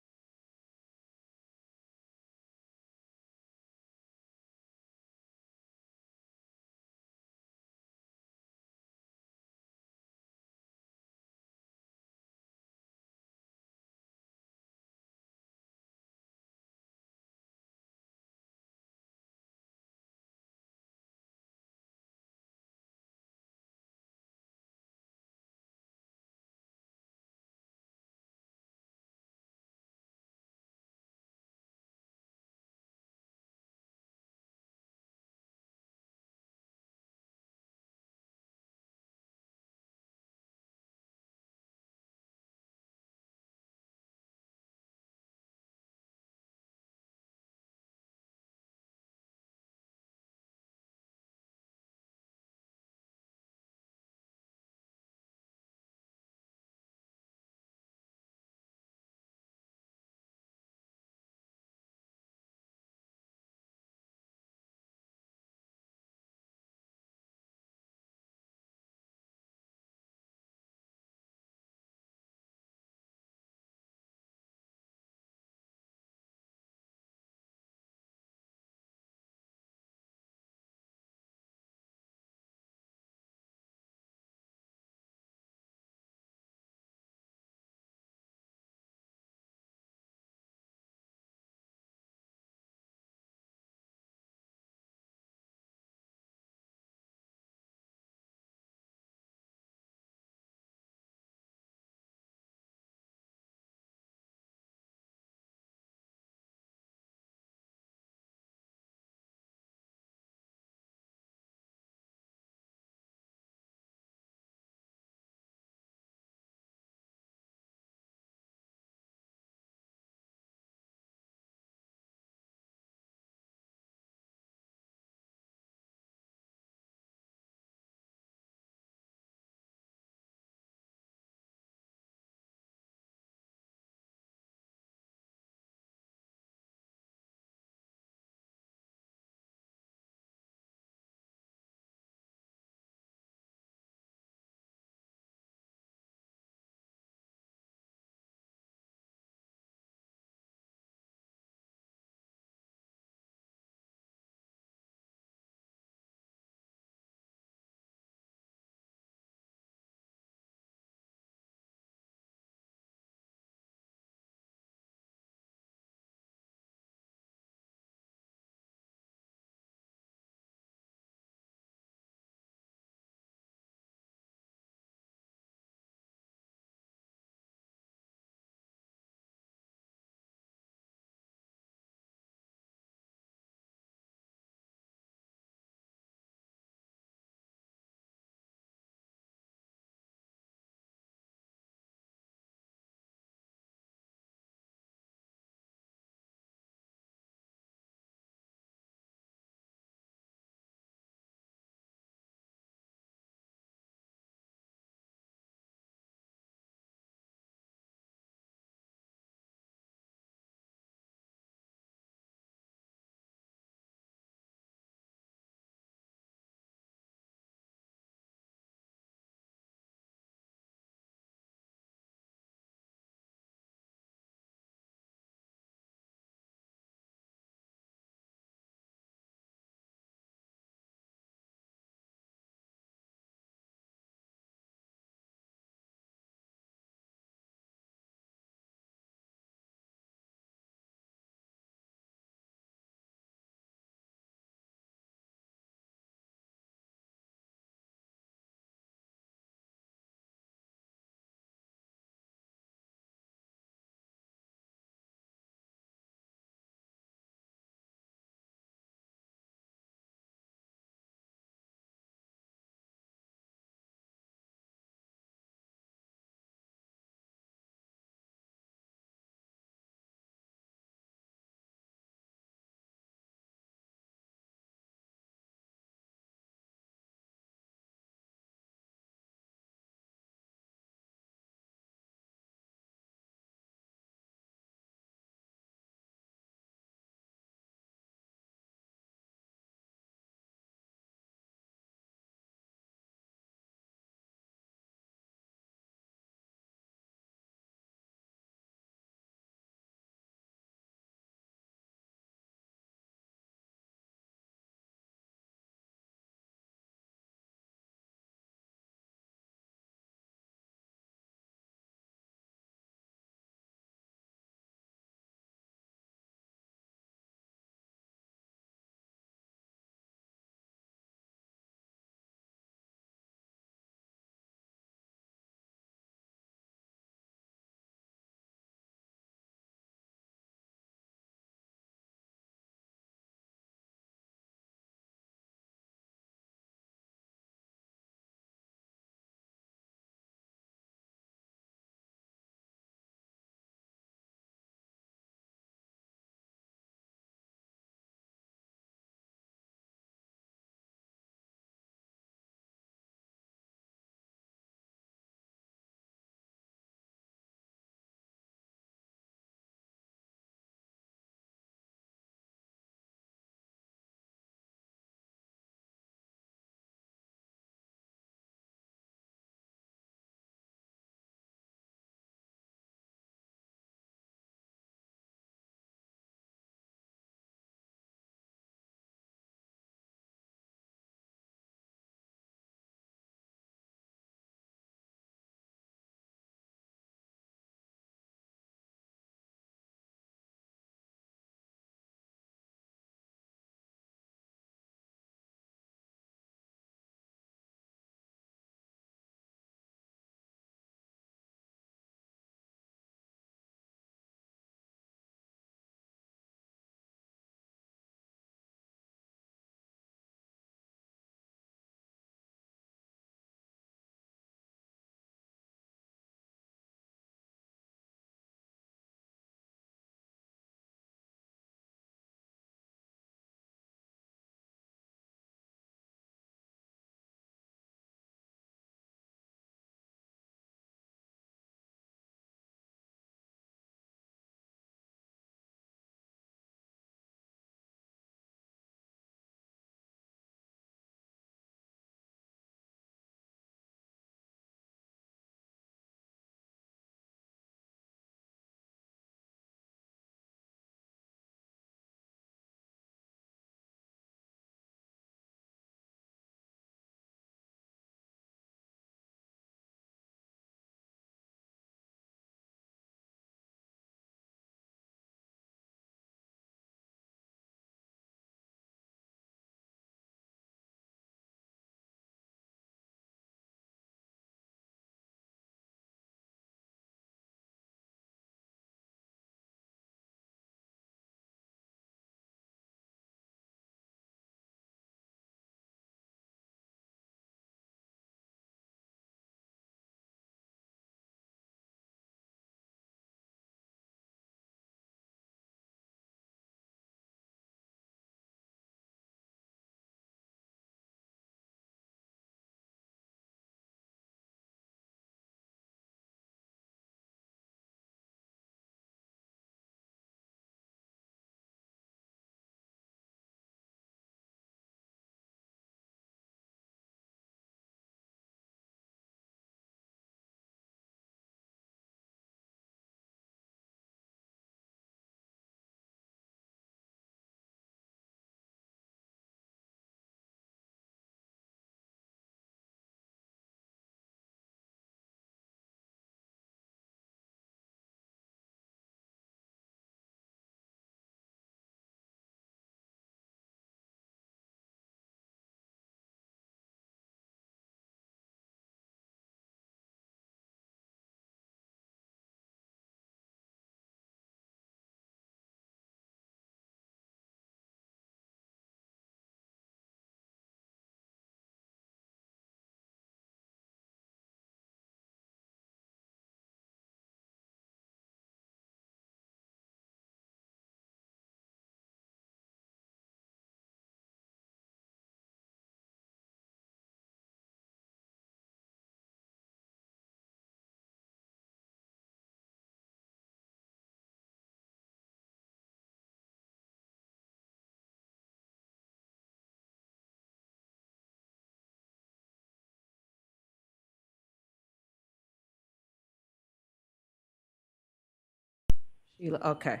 Sheila, okay.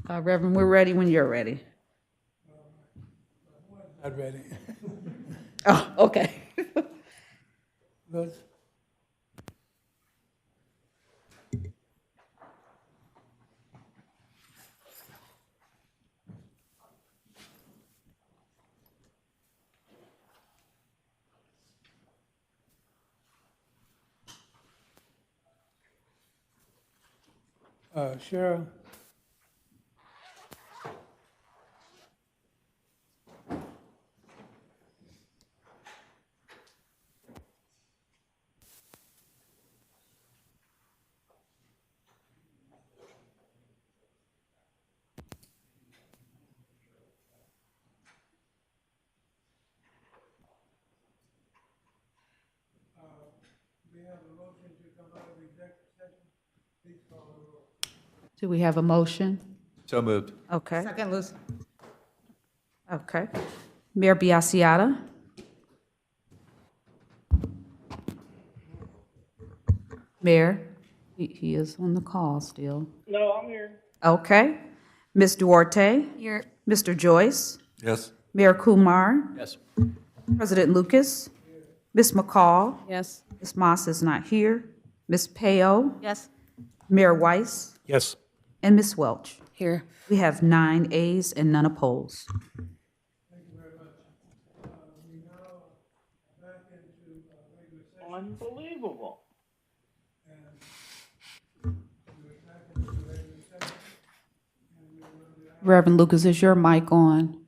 Reverend, we're ready when you're ready. Not ready. Oh, okay. Good. Cheryl? Do we have a motion? So moved. Okay, Second, Luz. okay. Mayor Biassiata? Mayor, he is on the call still. No, I'm here. Okay. Ms. Duarte? Here. Mr. Joyce? Yes. Mayor Kumar? Yes. President Lucas? Ms. McCall? Yes. Ms. Moss is not here. Ms. Peo? Yes. Mayor Weiss? Yes. And Ms. Welch? Here. We have 9 ayes and none opposed. Unbelievable. Reverend Lucas, is your mic on?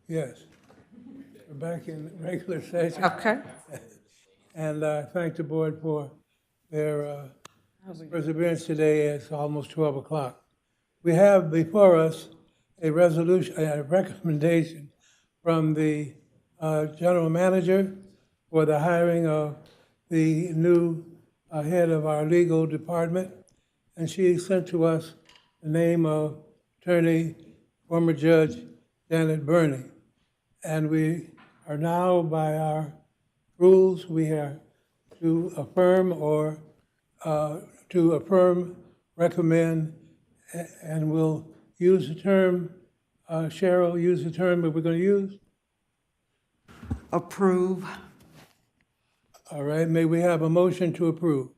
Yes. We're back in regular session. Okay. And I thank the board for their perseverance today. It's almost 12 o'clock. We have before us a resolution, a recommendation from the general manager for the hiring of the new head of our legal department. And she sent to us the name of attorney, former judge Janet Burney. And we are now, by our rules, we are to affirm or recommend, and we'll use the term, Cheryl, use the term that we're going to use. Approve. All right, may we have a motion to approve?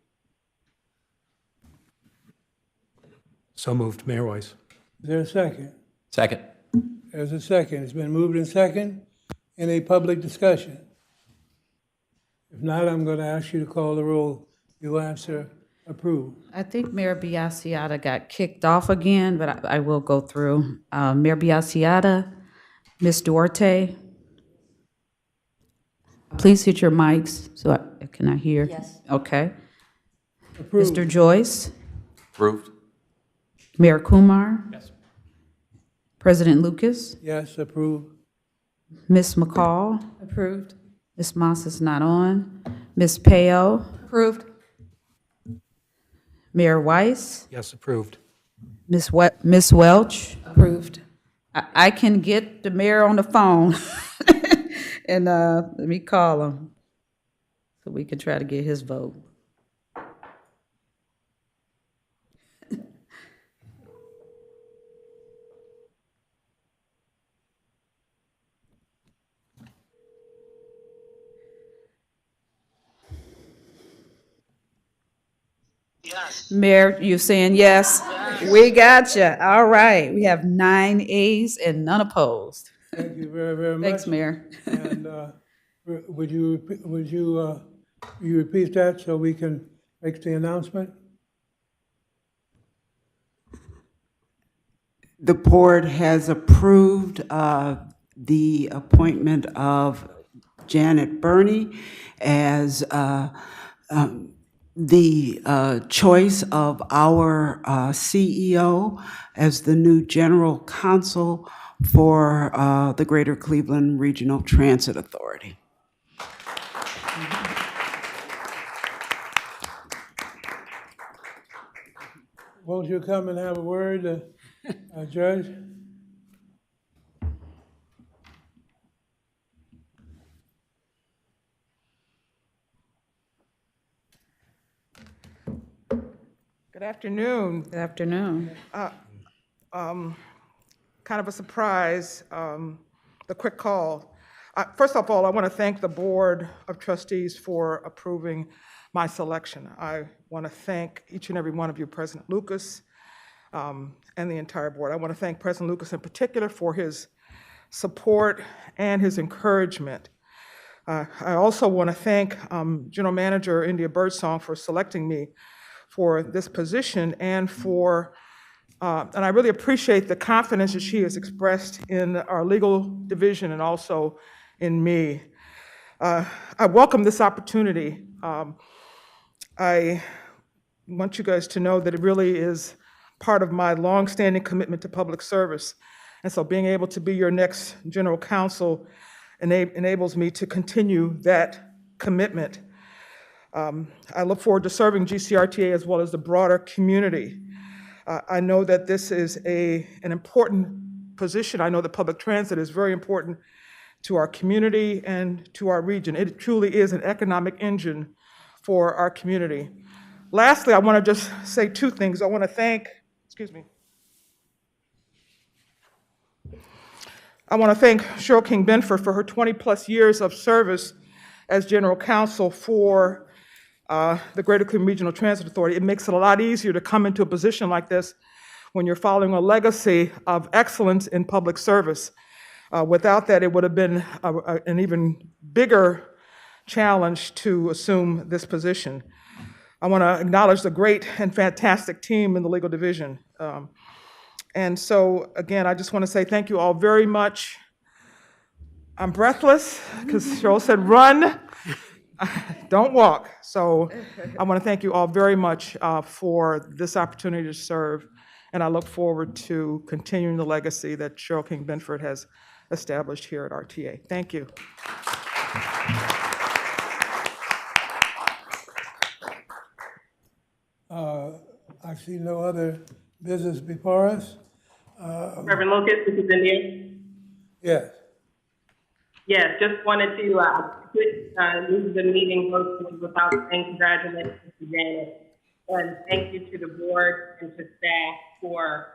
So moved, Mayor Weiss. Is there a second? Second. There's a second. It's been moved and second. Any public discussion? If not, I'm going to ask you to call the roll. You answer approve. I think Mayor Biassiata got kicked off again, but I will go through. Mayor Biassiata, Ms. Duarte. Please hit your mics so I can hear. Yes. Okay. Approved. Mr. Joyce, Approved. Mayor Kumar, Yes. President Lucas, Yes, approve. Ms. McCall, Approved. Ms. Moss is not on, Ms. Peo, Approved. Mayor Weiss, Yes, approved. Ms. Welch. Approved. I can get the mayor on the phone and let me call him so we can try to get his vote. Yes. Mayor, you saying yes? We got you. All right. We have 9 ayes and none opposed. Thank you very, very much. Thanks, Mayor. And would you repeat that so we can make the announcement? The board has approved the appointment of Janet Burney as the choice of our CEO as the new general counsel for the Greater Cleveland Regional Transit Authority. Won't you come and have a word, Judge? Good Good afternoon. Good afternoon. Kind of a surprise, the quick call. First of all, I want to thank the Board of Trustees for approving my selection. I want to thank each and every one of you, President Lucas, and the entire board. I want to thank President Lucas in particular for his support and his encouragement. I also want to thank General Manager India Birdsong for selecting me for this position and I really appreciate the confidence that she has expressed in our legal division and also in me. I welcome this opportunity. I want you guys to know that it really is part of my longstanding commitment to public service. And so being able to be your next general counsel enables me to continue that commitment. I look forward to serving GCRTA as well as the broader community. I know that this is an important position. I know that public transit is very important to our community and to our region. It truly is an economic engine for our community. Lastly, I want to just say two things. I want to thank, I want to thank Cheryl King Benford for her 20-plus years of service as General Counsel for the Greater Cleveland Regional Transit Authority. It makes it a lot easier to come into a position like this when you're following a legacy of excellence in public service. Without that, it would have been an even bigger challenge to assume this position. I want to acknowledge the great and fantastic team in the legal division. And so, again, I just want to say thank you all very much. I'm breathless because Cheryl said run, don't walk. So I want to thank you all very much for this opportunity to serve. And I look forward to continuing the legacy that Cheryl King Benford has established here at RTA. Thank you. I see no other business before us. Reverend Lucas, this is India. Yes. Yes, just wanted to move the meeting hosted without saying congratulations to Janet. And thank you to the board and to staff for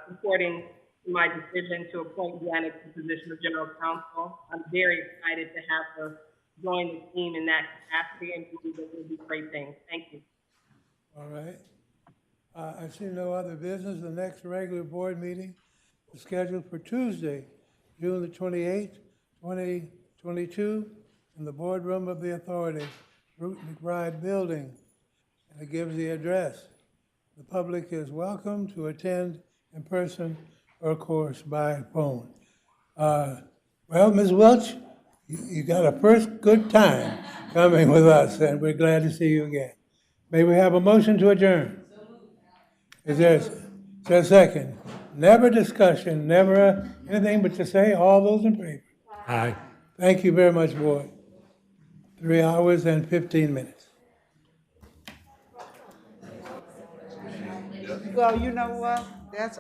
supporting my decision to appoint Janet to the position of General Counsel. I'm very excited to have her join the team in that capacity and believe that we'll do great things. Thank you. All right. I see no other business. The next regular board meeting is scheduled for Tuesday, June the 28th, 2022, in the boardroom of the authority, Root McBride Building. And it gives the address. The public is welcome to attend in person or, of course, by phone. Well, Ms. Welch, you got a first good time coming with us, and we're glad to see you again. May we have a motion to adjourn? Is there a second? Never discussion, never anything but to say all those in favor. Aye. Thank you very much, board. 3 hours and 15 minutes. Well, you know what? That's